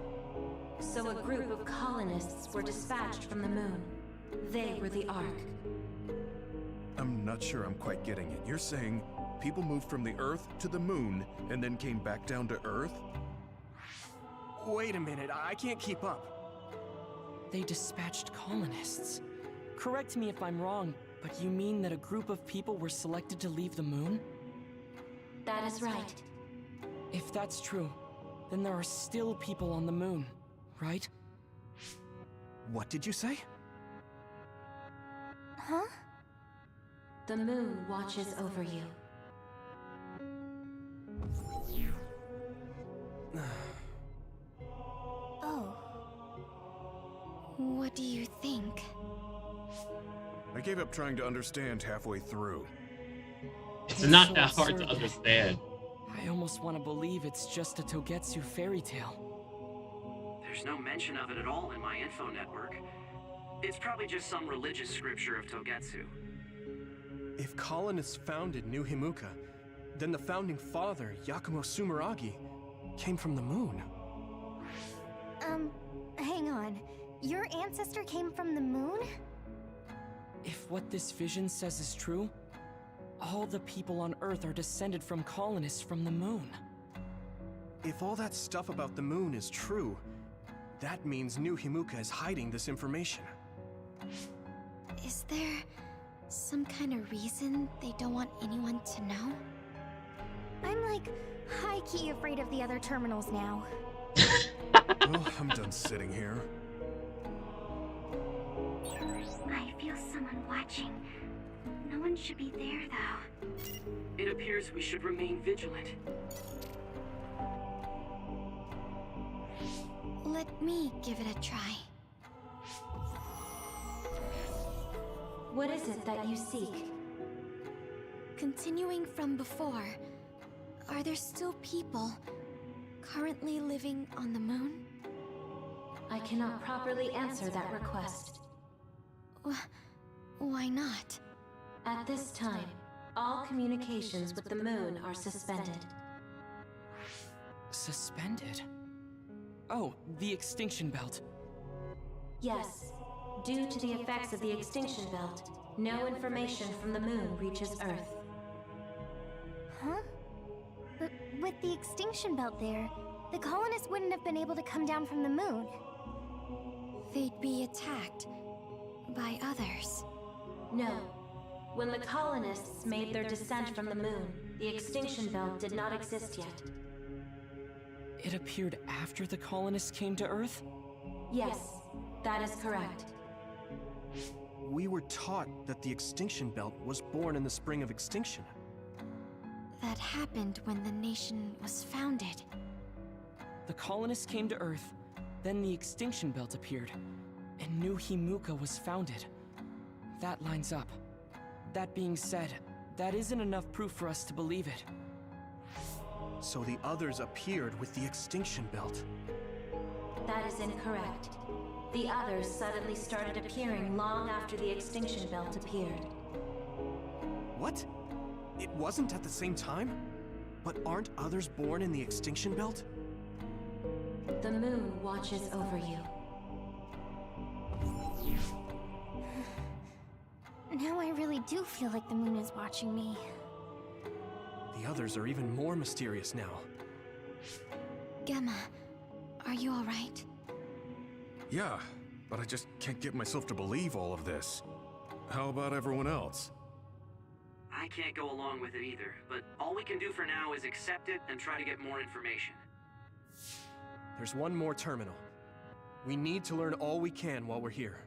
Speaker 15: So a group of colonists were dispatched from the moon. They were the Ark.
Speaker 8: I'm not sure I'm quite getting it. You're saying people moved from the Earth to the moon and then came back down to Earth?
Speaker 3: Wait a minute, I can't keep up.
Speaker 4: They dispatched colonists. Correct me if I'm wrong, but you mean that a group of people were selected to leave the moon?
Speaker 15: That is right.
Speaker 4: If that's true, then there are still people on the moon, right?
Speaker 3: What did you say?
Speaker 2: Huh?
Speaker 15: The moon watches over you.
Speaker 2: Oh. What do you think?
Speaker 8: I gave up trying to understand halfway through.
Speaker 1: It's not that hard to understand.
Speaker 4: I almost want to believe it's just a Togetsu fairy tale.
Speaker 10: There's no mention of it at all in my info network. It's probably just some religious scripture of Togetsu.
Speaker 3: If colonists founded New Himuka, then the founding father, Yakumo Sumeragi, came from the moon.
Speaker 2: Hang on. Your ancestor came from the moon?
Speaker 4: If what this vision says is true, all the people on Earth are descended from colonists from the moon.
Speaker 3: If all that stuff about the moon is true, that means New Himuka is hiding this information.
Speaker 2: Is there some kind of reason they don't want anyone to know? I'm like high-key afraid of the other terminals now.
Speaker 8: Well, I'm done sitting here.
Speaker 9: I feel someone watching. No one should be there, though.
Speaker 10: It appears we should remain vigilant.
Speaker 2: Let me give it a try.
Speaker 15: What is it that you seek?
Speaker 2: Continuing from before, are there still people currently living on the moon?
Speaker 15: I cannot properly answer that request.
Speaker 2: Why not?
Speaker 15: At this time, all communications with the moon are suspended.
Speaker 4: Suspended? Oh, the extinction belt.
Speaker 15: Yes. Due to the effects of the extinction belt, no information from the moon reaches Earth.
Speaker 2: Huh? But with the extinction belt there, the colonists wouldn't have been able to come down from the moon. They'd be attacked by others.
Speaker 15: No. When the colonists made their descent from the moon, the extinction belt did not exist yet.
Speaker 4: It appeared after the colonists came to Earth?
Speaker 15: Yes, that is correct.
Speaker 3: We were taught that the extinction belt was born in the spring of extinction.
Speaker 2: That happened when the nation was founded.
Speaker 4: The colonists came to Earth, then the extinction belt appeared, and New Himuka was founded. That lines up. That being said, that isn't enough proof for us to believe it.
Speaker 3: So the others appeared with the extinction belt.
Speaker 15: That is incorrect. The others suddenly started appearing long after the extinction belt appeared.
Speaker 3: What? It wasn't at the same time? But aren't others born in the extinction belt?
Speaker 15: The moon watches over you.
Speaker 2: Now I really do feel like the moon is watching me.
Speaker 3: The others are even more mysterious now.
Speaker 2: Gemma, are you alright?
Speaker 8: Yeah, but I just can't get myself to believe all of this. How about everyone else?
Speaker 10: I can't go along with it either, but all we can do for now is accept it and try to get more information.
Speaker 3: There's one more terminal. We need to learn all we can while we're here.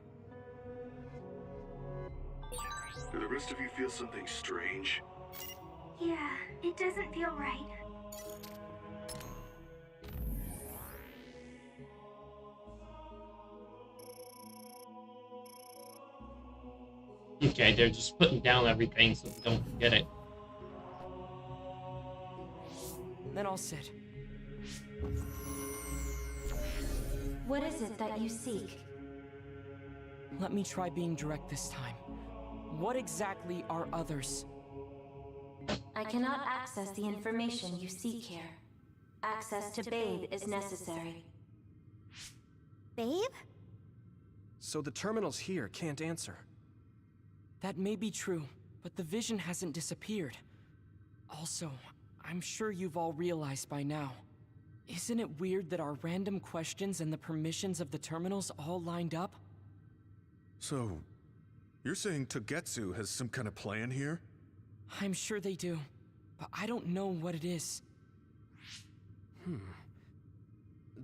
Speaker 16: Do the rest of you feel something strange?
Speaker 9: Yeah, it doesn't feel right.
Speaker 1: Okay, they're just putting down everything so we don't forget it.
Speaker 4: Then I'll sit.
Speaker 15: What is it that you seek?
Speaker 4: Let me try being direct this time. What exactly are others?
Speaker 15: I cannot access the information you seek here. Access to Babe is necessary.
Speaker 2: Babe?
Speaker 3: So the terminals here can't answer.
Speaker 4: That may be true, but the vision hasn't disappeared. Also, I'm sure you've all realized by now. Isn't it weird that our random questions and the permissions of the terminals all lined up?
Speaker 8: So, you're saying Togetsu has some kind of plan here?
Speaker 4: I'm sure they do, but I don't know what it is.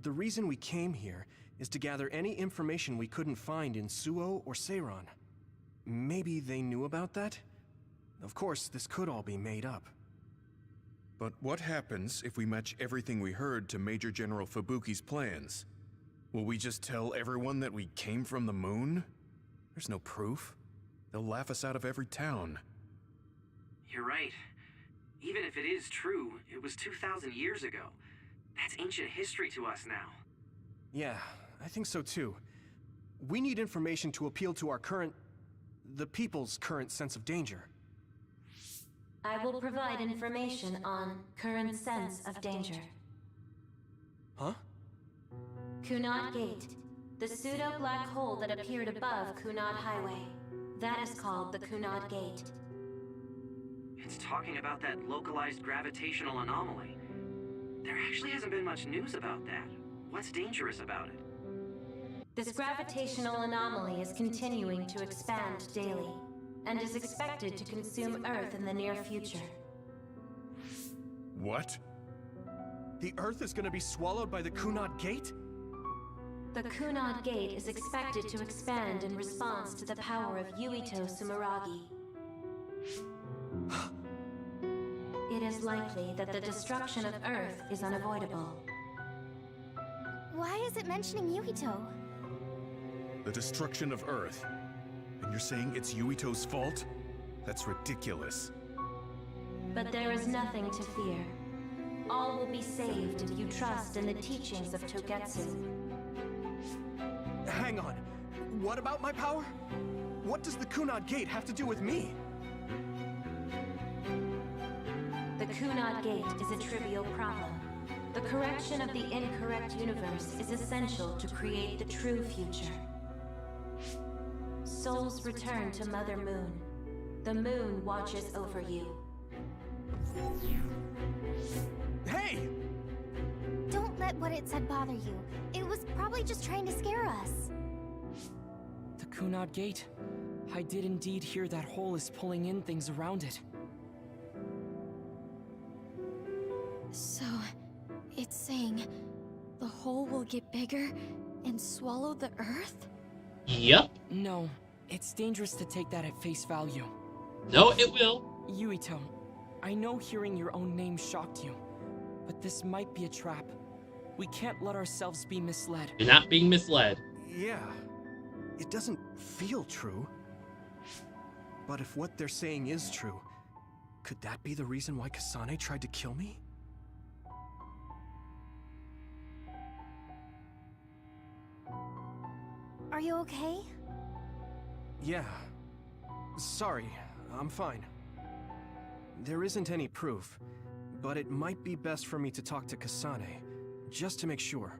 Speaker 3: The reason we came here is to gather any information we couldn't find in Suo or Seiran. Maybe they knew about that? Of course, this could all be made up.
Speaker 8: But what happens if we match everything we heard to Major General Fubuki's plans? Will we just tell everyone that we came from the moon? There's no proof. They'll laugh us out of every town.
Speaker 10: You're right. Even if it is true, it was 2,000 years ago. That's ancient history to us now.
Speaker 3: Yeah, I think so too. We need information to appeal to our the people's current sense of danger.
Speaker 15: I will provide information on current sense of danger.
Speaker 3: Huh?
Speaker 15: Kunad Gate, the pseudo-black hole that appeared above Kunad Highway. That is called the Kunad Gate.
Speaker 10: It's talking about that localized gravitational anomaly. There actually hasn't been much news about that. What's dangerous about it?
Speaker 15: This gravitational anomaly is continuing to expand daily, and is expected to consume Earth in the near future.
Speaker 8: What?
Speaker 3: The Earth is gonna be swallowed by the Kunad Gate?
Speaker 15: The Kunad Gate is expected to expand in response to the power of Yuito Sumeragi. It is likely that the destruction of Earth is unavoidable.
Speaker 2: Why is it mentioning Yuito?
Speaker 8: The destruction of Earth. And you're saying it's Yuito's fault? That's ridiculous.
Speaker 15: But there is nothing to fear. All will be saved if you trust in the teachings of Togetsu.
Speaker 3: Hang on. What about my power? What does the Kunad Gate have to do with me?
Speaker 15: The Kunad Gate is a trivial problem. The correction of the incorrect universe is essential to create the true future. Souls return to Mother Moon. The moon watches over you.
Speaker 3: Hey!
Speaker 2: Don't let what it said bother you. It was probably just trying to scare us.
Speaker 4: The Kunad Gate. I did indeed hear that hole is pulling in things around it.
Speaker 2: So, it's saying the hole will get bigger and swallow the Earth?
Speaker 1: Yep.
Speaker 4: No, it's dangerous to take that at face value.
Speaker 1: No, it will.
Speaker 4: Yuito, I know hearing your own name shocked you, but this might be a trap. We can't let ourselves be misled.
Speaker 1: You're not being misled.
Speaker 3: Yeah. It doesn't feel true. But if what they're saying is true, Could that be the reason why Kasane tried to kill me?
Speaker 2: Are you okay?
Speaker 3: Yeah. Sorry, I'm fine. There isn't any proof, but it might be best for me to talk to Kasane, just to make sure.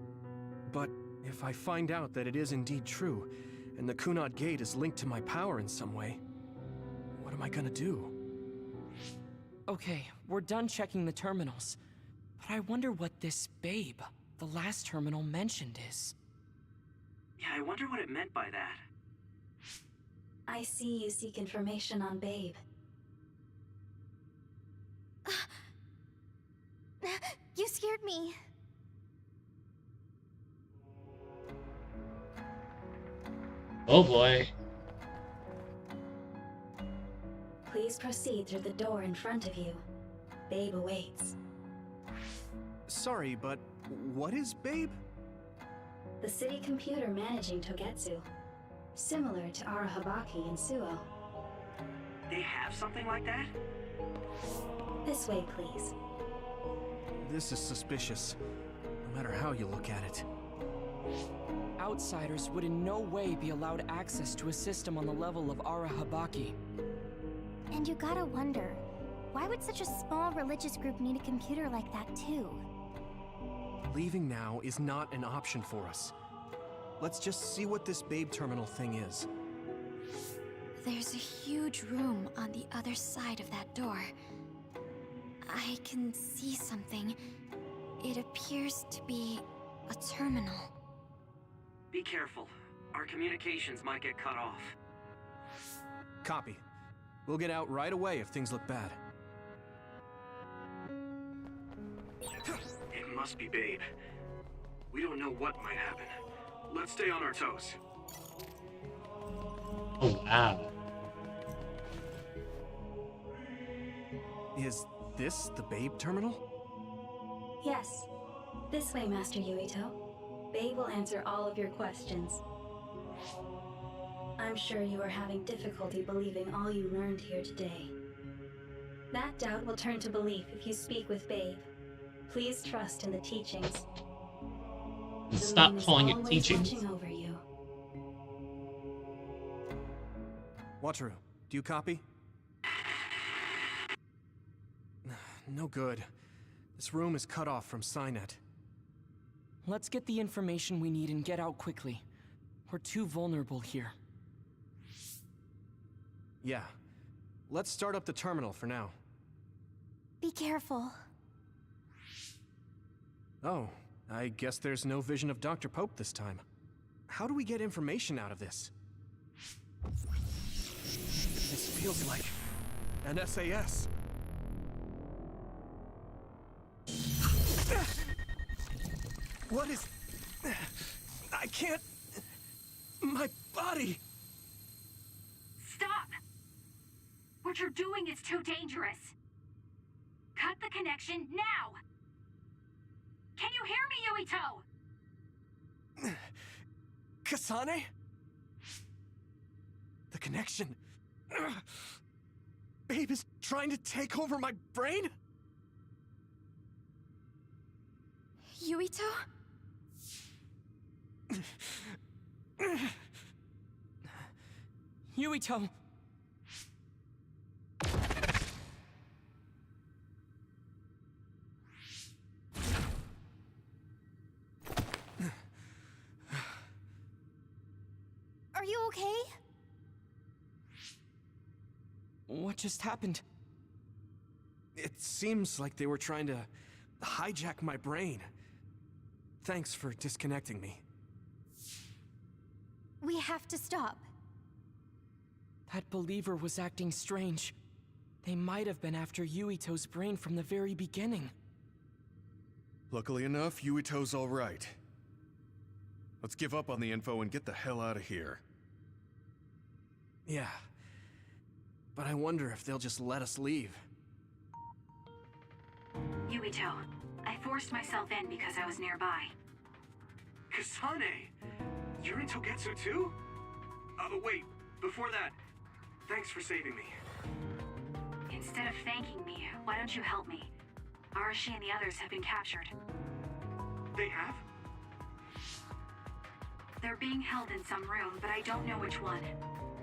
Speaker 3: But if I find out that it is indeed true, and the Kunad Gate is linked to my power in some way, what am I gonna do?
Speaker 4: Okay, we're done checking the terminals. But I wonder what this babe, the last terminal mentioned, is.
Speaker 10: Yeah, I wonder what it meant by that.
Speaker 14: I see you seek information on Babe.
Speaker 2: You scared me.
Speaker 1: Oh boy.
Speaker 14: Please proceed through the door in front of you. Babe awaits.
Speaker 3: Sorry, but what is Babe?
Speaker 14: The city computer managing Togetsu. Similar to Arahabaki in Suo.
Speaker 10: They have something like that?
Speaker 14: This way, please.
Speaker 3: This is suspicious, no matter how you look at it.
Speaker 4: Outsiders would in no way be allowed access to a system on the level of Arahabaki.
Speaker 2: And you gotta wonder, why would such a small religious group need a computer like that too?
Speaker 3: Leaving now is not an option for us. Let's just see what this Babe terminal thing is.
Speaker 2: There's a huge room on the other side of that door. I can see something. It appears to be a terminal.
Speaker 10: Be careful. Our communications might get cut off.
Speaker 3: Copy. We'll get out right away if things look bad.
Speaker 10: It must be Babe. We don't know what might happen. Let's stay on our toes.
Speaker 1: Oh, wow.
Speaker 3: Is this the Babe terminal?
Speaker 14: Yes. This way, Master Yuito. Babe will answer all of your questions. I'm sure you are having difficulty believing all you learned here today. That doubt will turn to belief if you speak with Babe. Please trust in the teachings.
Speaker 1: Stop calling it teachings.
Speaker 14: Watching over you.
Speaker 3: Wataru, do you copy? No good. This room is cut off from Cynet.
Speaker 4: Let's get the information we need and get out quickly. We're too vulnerable here.
Speaker 3: Yeah. Let's start up the terminal for now.
Speaker 2: Be careful.
Speaker 3: Oh, I guess there's no vision of Dr. Pope this time. How do we get information out of this? This feels like an SAS. What is... I can't... My body...
Speaker 9: Stop! What you're doing is too dangerous. Cut the connection now! Can you hear me, Yuito?
Speaker 3: Kasane? The connection... Babe is trying to take over my brain?
Speaker 2: Yuito?
Speaker 4: Yuito!
Speaker 2: Are you okay?
Speaker 4: What just happened?
Speaker 3: It seems like they were trying to hijack my brain. Thanks for disconnecting me.
Speaker 2: We have to stop.
Speaker 4: That believer was acting strange. They might have been after Yuito's brain from the very beginning.
Speaker 8: Luckily enough, Yuito's all right. Let's give up on the info and get the hell out of here.
Speaker 3: Yeah. But I wonder if they'll just let us leave.
Speaker 9: Yuito, I forced myself in because I was nearby.
Speaker 10: Kasane! You're in Togetsu too? Wait, before that, thanks for saving me.
Speaker 9: In
Speaker 17: Instead of thanking me, why don't you help me? Arashi and the others have been captured.
Speaker 10: They have?
Speaker 17: They're being held in some room, but I don't know which one.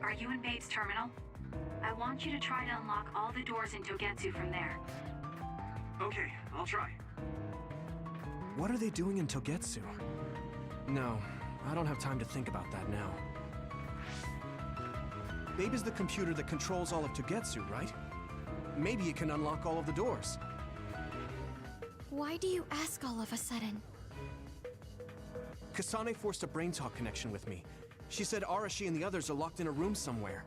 Speaker 17: Are you in Babe's terminal? I want you to try to unlock all the doors in Togetsu from there.
Speaker 10: Okay, I'll try.
Speaker 3: What are they doing in Togetsu? No, I don't have time to think about that now. Babe is the computer that controls all of Togetsu, right? Maybe it can unlock all of the doors.
Speaker 2: Why do you ask all of a sudden?
Speaker 3: Kasane forced a brain talk connection with me. She said Arashi and the others are locked in a room somewhere.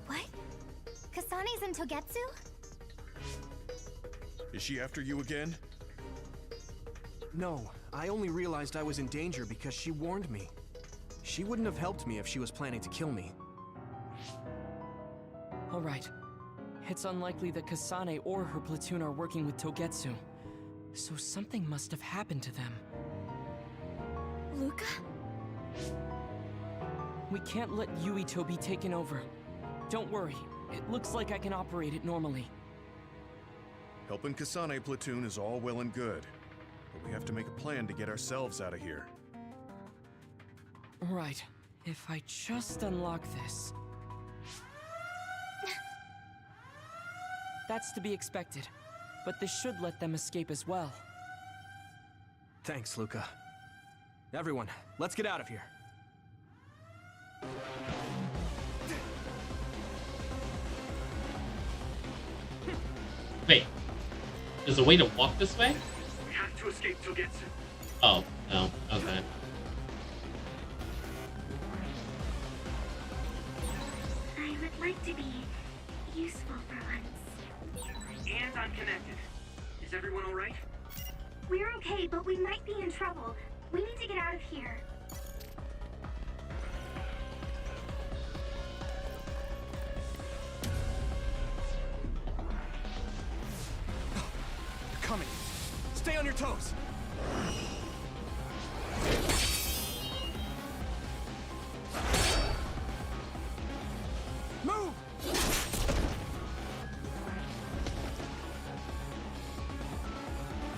Speaker 5: What? Kasane's in Togetsu?
Speaker 8: Is she after you again?
Speaker 3: No, I only realized I was in danger because she warned me. She wouldn't have helped me if she was planning to kill me.
Speaker 4: Alright. It's unlikely that Kasane or her platoon are working with Togetsu. So something must have happened to them.
Speaker 2: Luca?
Speaker 4: We can't let Yuito be taken over. Don't worry, it looks like I can operate it normally.
Speaker 8: Helping Kasane platoon is all well and good, but we have to make a plan to get ourselves out of here.
Speaker 4: Right. If I just unlock this... That's to be expected, but this should let them escape as well.
Speaker 3: Thanks, Luca. Everyone, let's get out of here.
Speaker 1: Wait, there's a way to walk this way?
Speaker 10: We have to escape Togetsu.
Speaker 1: Oh, no, okay.
Speaker 9: I would like to be useful for once.
Speaker 10: And I'm connected. Is everyone alright?
Speaker 9: We're okay, but we might be in trouble. We need to get out of here.
Speaker 3: They're coming. Stay on your toes. Move!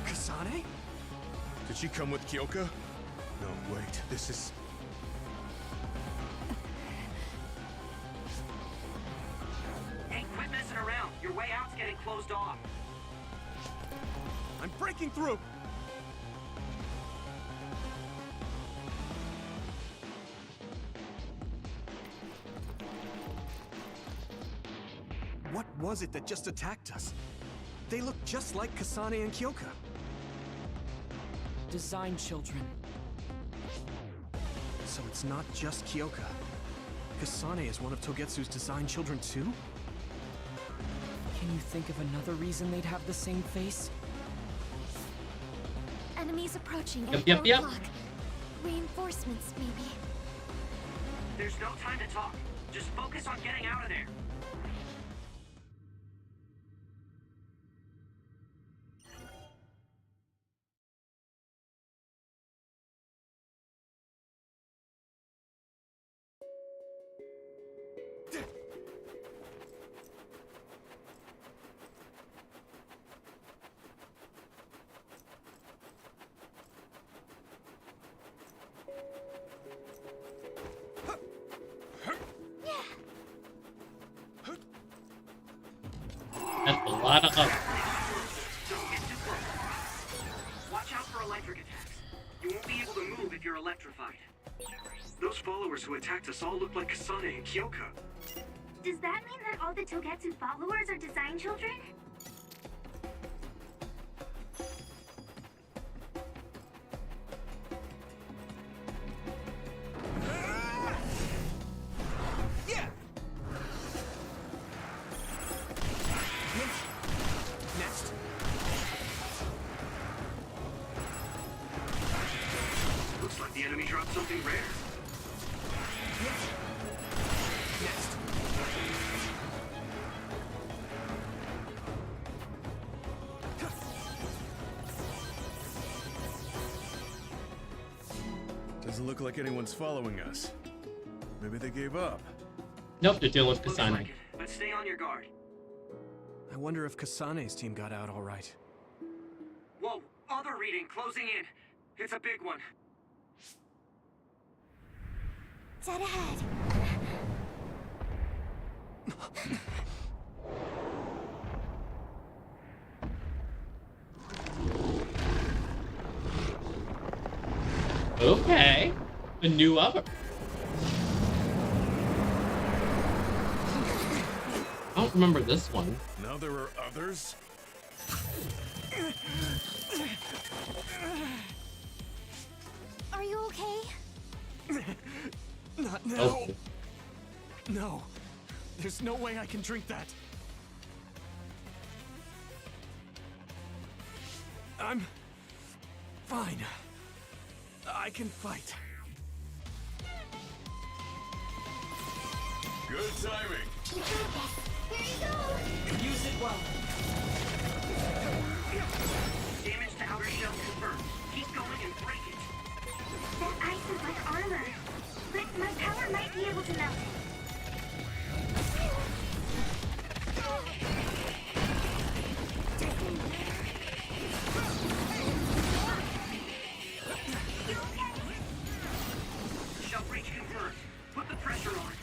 Speaker 3: Kasane?
Speaker 8: Did she come with Kyoka? No, wait, this is...
Speaker 10: Hey, quit messing around. Your way out's getting closed off.
Speaker 3: I'm breaking through! What was it that just attacked us? They look just like Kasane and Kyoka.
Speaker 4: Design children.
Speaker 3: So it's not just Kyoka. Kasane is one of Togetsu's design children too?
Speaker 4: Can you think of another reason they'd have the same face?
Speaker 2: Enemies approaching at
Speaker 1: Yep,
Speaker 2: 4
Speaker 1: yep.
Speaker 2: o'clock. Reinforcements, maybe.
Speaker 10: There's no time to talk. Just focus on getting out of there.
Speaker 1: That's a lot of up.
Speaker 10: Watch out for electric attacks. You won't be able to move if you're electrified. Those followers who attacked us all look like Kasane and Kyoka.
Speaker 9: Does that mean that all the Togetsu followers are design children?
Speaker 3: Yeah! Next.
Speaker 10: Looks like the enemy dropped something rare.
Speaker 3: Next.
Speaker 8: Doesn't look like anyone's following us. Maybe they gave up.
Speaker 1: Nope, they're dealing with
Speaker 10: Looks
Speaker 1: Kasane.
Speaker 10: like it, but stay on your guard.
Speaker 3: wonder if Kasane's team got out all right.
Speaker 10: Whoa, other reading closing in. It's a big one.
Speaker 2: Dead ahead.
Speaker 1: Okay. A new oven. I don't remember this one.
Speaker 8: Now there are others?
Speaker 2: Are you okay?
Speaker 3: Not now.
Speaker 1: Oh.
Speaker 3: No. There's no way I can drink that. I'm fine. I can fight.
Speaker 8: Good timing.
Speaker 2: You got this. Here you go.
Speaker 4: Use it well.
Speaker 10: Damage to outer shell confirmed. Keep going and break it.
Speaker 9: That ice is like armor. But my power might be able to melt it.
Speaker 10: Shell breach confirmed. Put the pressure on.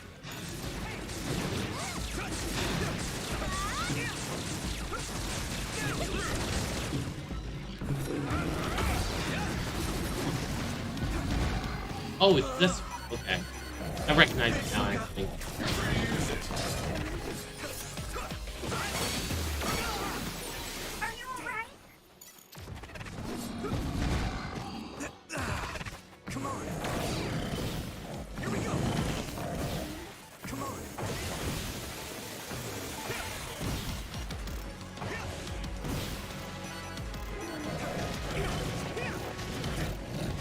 Speaker 1: Oh, it's this. Okay. I recognize it now, actually.
Speaker 9: Are you alright?
Speaker 3: Come on. Here we go. Come on.
Speaker 10: The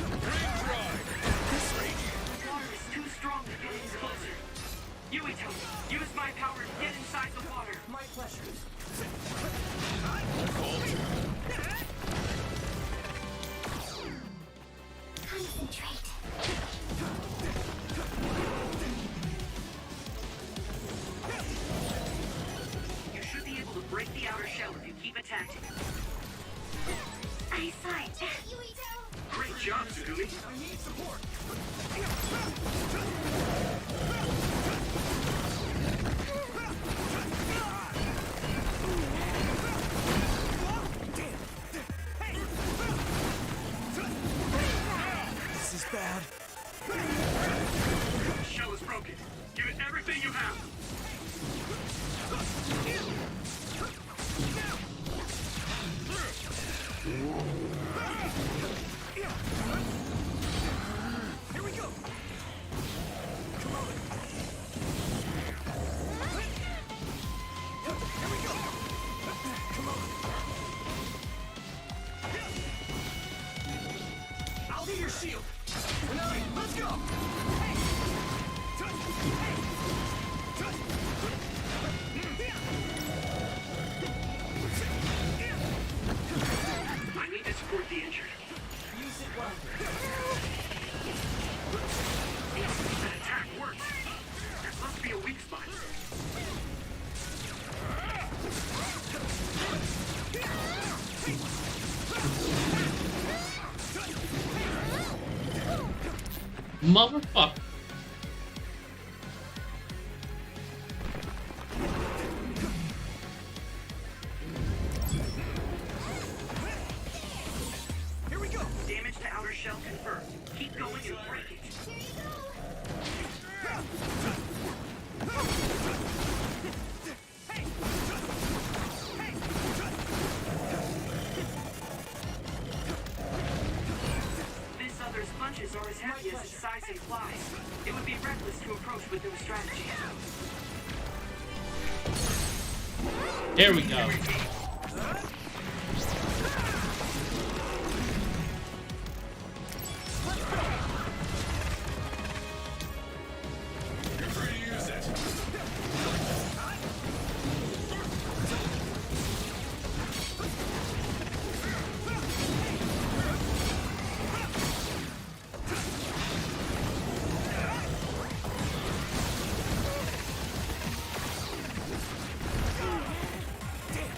Speaker 10: water is too strong to get any closer. Yuito, use my power to get inside the water.
Speaker 4: My pleasure.
Speaker 9: Concentrate.
Speaker 10: You should be able to break the outer shell if you keep attacking.
Speaker 9: I saw it.
Speaker 10: Great job, Tsugumi.
Speaker 4: I need support.
Speaker 3: This is bad.
Speaker 10: The shell is broken. Give it everything you have.
Speaker 3: Here we go. Come on. Here we go. Come on. I'll be your shield. Nine, let's go.
Speaker 10: I need to support the injured.
Speaker 4: Use it well.
Speaker 10: That attack worked. There must be a weak spot.
Speaker 1: Motherfucker.
Speaker 3: Here we go.
Speaker 10: Damage to outer shell confirmed. Keep going and break it. This other's punches are as heavy as its size implies. It would be reckless to approach with no strategy.
Speaker 1: There we go.
Speaker 8: You're free to use it.
Speaker 3: Damn.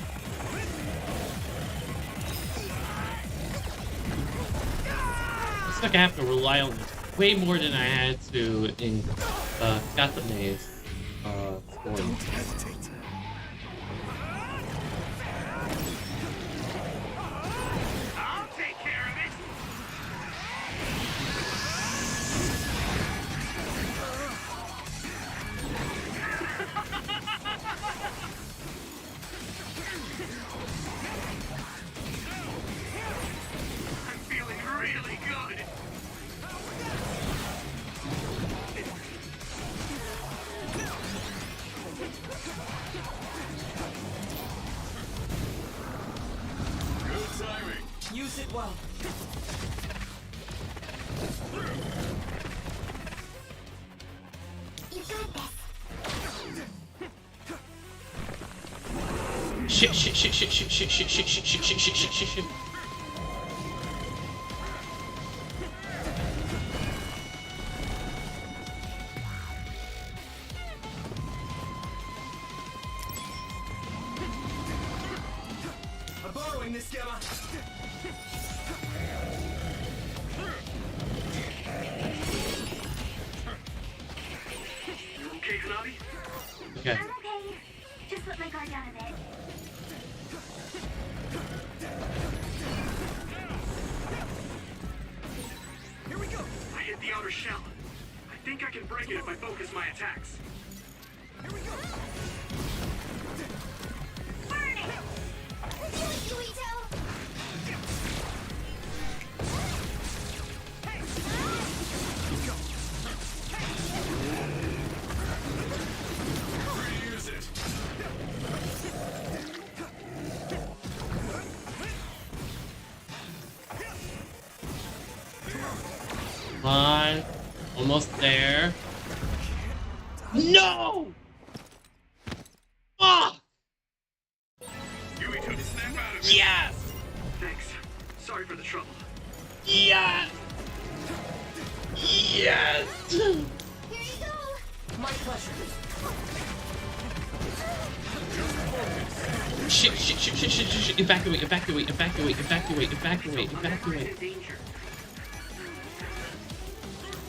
Speaker 1: looks like I have to rely on this way more than I had to in Katsune's story.
Speaker 3: Don't hesitate.
Speaker 10: I'll take care of it. I'm feeling really good.
Speaker 16: Good timing.
Speaker 4: Use it well.
Speaker 9: You got this.
Speaker 1: Shit.
Speaker 4: I'm borrowing this gamma.
Speaker 10: You okay, Hanabi?
Speaker 1: Okay.
Speaker 9: I'm okay. Just let my guard down a bit.
Speaker 10: Here we go. I hit the outer shell. I think I can break it if I focus my attacks.
Speaker 9: Burn it! Do it, Yuito!
Speaker 16: Use it.
Speaker 1: Come on. Almost there. No! Fuck!
Speaker 10: Yuito, snap out of it.
Speaker 1: Yes!
Speaker 10: Thanks. Sorry for the trouble.
Speaker 1: Yes! Yes!
Speaker 9: Here you go!
Speaker 4: My pleasure.
Speaker 1: Shit. Evacuate.
Speaker 10: In danger.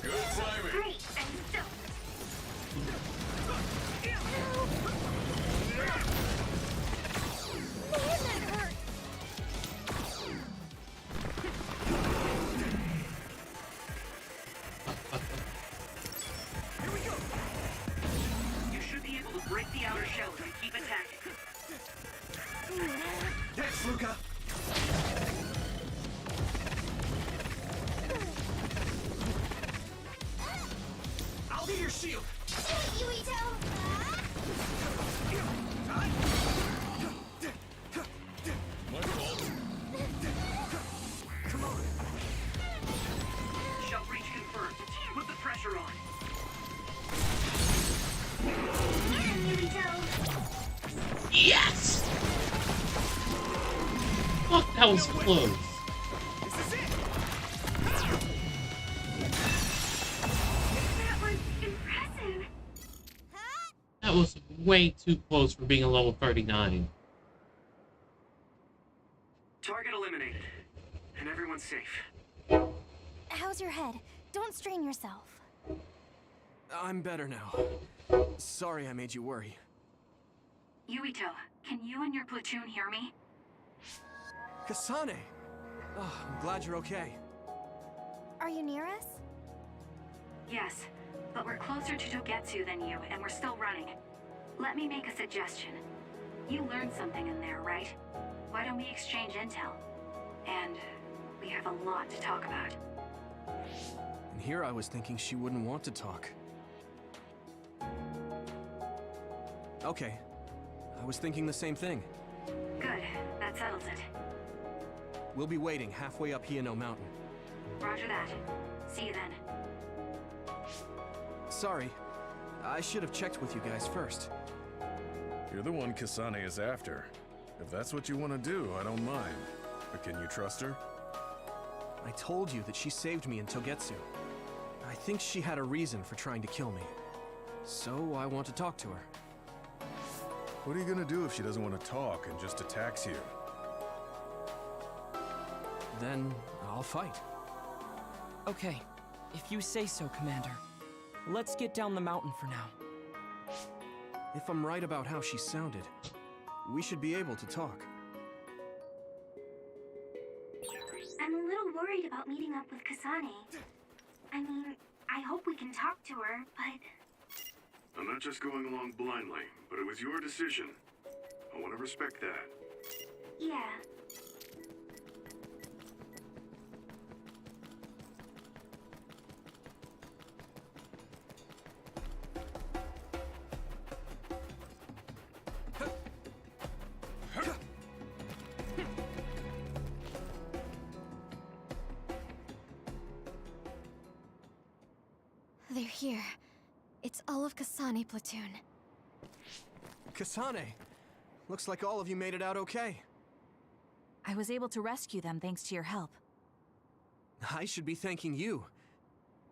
Speaker 16: Good timing.
Speaker 9: Great, and still. Man, that hurt!
Speaker 10: Here we go. You should be able to break the outer shell if you keep attacking.
Speaker 4: Thanks, Luca. I'll be your shield.
Speaker 9: Yuito!
Speaker 16: My fault.
Speaker 4: Come on.
Speaker 10: Shell breach confirmed. Put the pressure on.
Speaker 9: Yuito!
Speaker 1: Yes! Fuck, that was close.
Speaker 4: This is it.
Speaker 9: That was impressive!
Speaker 1: That was way too close for being a level 39.
Speaker 10: Target eliminated. And everyone's safe.
Speaker 2: How's your head? Don't strain yourself.
Speaker 3: I'm better now. Sorry I made you worry.
Speaker 17: Yuito, can you and your platoon hear me?
Speaker 3: Kasane! Oh, I'm glad you're okay.
Speaker 2: Are you near us?
Speaker 17: Yes, but we're closer to Togetsu than you, and we're still running. Let me make a suggestion. You learned something in there, right? Why don't we exchange intel? And we have a lot to talk about.
Speaker 3: And here I was thinking she wouldn't want to talk. Okay. I was thinking the same thing.
Speaker 17: Good, that settles it.
Speaker 3: We'll be waiting halfway up Hiano Mountain.
Speaker 17: Roger that. See you then.
Speaker 3: Sorry. I should have checked with you guys first.
Speaker 8: You're the one Kasane is after. If that's what you want to do, I don't mind. But can you trust her?
Speaker 3: I told you that she saved me in Togetsu. I think she had a reason for trying to kill me. So I want to talk to her.
Speaker 8: What are you gonna do if she doesn't want to talk and just attacks you?
Speaker 3: Then I'll fight.
Speaker 4: Okay, if you say so, Commander. Let's get down the mountain for now.
Speaker 3: If I'm right about how she sounded, we should be able to talk.
Speaker 9: I'm a little worried about meeting up with Kasane. I mean, I hope we can talk to her, but...
Speaker 16: I'm not just going along blindly, but it was your decision. I want to respect that.
Speaker 9: Yeah.
Speaker 2: They're here. It's all of Kasane platoon.
Speaker 3: Kasane! Looks like all of you made it out okay.
Speaker 6: I was able to rescue them thanks to your help.
Speaker 3: I should be thanking you.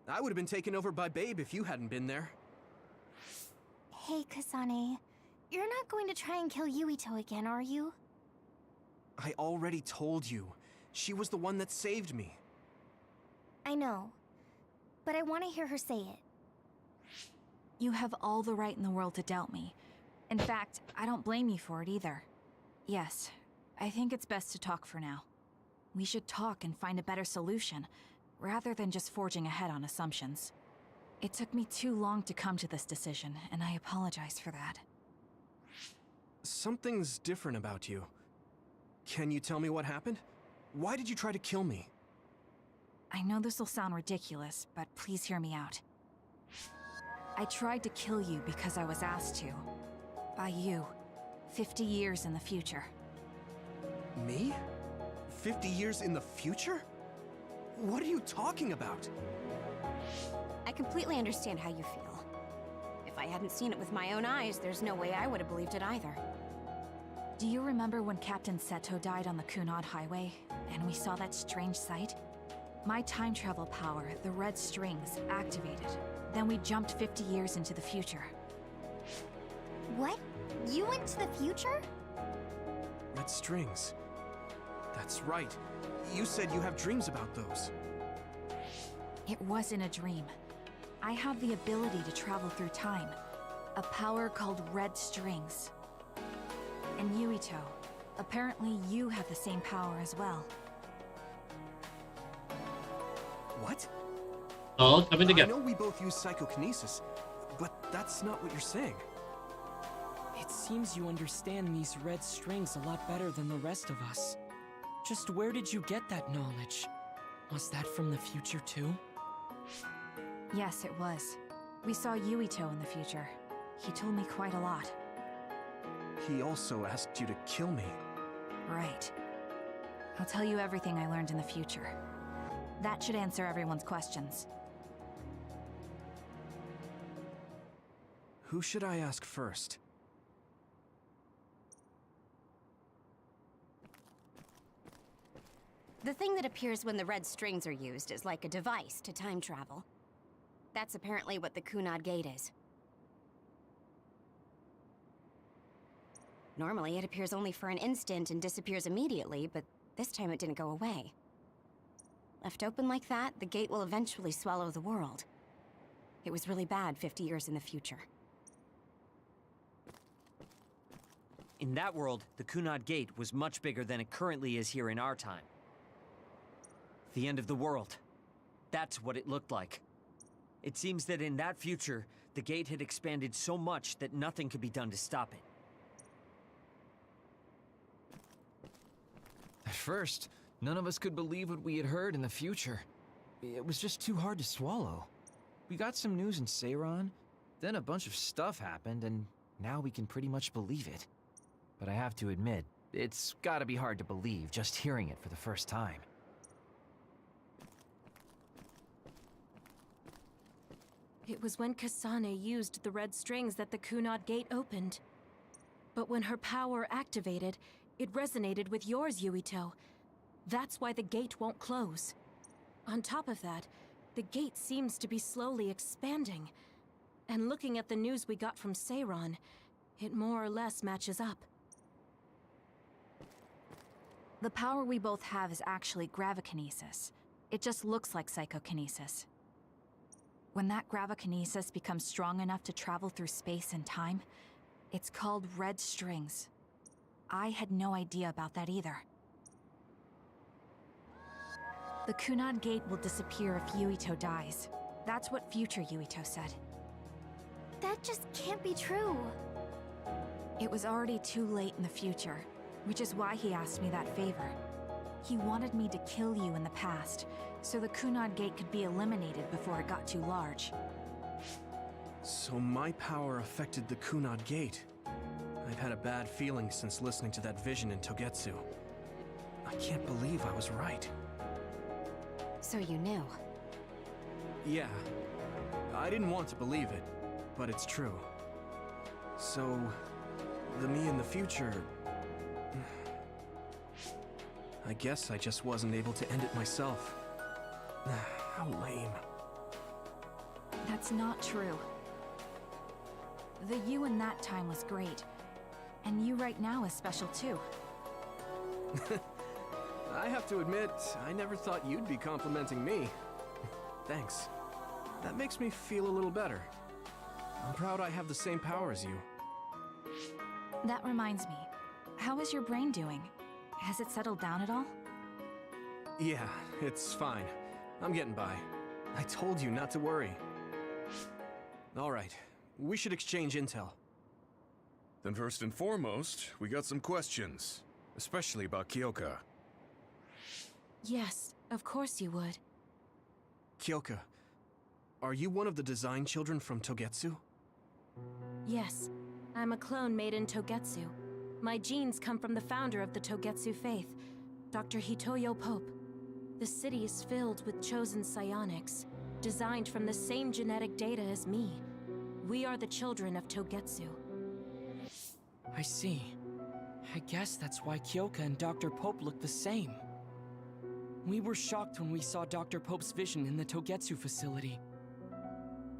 Speaker 3: I would have been taken over by Babe if you hadn't been there.
Speaker 2: Hey, Kasane. You're not going to try and kill Yuito again, are you?
Speaker 3: I already told you. She was the one that saved me.
Speaker 2: I know. But I want to hear her say it.
Speaker 6: You have all the right in the world to doubt me. In fact, I don't blame you for it either. Yes, I think it's best to talk for now. We should talk and find a better solution, rather than just forging ahead on assumptions. It took me too long to come to this decision, and I apologize for that.
Speaker 3: Something's different about you. Can you tell me what happened? Why did you try to kill me?
Speaker 6: I know this will sound ridiculous, but please hear me out. I tried to kill you because I was asked to. By you. 50 years in the future.
Speaker 3: Me? 50 years in the future? What are you talking about?
Speaker 5: I completely understand how you feel. If I hadn't seen it with my own eyes, there's no way I would have believed it either.
Speaker 6: Do you remember when Captain Seto died on the Kunad Highway, and we saw that strange sight? My time travel power, the red strings, activated. Then we jumped 50 years into the future.
Speaker 2: What? You went to the future?
Speaker 3: Red strings. That's right. You said you have dreams about those.
Speaker 6: It wasn't a dream. I have the ability to travel through time. A power called red strings. And Yuito, apparently you have the same power as well.
Speaker 3: What?
Speaker 1: All coming together.
Speaker 3: I know we both use psychokinesis, but that's not what you're saying.
Speaker 4: It seems you understand these red strings a lot better than the rest of us. Just where did you get that knowledge? Was that from the future too?
Speaker 6: Yes, it was. We saw Yuito in the future. He told me quite a lot.
Speaker 3: He also asked you to kill me.
Speaker 6: Right. I'll tell you everything I learned in the future. That should answer everyone's questions.
Speaker 3: Who should I ask first?
Speaker 5: The thing that appears when the red strings are used is like a device to time travel. That's apparently what the Kunad Gate is. Normally, it appears only for an instant and disappears immediately, but this time it didn't go away. Left open like that, the gate will eventually swallow the world. It was really bad 50 years in the future.
Speaker 11: In that world, the Kunad Gate was much bigger than it currently is here in our time. The end of the world. That's what it looked like. It seems that in that future, the gate had expanded so much that nothing could be done to stop it.
Speaker 18: At first, none of us could believe what we had heard in the future. It was just too hard to swallow. We got some news in Seiran, then a bunch of stuff happened, and now we can pretty much believe it. But I have to admit, it's gotta be hard to believe just hearing it for the first time.
Speaker 6: It was when Kasane used the red strings that the Kunad Gate opened. But when her power activated, it resonated with yours, Yuito. That's why the gate won't close. On top of that, the gate seems to be slowly expanding. And looking at the news we got from Seiran, it more or less matches up. The power we both have is actually gravikinesis.
Speaker 19: It just looks like psychokinesis. When that gravikinesis becomes strong enough to travel through space and time, it's called red strings. I had no idea about that either. The Kunad Gate will disappear if Yuito dies. That's what future Yuito said.
Speaker 2: That just can't be true.
Speaker 19: It was already too late in the future, which is why he asked me that favor. He wanted me to kill you in the past, so the Kunad Gate could be eliminated before it got too large.
Speaker 3: So my power affected the Kunad Gate. I've had a bad feeling since listening to that vision in Togetsu. I can't believe I was right.
Speaker 5: So you knew?
Speaker 3: Yeah. I didn't want to believe it, but it's true. So, the me in the future... I guess I just wasn't able to end it myself. How lame.
Speaker 19: That's not true. The you in that time was great. And you right now is special too.
Speaker 3: I have to admit, I never thought you'd be complimenting me. Thanks. That makes me feel a little better. I'm proud I have the same power as you.
Speaker 19: That reminds me. How is your brain doing? Has it settled down at all?
Speaker 3: Yeah, it's fine. I'm getting by. I told you not to worry. Alright, we should exchange intel.
Speaker 8: Then first and foremost, we got some questions. Especially about Kyoka.
Speaker 19: Yes, of course you would.
Speaker 3: Kyoka, are you one of the design children from Togetsu?
Speaker 6: Yes, I'm a clone made in Togetsu. My genes come from the founder of the Togetsu faith, Dr. Hitoyo Pope. The city is filled with chosen psionics, designed from the same genetic data as me. We are the children of Togetsu.
Speaker 4: I see. I guess that's why Kyoka and Dr. Pope look the same. We were shocked when we saw Dr. Pope's vision in the Togetsu facility.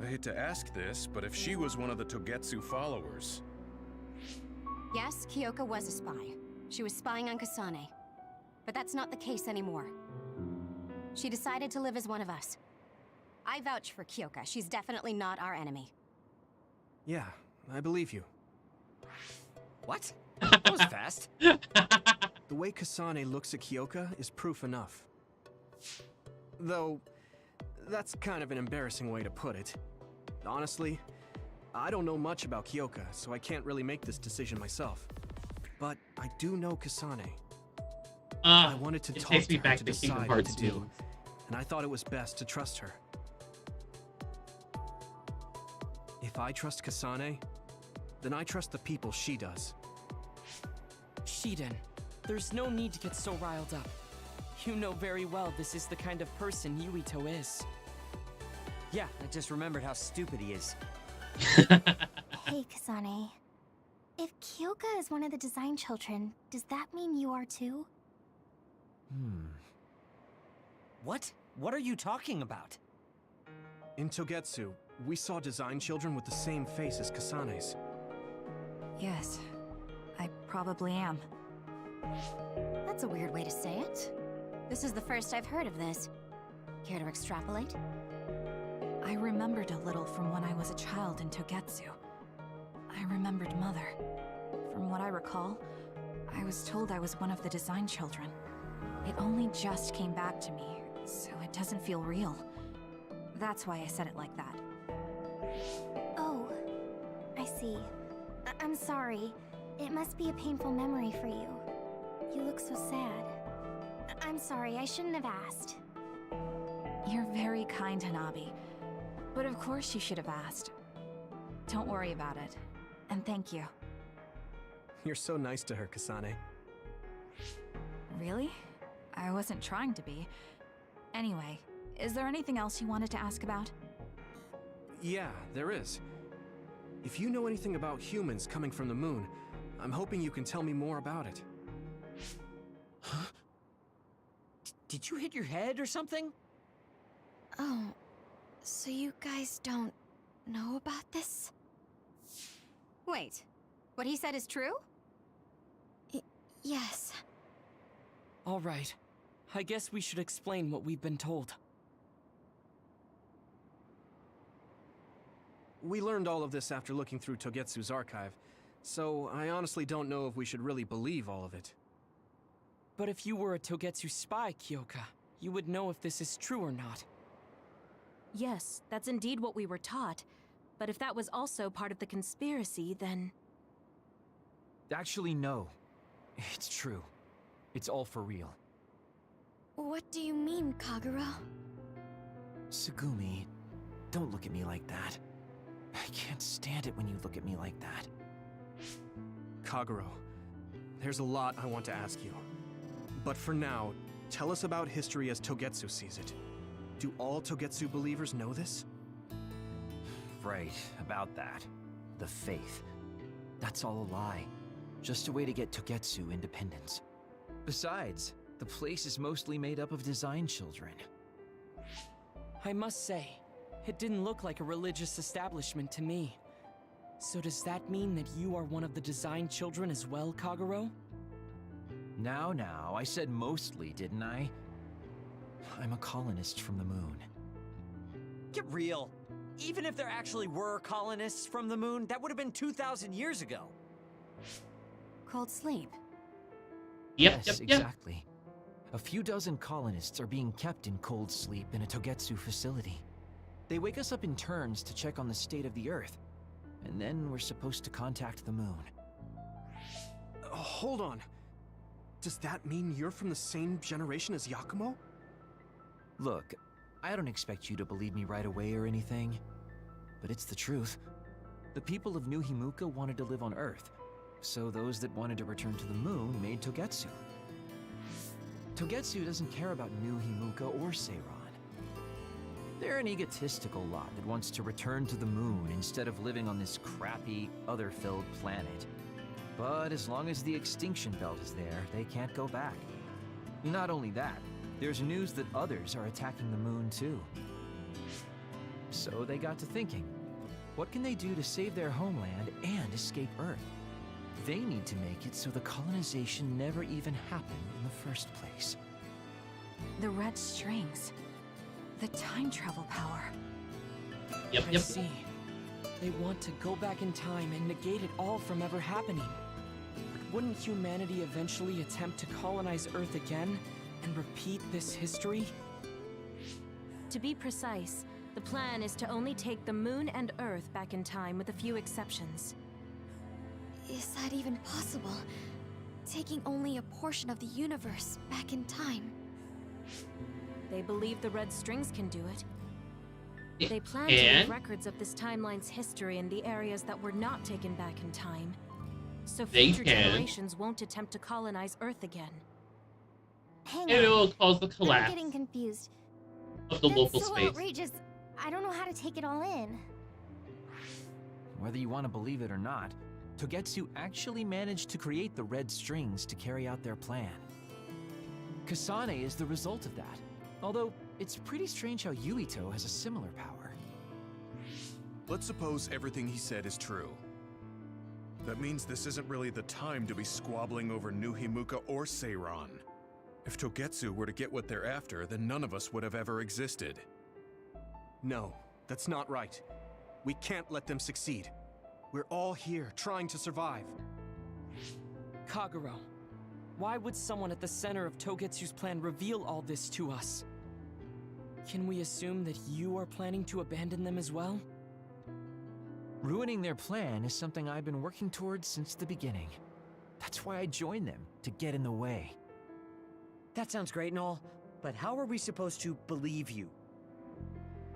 Speaker 8: I hate to ask this, but if she was one of the Togetsu followers...
Speaker 5: Yes, Kyoka was a spy. She was spying on Kasane. But that's not the case anymore. She decided to live as one of us. I vouch for Kyoka. She's definitely not our enemy.
Speaker 3: Yeah, I believe you.
Speaker 11: What? That was fast.
Speaker 3: The way Kasane looks at Kyoka is proof enough. Though, that's kind of an embarrassing way to put it. Honestly, I don't know much about Kyoka, so I can't really make this decision myself. But I do know Kasane. I wanted to talk to her to decide what to do, and I thought it was best to trust her. If I trust Kasane, then I trust the people she does.
Speaker 4: Shiden, there's no need to get so riled up. You know very well this is the kind of person Yuito is.
Speaker 11: Yeah, I just remembered how stupid he is.
Speaker 2: Hey, Kasane. If Kyoka is one of the design children, does that mean you are too?
Speaker 11: What? What are you talking about?
Speaker 3: In Togetsu, we saw design children with the same face as Kasane's.
Speaker 19: Yes, I probably am.
Speaker 5: That's a weird way to say it. This is the first I've heard of this. Care to extrapolate?
Speaker 19: I remembered a little from when I was a child in Togetsu. I remembered Mother. From what I recall, I was told I was one of the design children. It only just came back to me, so it doesn't feel real. That's why I said it like that.
Speaker 2: Oh, I see. I'm sorry. It must be a painful memory for you. You look so sad. I'm sorry, I shouldn't have asked.
Speaker 19: You're very kind, Hanabi. But of course you should have asked. Don't worry about it. And thank you.
Speaker 3: You're so nice to her, Kasane.
Speaker 19: Really? I wasn't trying to be. Anyway, is there anything else you wanted to ask about?
Speaker 3: Yeah, there is. If you know anything about humans coming from the moon, I'm hoping you can tell me more about it.
Speaker 11: Huh? Did you hit your head or something?
Speaker 2: Oh, so you guys don't know about this?
Speaker 5: Wait, what he said is true?
Speaker 2: Yes.
Speaker 4: All right. I guess we should explain what we've been told.
Speaker 3: We learned all of this after looking through Togetsu's archive, so I honestly don't know if we should really believe all of it.
Speaker 4: But if you were a Togetsu spy, Kyoka, you would know if this is true or not.
Speaker 6: Yes, that's indeed what we were taught. But if that was also part of the conspiracy, then...
Speaker 18: Actually, no. It's true. It's all for real.
Speaker 2: What do you mean, Kagero?
Speaker 18: Tsugumi, don't look at me like that. I can't stand it when you look at me like that.
Speaker 3: Kagero, there's a lot I want to ask you. But for now, tell us about history as Togetsu sees it. Do all Togetsu believers know this?
Speaker 18: Right, about that. The faith. That's all a lie. Just a way to get Togetsu independence. Besides, the place is mostly made up of design children.
Speaker 4: I must say, it didn't look like a religious establishment to me. So does that mean that you are one of the design children as well, Kagero?
Speaker 18: Now, I said mostly, didn't I? I'm a colonist from the moon.
Speaker 11: Get real. Even if there actually were colonists from the moon, that would have been 2,000 years ago.
Speaker 6: Cold sleep.
Speaker 18: Yes, exactly. A few dozen colonists are being kept in cold sleep in a Togetsu facility. They wake us up in turns to check on the state of the Earth, and then we're supposed to contact the moon.
Speaker 3: Hold on. Does that mean you're from the same generation as Yakumo?
Speaker 18: Look, I don't expect you to believe me right away or anything, but it's the truth. The people of New Himuka wanted to live on Earth, so those that wanted to return to the moon made Togetsu. Togetsu doesn't care about New Himuka or Seiran. They're an egotistical lot that wants to return to the moon instead of living on this crappy, other-filled planet. But as long as the extinction belt is there, they can't go back. Not only that, there's news that others are attacking the moon too. So they got to thinking, what can they do to save their homeland and escape Earth? They need to make it so the colonization never even happened in the first place.
Speaker 19: The red strings. The time travel power.
Speaker 4: I see. They want to go back in time and negate it all from ever happening. But wouldn't humanity eventually attempt to colonize Earth again and repeat this history?
Speaker 6: To be precise, the plan is to only take the moon and Earth back in time with a few exceptions.
Speaker 2: Is that even possible? Taking only a portion of the universe back in time?
Speaker 6: They believe the red strings can do it. They plan to leave records of this timeline's history in the areas that were not taken back in time, so future generations won't attempt to colonize Earth again.
Speaker 5: Hang on.
Speaker 1: It will cause the collapse
Speaker 5: I'm getting confused.
Speaker 1: of the local
Speaker 5: That's so
Speaker 1: space.
Speaker 5: outrageous. I don't know how to take it all in.
Speaker 18: Whether you want to believe it or not, Togetsu actually managed to create the red strings to carry out their plan. Kasane is the result of that, although it's pretty strange how Yuito has a similar power.
Speaker 8: Let's suppose everything he said is true. That means this isn't really the time to be squabbling over New Himuka or Seiran. If Togetsu were to get what they're after, then none of us would have ever existed.
Speaker 3: No, that's not right. We can't let them succeed. We're all here, trying to survive.
Speaker 4: Kagero, why would someone at the center of Togetsu's plan reveal all this to us? Can we assume that you are planning to abandon them as well?
Speaker 18: Ruining their plan is something I've been working towards since the beginning. That's why I joined them, to get in the way.
Speaker 11: That sounds great and all, but how are we supposed to believe you?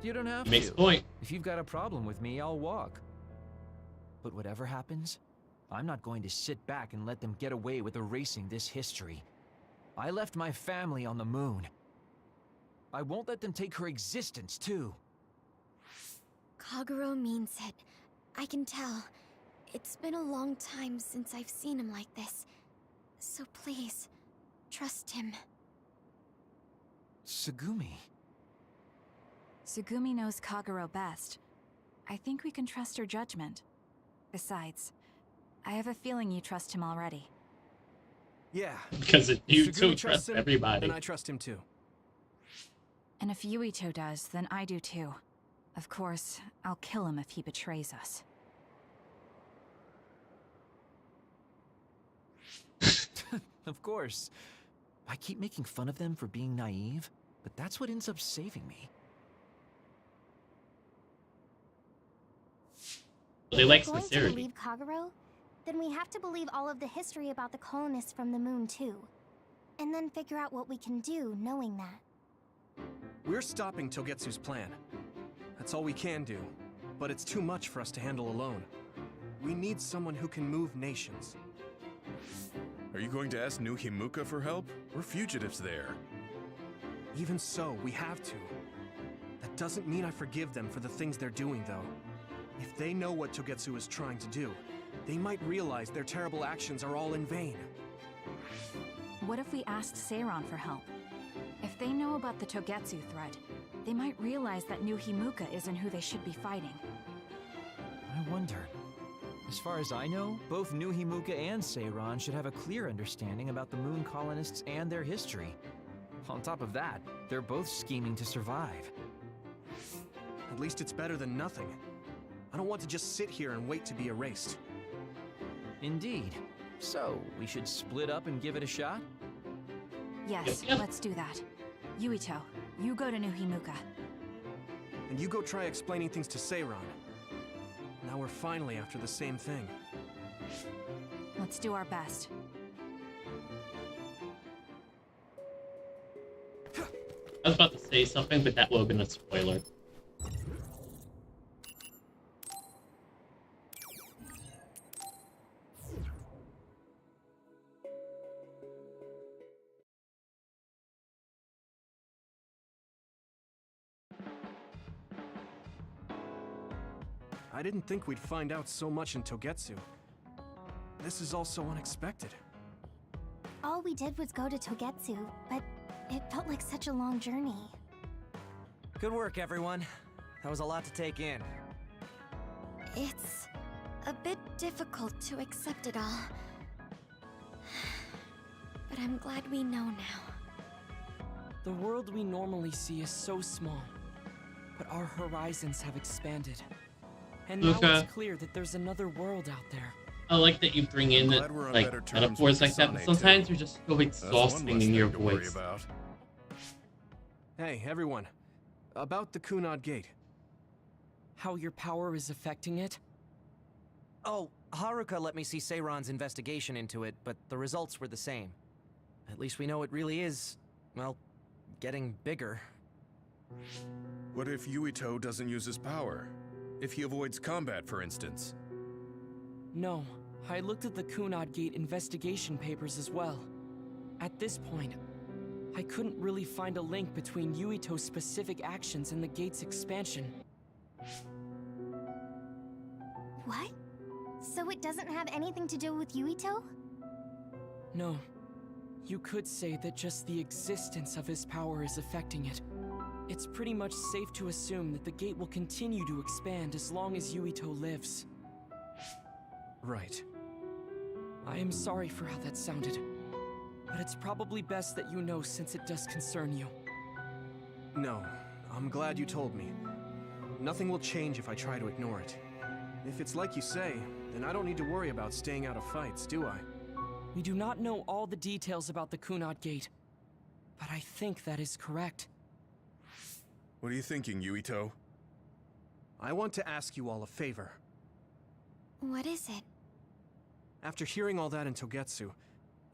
Speaker 18: You don't have
Speaker 1: Makes
Speaker 18: to.
Speaker 1: point.
Speaker 18: If you've got a problem with me, I'll walk. But whatever happens, I'm not going to sit back and let them get away with erasing this history. I left my family on the moon. I won't let them take her existence, too.
Speaker 2: Kagero means it. I can tell. It's been a long time since I've seen him like this. So please, trust him.
Speaker 18: Tsugumi.
Speaker 19: Tsugumi knows Kagero best. I think we can trust her judgment. Besides, I have a feeling you trust him already.
Speaker 3: Yeah.
Speaker 1: Because if
Speaker 3: If
Speaker 1: Yuito
Speaker 3: Shigumi
Speaker 1: trusts
Speaker 3: him,
Speaker 1: everybody.
Speaker 3: then I trust him too.
Speaker 19: And if Yuito does, then I do too. Of course, I'll kill him if he betrays us.
Speaker 18: Of course. I keep making fun of them for being naive, but that's what ends up saving me.
Speaker 1: They like
Speaker 2: Going to
Speaker 1: sincerity.
Speaker 2: believe Kagero? Then we have to believe all of the history about the colonists from the moon too. And then figure out what we can do knowing that.
Speaker 3: We're stopping Togetsu's plan. That's all we can do. But it's too much for us to handle alone. We need someone who can move nations.
Speaker 8: Are you going to ask New Himuka for help? We're fugitives there.
Speaker 3: Even so, we have to. That doesn't mean I forgive them for the things they're doing, though. If they know what Togetsu is trying to do, they might realize their terrible actions are all in vain.
Speaker 19: What if we asked Seiran for help? If they know about the Togetsu threat, they might realize that New Himuka isn't who they should be fighting.
Speaker 18: I wonder. As far as I know, both New Himuka and Seiran should have a clear understanding about the moon colonists and their history. On top of that, they're both scheming to survive.
Speaker 3: At least it's better than nothing. I don't want to just sit here and wait to be erased.
Speaker 18: Indeed. So, we should split up and give it a shot?
Speaker 19: Yes, let's do that. Yuito, you go to New Himuka.
Speaker 3: And you go try explaining things to Seiran. Now we're finally after the same thing.
Speaker 19: Let's do our best.
Speaker 1: I was about to say something, but that would have been a spoiler.
Speaker 3: I didn't think we'd find out so much in Togetsu. This is all so unexpected.
Speaker 2: All we did was go to Togetsu, but it felt like such a long journey.
Speaker 11: Good work, everyone. That was a lot to take in.
Speaker 2: It's a bit difficult to accept it all. But I'm glad we know now.
Speaker 4: The world we normally see is so small, but our horizons have expanded. And now
Speaker 1: Luca,
Speaker 4: it's clear that there's another world out there.
Speaker 1: I like that you bring in
Speaker 8: Glad we're on
Speaker 1: like
Speaker 8: better terms
Speaker 1: metaphors
Speaker 8: with
Speaker 1: like that, but
Speaker 8: Kasane,
Speaker 1: sometimes
Speaker 8: too.
Speaker 1: you're just so
Speaker 8: That's one
Speaker 1: exhausting
Speaker 8: less
Speaker 1: in your
Speaker 8: thing to worry
Speaker 1: voice.
Speaker 8: about.
Speaker 3: Hey, everyone. About the Kunad Gate.
Speaker 4: How your power is affecting it?
Speaker 11: Oh, Haruka let me see Seiran's investigation into it, but the results were the same. At least we know it really is, well, getting bigger.
Speaker 8: What if Yuito doesn't use his power? If he avoids combat, for instance?
Speaker 4: No, I looked at the Kunad Gate investigation papers as well. At this point, I couldn't really find a link between Yuito's specific actions and the gate's expansion.
Speaker 2: What? So it doesn't have anything to do with Yuito?
Speaker 4: No. You could say that just the existence of his power is affecting it. It's pretty much safe to assume that the gate will continue to expand as long as Yuito lives.
Speaker 3: Right.
Speaker 4: I am sorry for how that sounded, but it's probably best that you know since it does concern you.
Speaker 3: No, I'm glad you told me. Nothing will change if I try to ignore it. If it's like you say, then I don't need to worry about staying out of fights, do I?
Speaker 4: We do not know all the details about the Kunad Gate, but I think that is correct.
Speaker 8: What are you thinking, Yuito?
Speaker 3: I want to ask you all a favor.
Speaker 2: What is it?
Speaker 3: After hearing all that in Togetsu,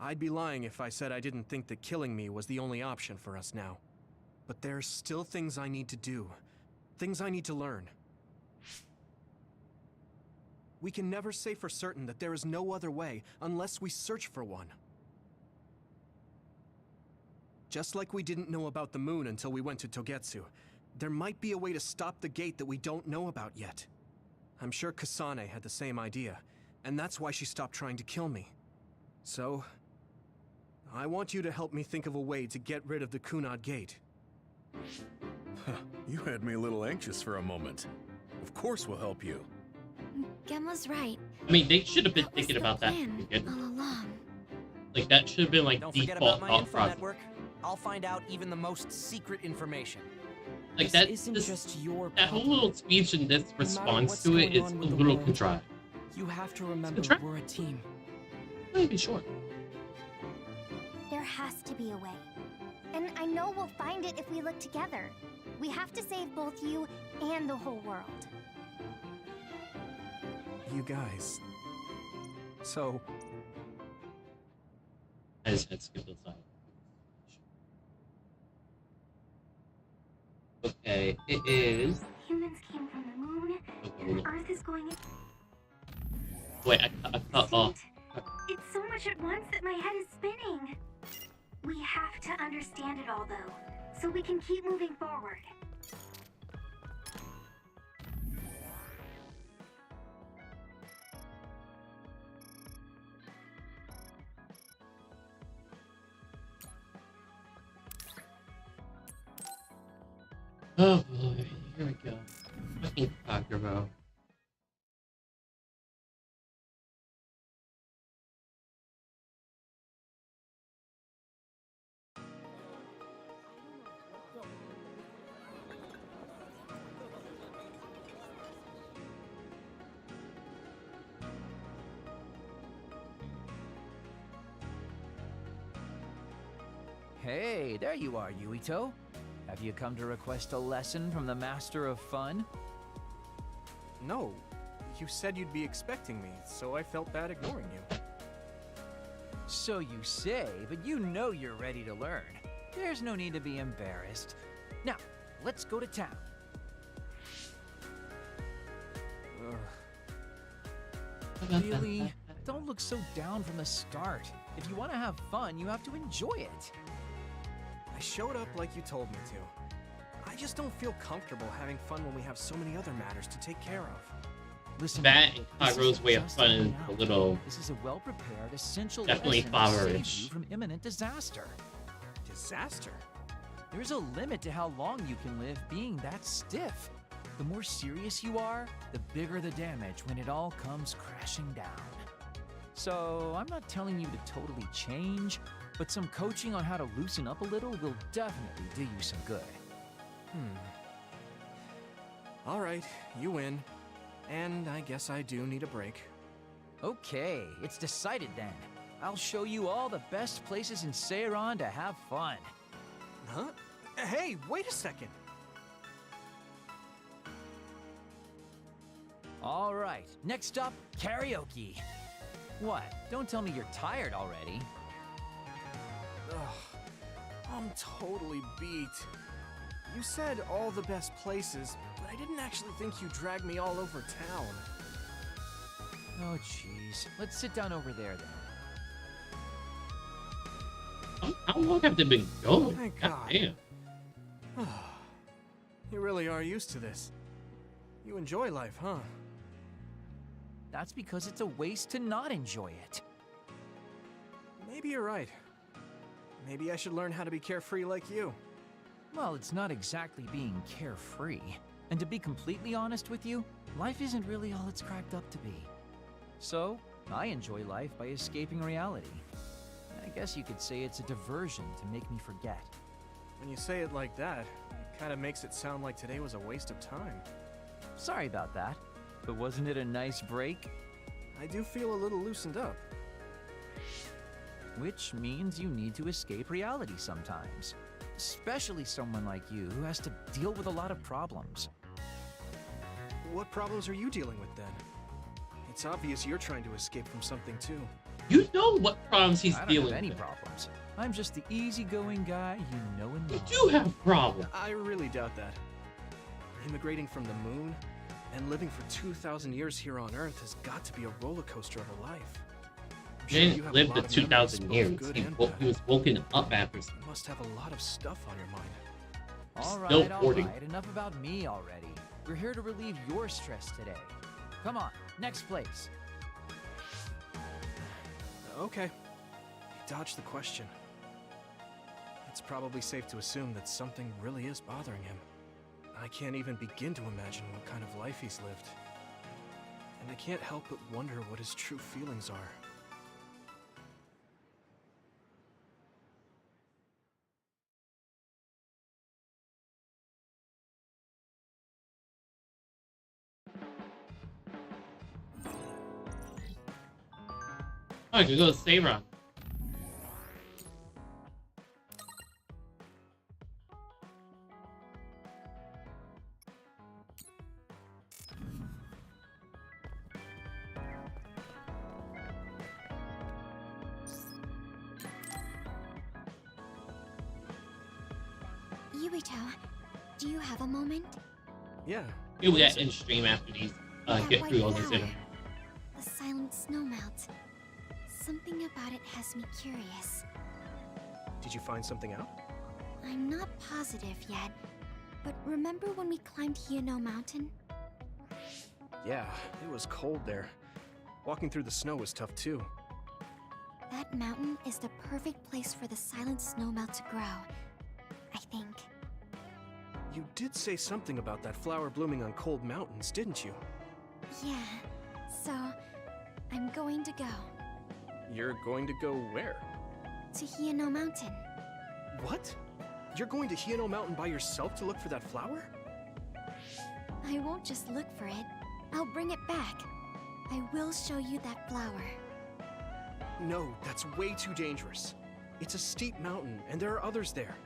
Speaker 3: I'd be lying if I said I didn't think that killing me was the only option for us now. But there's still things I need to do. Things I need to learn. We can never say for certain that there is no other way unless we search for one. Just like we didn't know about the moon until we went to Togetsu, there might be a way to stop the gate that we don't know about yet. I'm sure Kasane had the same idea, and that's why she stopped trying to kill me. So, I want you to help me think of a way to get rid of the Kunad Gate.
Speaker 8: You had me a little anxious for a moment. Of course we'll help you.
Speaker 2: Gemma's right.
Speaker 1: I mean, they should have been
Speaker 2: That was
Speaker 1: thinking
Speaker 2: the
Speaker 1: about that.
Speaker 2: plan all along.
Speaker 1: Like, that should have been, like,
Speaker 11: Don't forget
Speaker 1: default
Speaker 11: about my
Speaker 1: thought
Speaker 11: info
Speaker 1: process.
Speaker 11: network. I'll find out even the most secret information.
Speaker 1: Like,
Speaker 4: This isn't just your
Speaker 1: that whole
Speaker 4: problem.
Speaker 1: little speech and this
Speaker 4: matter
Speaker 1: response
Speaker 4: what's
Speaker 1: to it
Speaker 4: going
Speaker 1: is
Speaker 4: on
Speaker 1: a
Speaker 4: with the
Speaker 1: little
Speaker 4: world,
Speaker 1: contrived.
Speaker 4: You have to remember
Speaker 1: contrived.
Speaker 4: we're a team.
Speaker 1: Maybe short.
Speaker 2: There has to be a way. And I know we'll find it if we look together. We have to save both you and the whole world.
Speaker 3: You guys. So,
Speaker 1: I just had to skip this side. Okay, it is.
Speaker 9: Humans came from the moon, and Earth is going.
Speaker 1: Wait, I cut off.
Speaker 9: It's so much at once that my head is spinning. We have to understand it all, though, so we can keep moving forward.
Speaker 1: Oh boy, here we go. Fucking Cockroach.
Speaker 18: Hey, there you are, Yuito. Have you come to request a lesson from the Master of Fun?
Speaker 3: no. You said you'd be expecting me, so I felt bad ignoring you.
Speaker 18: So you say, but you know you're ready to learn. There's no need to be embarrassed. Now, let's go to town. Really? Don't look so down from the start. If you want to have fun, you have to enjoy it.
Speaker 3: I showed up like you told me to. I just don't feel comfortable having fun when we have so many other matters to take care of.
Speaker 18: Listen,
Speaker 1: That and
Speaker 18: this
Speaker 1: Cockroach's
Speaker 18: isn't
Speaker 1: way of
Speaker 18: just
Speaker 1: fun is
Speaker 18: hanging
Speaker 1: a
Speaker 18: out.
Speaker 1: little.
Speaker 18: This is a well-prepared, essential
Speaker 1: Definitely
Speaker 18: lesson to save
Speaker 1: fatherish.
Speaker 18: you from imminent disaster.
Speaker 3: Disaster?
Speaker 18: There's a limit to how long you can live being that stiff. The more serious you are, the bigger the damage when it all comes crashing down. So, I'm not telling you to totally change, but some coaching on how to loosen up a little will definitely do you some good.
Speaker 3: Alright, you win. And I guess I do need a break.
Speaker 18: Okay, it's decided then. I'll show you all the best places in Seiran to have fun.
Speaker 3: Huh? Hey, wait a second!
Speaker 18: All right, next up, karaoke. What? Don't tell me you're tired already.
Speaker 3: Ugh, I'm totally beat. You said all the best places, but I didn't actually think you dragged me all over town.
Speaker 18: Oh, jeez. Let's sit down over there then.
Speaker 1: How long have they been going?
Speaker 3: Thank
Speaker 1: God
Speaker 3: God.
Speaker 1: damn.
Speaker 3: You really are used to this. You enjoy life, huh?
Speaker 18: That's because it's a waste to not enjoy it.
Speaker 3: Maybe you're right. Maybe I should learn how to be carefree like you.
Speaker 18: Well, it's not exactly being carefree. And to be completely honest with you, life isn't really all it's cracked up to be. So, I enjoy life by escaping reality. I guess you could say it's a diversion to make me forget.
Speaker 3: When you say it like that, it kind of makes it sound like today was a waste of time.
Speaker 18: Sorry about that, but wasn't it a nice break?
Speaker 3: I do feel a little loosened up.
Speaker 18: Which means you need to escape reality sometimes. Especially someone like you who has to deal with a lot of problems.
Speaker 3: What problems are you dealing with then? It's obvious you're trying to escape from something too.
Speaker 1: You know what problems he's
Speaker 18: I don't
Speaker 1: dealing
Speaker 18: have any
Speaker 1: with.
Speaker 18: problems. I'm just the easygoing guy you know and love.
Speaker 1: You do have problems.
Speaker 3: I really doubt that. Immigrating from the moon and living for 2,000 years here on Earth has got to be a roller coaster of a life. I'm
Speaker 1: He
Speaker 3: sure you
Speaker 1: didn't
Speaker 3: have
Speaker 1: live
Speaker 3: a
Speaker 1: the
Speaker 3: lot of memories,
Speaker 1: 2,000
Speaker 3: both
Speaker 1: years.
Speaker 3: good
Speaker 1: He,
Speaker 3: and
Speaker 1: he
Speaker 3: bad.
Speaker 1: was woken up after.
Speaker 3: You must have a lot of stuff on your mind.
Speaker 18: All
Speaker 1: Still
Speaker 18: right, all
Speaker 1: hoarding.
Speaker 18: right. Enough about me already. We're here to relieve your stress today. Come on, next place.
Speaker 3: Okay. You dodged the question. It's probably safe to assume that something really is bothering him. I can't even begin to imagine what kind of life he's lived. And I can't help but wonder what his true feelings are.
Speaker 1: Oh, I can go to Seiron.
Speaker 2: Yuito, do you have a moment?
Speaker 3: Yeah.
Speaker 1: You'll get in stream after these. Get through all these interviews.
Speaker 2: The silent snowmelt. Something about it has me curious.
Speaker 3: Did you find something out?
Speaker 2: I'm not positive yet, but remember when we climbed Hieno Mountain?
Speaker 3: Yeah, it was cold there. Walking through the snow was tough too.
Speaker 2: That mountain is the perfect place for the silent snowmelt to grow, I think.
Speaker 3: You did say something about that flower blooming on cold mountains, didn't you?
Speaker 2: Yeah, so I'm going to go.
Speaker 3: You're going to go where?
Speaker 2: To Hieno Mountain.
Speaker 3: What? You're going to Hieno Mountain by yourself to look for that flower?
Speaker 2: I won't just look for it. I'll bring it back. I will show you that flower.
Speaker 3: No, that's way too dangerous. It's a steep mountain, and there are others there.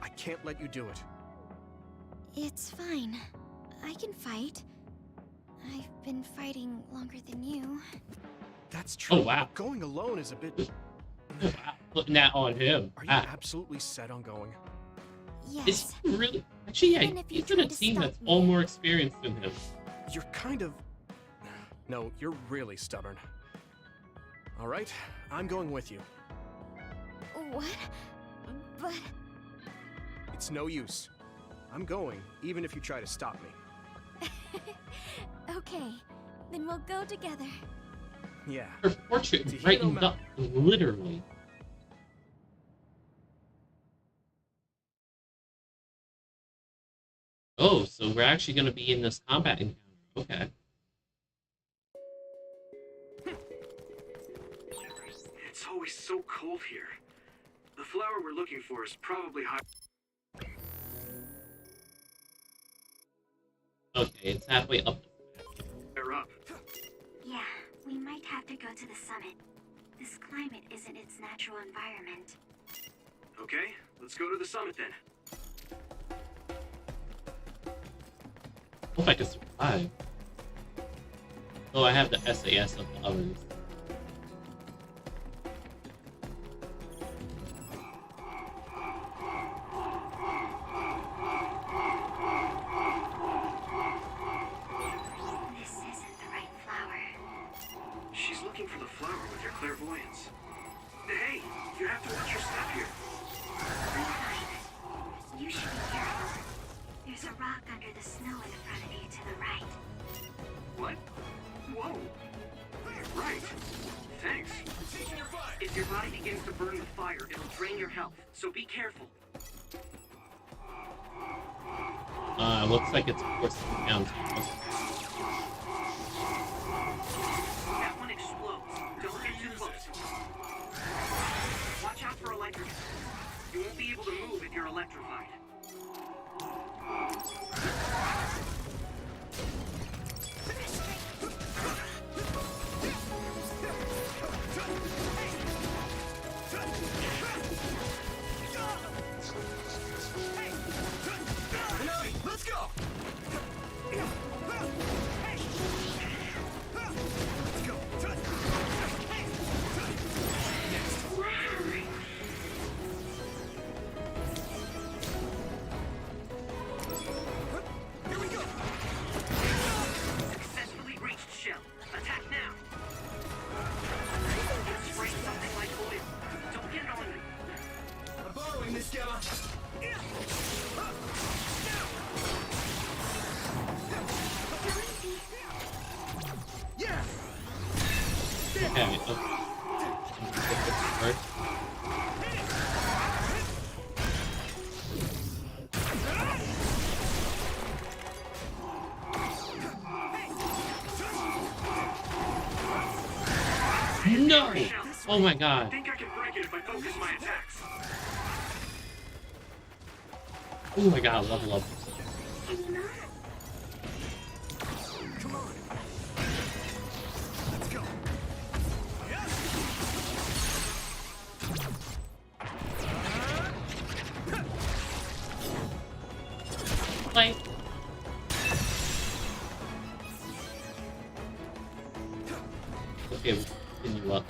Speaker 3: I can't let you do it.
Speaker 2: It's fine. I can fight. I've been fighting longer than you.
Speaker 3: That's true.
Speaker 1: Oh, wow.
Speaker 3: Going alone is a bit...
Speaker 1: Putting that on him.
Speaker 3: Are you absolutely set on going?
Speaker 2: Yes.
Speaker 1: Is he really? Actually, yeah, he's in a team that's all more experienced than him.
Speaker 3: You're kind of... No, you're really stubborn. All right, I'm going with you.
Speaker 2: What? But...
Speaker 3: It's no use. I'm going, even if you try to stop me.
Speaker 2: Okay, then we'll go together.
Speaker 3: Yeah.
Speaker 1: Her portrait brightened up, literally. Oh, so we're actually going to be in this combat encounter. Okay.
Speaker 16: It's always so cold here. The flower we're looking for is probably high.
Speaker 1: Okay, it's halfway up.
Speaker 16: They're up.
Speaker 9: Yeah, we might have to go to the summit. This climate isn't its natural environment.
Speaker 16: Okay, let's go to the summit then.
Speaker 1: Hope I can survive. Oh, I have the SAS of the others.
Speaker 9: This isn't the right flower.
Speaker 16: She's looking for the flower with her clairvoyance. Hey, you have to watch your step here.
Speaker 9: You should be careful. There's a rock under the snow in front of you to the right.
Speaker 16: What? Whoa. Right. Thanks. If your body begins to burn with fire, it'll drain your health, so be careful.
Speaker 1: Looks like it's forced down.
Speaker 16: That one explodes. Don't get too close. Watch out for electric. You won't be able to move if you're electrified.
Speaker 10: Let's go!
Speaker 16: Successfully reached shell. Attack now. Spray something like oil. Don't get it on me.
Speaker 10: I'm borrowing this, Gamma.
Speaker 16: Yeah.
Speaker 1: Okay, first. No! Oh my god.
Speaker 16: I think I can break it if I focus my attacks.
Speaker 1: Oh my god, level up.
Speaker 10: Come on. Let's go.
Speaker 1: fight? Okay, we'll continue up.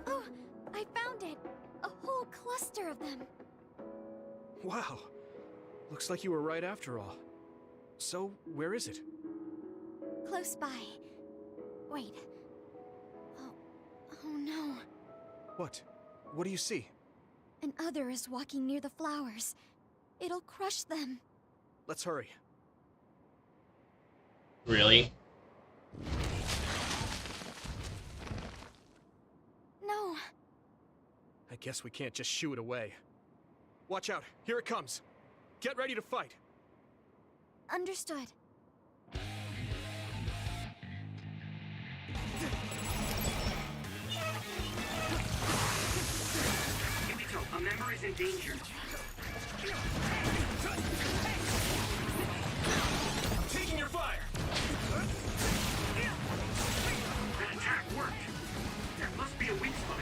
Speaker 2: Oh, I found it! A whole cluster of them!
Speaker 3: Wow. Looks like you were right after all. So, where is it?
Speaker 2: Close by. Wait. Oh no.
Speaker 3: What? What do you see?
Speaker 2: An other is walking near the flowers. It'll crush them.
Speaker 3: Let's hurry.
Speaker 1: Really?
Speaker 2: No.
Speaker 3: I guess we can't just shoo it away. Watch out, here it comes. Get ready to fight.
Speaker 2: Understood.
Speaker 10: Yuito, a member is in danger.
Speaker 16: I'm taking your fire!
Speaker 10: That attack worked. There must be a weak spot.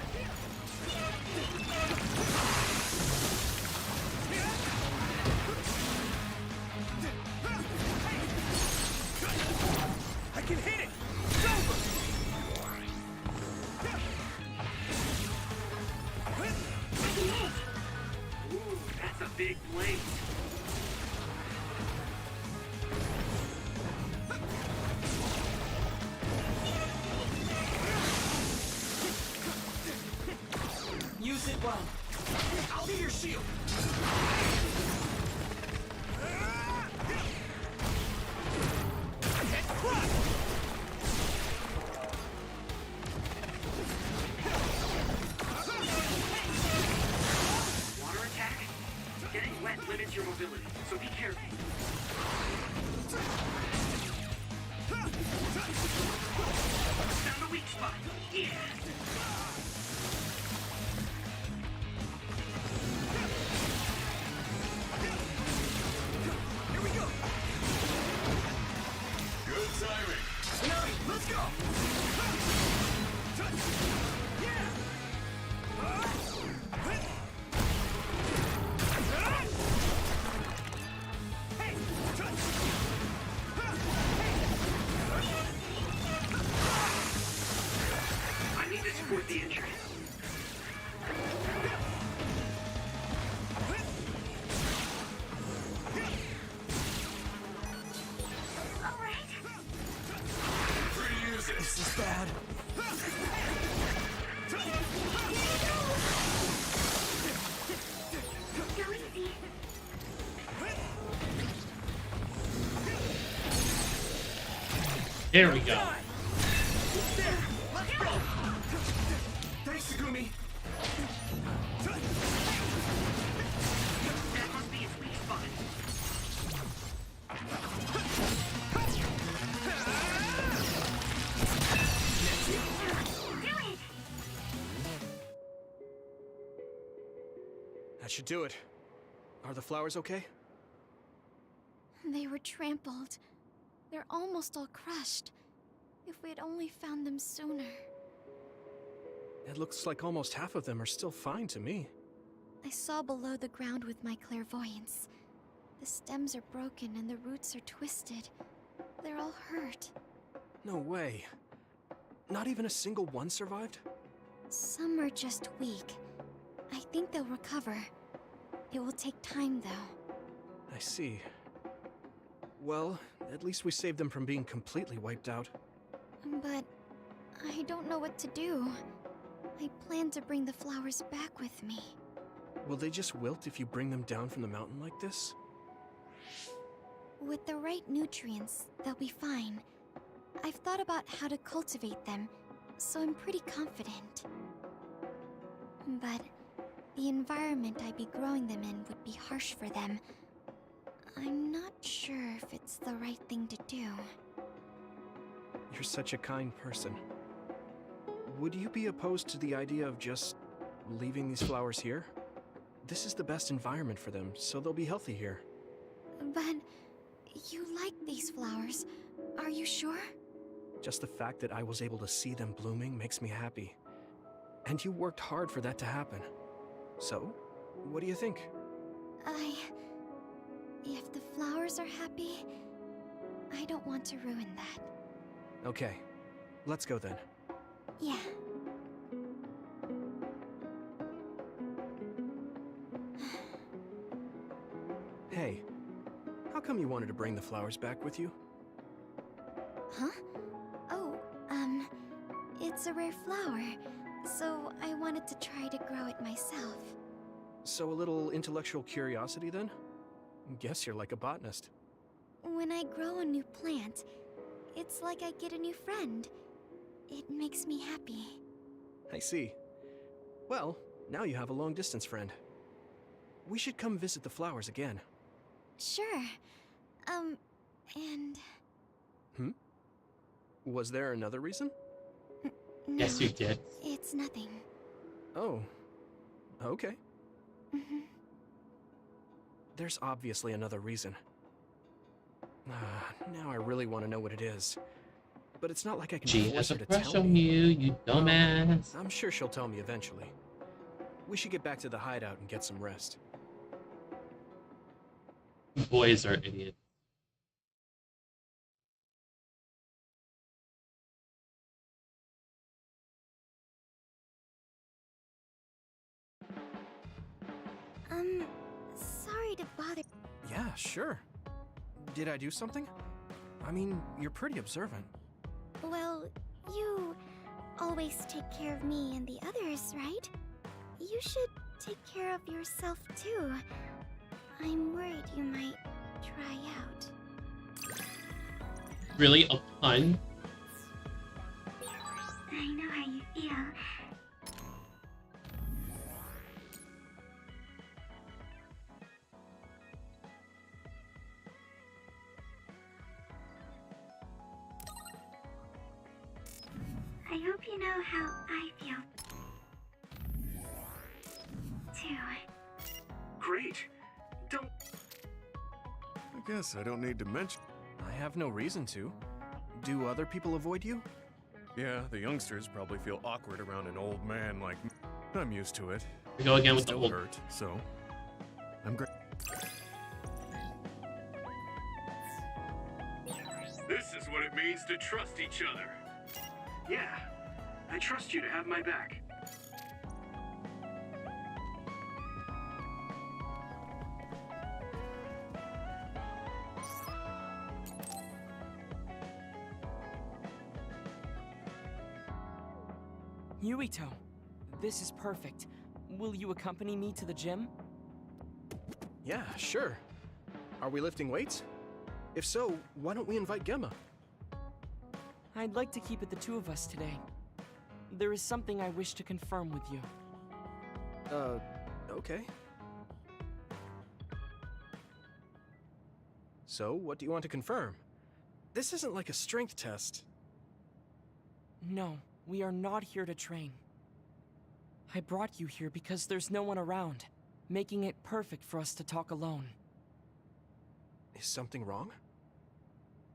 Speaker 16: I can hit it! It's over!
Speaker 10: Ooh, that's a big blade.
Speaker 16: Use it well. I'll be your shield.
Speaker 10: Water attack? Getting wet limits your mobility, so be careful. Found a weak spot. Yeah.
Speaker 16: Here we go. Good timing. Nami, let's go.
Speaker 10: I need to support the injured.
Speaker 16: Free to use it.
Speaker 4: This is bad.
Speaker 9: Go easy.
Speaker 1: There we go.
Speaker 16: Let's go. Thanks, Segumi.
Speaker 10: That must be its weak spot.
Speaker 3: That should do it. Are the flowers okay?
Speaker 2: They were trampled. They're almost all crushed. If we had only found them sooner.
Speaker 3: It looks like almost half of them are still fine to me.
Speaker 2: I saw below the ground with my clairvoyance. The stems are broken and the roots are twisted. They're all hurt.
Speaker 3: No way. Not even a single one survived?
Speaker 2: Some are just weak. I think they'll recover. It will take time, though.
Speaker 3: I see. Well, at least we saved them from being completely wiped out.
Speaker 2: But I don't know what to do. I plan to bring the flowers back with me.
Speaker 3: Will they just wilt if you bring them down from the mountain like this?
Speaker 2: With the right nutrients, they'll be fine. I've thought about how to cultivate them, so I'm pretty confident. But the environment I'd be growing them in would be harsh for them. I'm not sure if it's the right thing to do.
Speaker 3: You're such a kind person. Would you be opposed to the idea of just leaving these flowers here? This is the best environment for them, so they'll be healthy here.
Speaker 2: But you like these flowers. Are you sure?
Speaker 3: Just the fact that I was able to see them blooming makes me happy. And you worked hard for that to happen. So, what do you think?
Speaker 2: If the flowers are happy, I don't want to ruin that.
Speaker 3: Okay, let's go then.
Speaker 2: Yeah.
Speaker 3: Hey, how come you wanted to bring the flowers back with you?
Speaker 2: Huh? Oh, it's a rare flower, so I wanted to try to grow it myself.
Speaker 3: So a little intellectual curiosity then? Guess you're like a botanist.
Speaker 2: When I grow a new plant, it's like I get a new friend. It makes me happy.
Speaker 3: I see. Well, now you have a long-distance friend. We should come visit the flowers again.
Speaker 2: Sure. And...
Speaker 3: Was there another reason?
Speaker 2: No,
Speaker 1: Yes, you did.
Speaker 2: It's nothing.
Speaker 3: Oh. Okay. There's obviously another reason. Now I really want to know what it is. But it's not like I can
Speaker 1: She
Speaker 3: force
Speaker 1: has
Speaker 3: her
Speaker 1: a
Speaker 3: to
Speaker 1: crush
Speaker 3: tell
Speaker 1: on
Speaker 3: me.
Speaker 1: you dumbass.
Speaker 3: I'm sure she'll tell me eventually. We should get back to the hideout and get some rest.
Speaker 1: Boys are idiots.
Speaker 2: Sorry to bother.
Speaker 3: Yeah, sure. Did I do something? I mean, you're pretty observant.
Speaker 2: Well, you always take care of me and the others, right? You should take care of yourself too. I'm worried you might try out.
Speaker 1: Really? A pun?
Speaker 9: I know how you feel. I hope you know how I feel. Too.
Speaker 8: Great. Don't... I guess I don't need to mention...
Speaker 3: I have no reason to. Do other people avoid you?
Speaker 8: Yeah, the youngsters probably feel awkward around an old man like me. I'm used to it.
Speaker 1: We go again with the
Speaker 8: Still
Speaker 1: old...
Speaker 8: hurt, so... I'm great.
Speaker 10: This is what it means to trust each other. Yeah, I trust you to have my back.
Speaker 4: Yuito, this is perfect. Will you accompany me to the gym?
Speaker 3: Yeah, sure. Are we lifting weights? If so, why don't we invite Gemma?
Speaker 4: I'd like to keep it the two of us today. There is something I wish to confirm with you.
Speaker 3: Okay. So, what do you want to confirm? This isn't like a strength test.
Speaker 4: No, we are not here to train. I brought you here because there's no one around, making it perfect for us to talk alone.
Speaker 3: Is something wrong?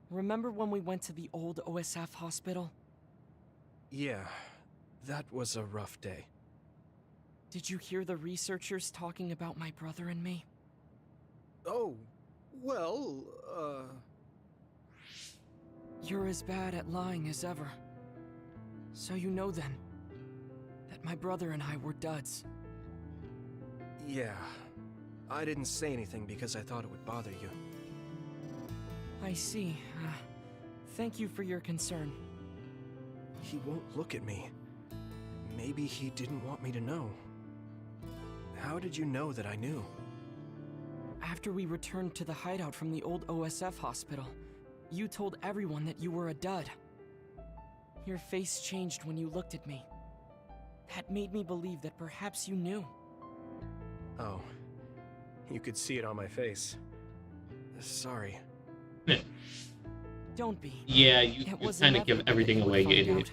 Speaker 4: Remember when we went to the old OSF hospital?
Speaker 3: Yeah, that was a rough day.
Speaker 4: Did you hear the researchers talking about my brother and me?
Speaker 3: Oh, well,
Speaker 4: You're as bad at lying as ever. So you know then, that my brother and I were duds.
Speaker 3: Yeah. I didn't say anything because I thought it would bother you.
Speaker 4: I see. Thank you for your concern.
Speaker 3: He won't look at me. Maybe he didn't want me to know. How did you know that I knew?
Speaker 4: After we returned to the hideout from the old OSF hospital, you told everyone that you were a dud. Your face changed when you looked at me. That made me believe that perhaps you knew.
Speaker 3: Oh. You could see it on my face. Sorry.
Speaker 4: Don't be.
Speaker 1: Yeah, you
Speaker 4: was
Speaker 1: kind of give
Speaker 4: inevitable
Speaker 1: everything
Speaker 4: that you
Speaker 1: away,
Speaker 4: would
Speaker 1: you
Speaker 4: find
Speaker 1: idiot.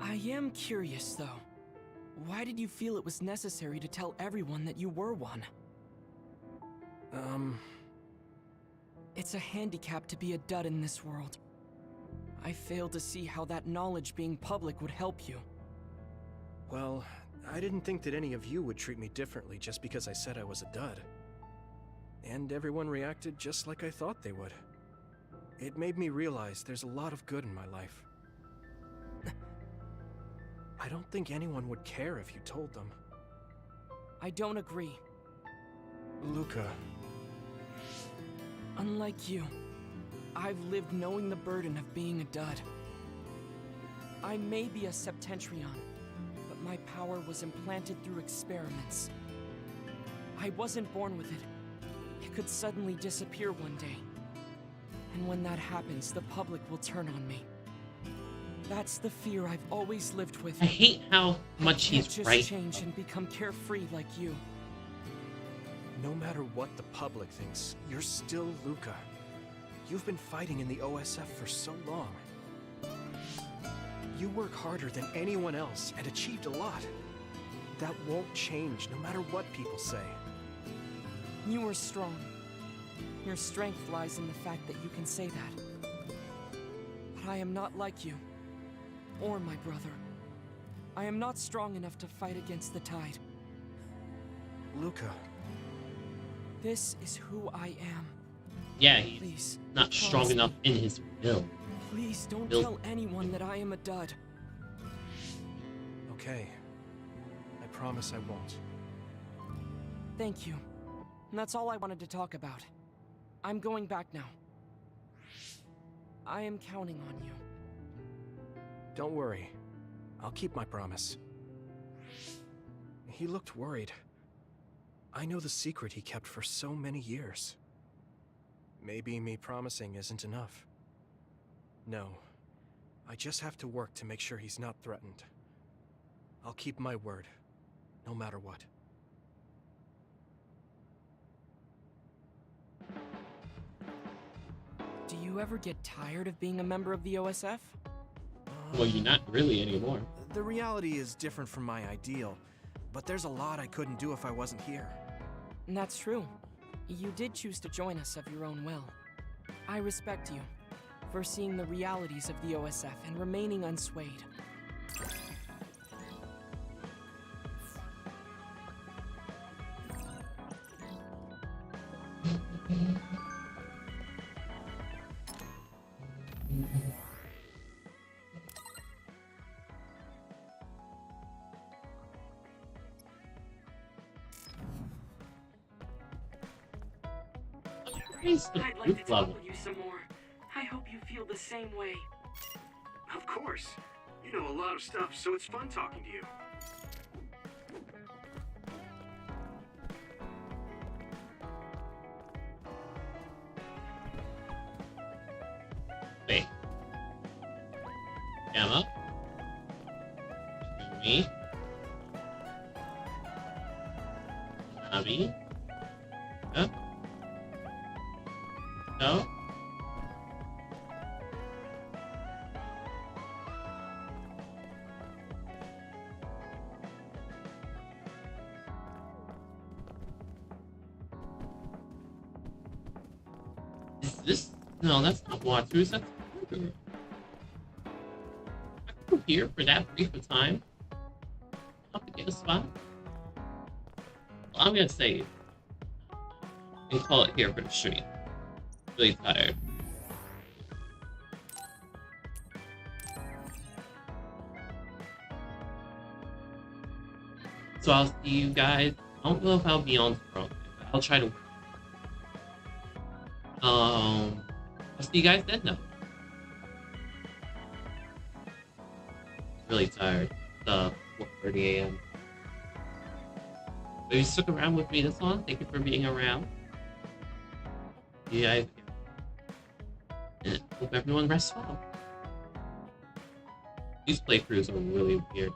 Speaker 4: out. I am curious, though. Why did you feel it was necessary to tell everyone that you were one? It's a handicap to be a dud in this world. I fail to see how that knowledge being public would help you.
Speaker 3: Well, I didn't think that any of you would treat me differently just because I said I was a dud. And everyone reacted just like I thought they would. It made me realize there's a lot of good in my life. I don't think anyone would care if you told them.
Speaker 4: I don't agree.
Speaker 3: Luca.
Speaker 4: Unlike you, I've lived knowing the burden of being a dud. I may be a Septentrion, but my power was implanted through experiments. I wasn't born with it. It could suddenly disappear one day. And when that happens, the public will turn on me. That's the fear I've always lived with.
Speaker 1: I hate how much he's
Speaker 4: just
Speaker 1: right.
Speaker 4: change and become carefree like you.
Speaker 3: No matter what the public thinks, you're still Luca. You've been fighting in the OSF for so long. You work harder than anyone else and achieved a lot. That won't change no matter what people say.
Speaker 4: You are strong. Your strength lies in the fact that you can say that. But I am not like you. Or my brother. I am not strong enough to fight against the tide.
Speaker 3: Luca.
Speaker 4: This is who I am.
Speaker 1: Yeah, he's
Speaker 4: Please,
Speaker 1: not strong enough in his will.
Speaker 4: Please don't tell anyone that I am a dud.
Speaker 3: Okay. I promise I won't.
Speaker 4: Thank you. And that's all I wanted to talk about. I'm going back now. I am counting on you.
Speaker 3: Don't worry. I'll keep my promise. He looked worried. I know the secret he kept for so many years. Maybe me promising isn't enough. No. I just have to work to make sure he's not threatened. I'll keep my word, no matter what.
Speaker 4: Do you ever get tired of being a member of the OSF?
Speaker 1: Well, you're not really anymore.
Speaker 3: The reality is different from my ideal, but there's a lot I couldn't do if I wasn't here.
Speaker 4: And that's true. You did choose to join us of your own will. I respect you for seeing the realities of the OSF and remaining unswayed.
Speaker 10: I'd like to talk with you some more. I hope you feel the same way.
Speaker 8: Of course. You know a lot of stuff, so it's fun talking to you.
Speaker 1: Wait. Emma? Me? Abby? Huh? No? Is this? No, that's not Watchers, that's Burger. I come here for that brief of time. Not to get a spot. Well, I'm gonna save. And call it here for the stream. Really tired. So I'll see you guys. I don't know if I'll be on tomorrow, but I'll try to. I'll see you guys then. No. Really tired. It's 4:30 a.m. But you stuck around with me this long. Thank you for being around. Yeah, and hope everyone rests well. These playthroughs are really weird.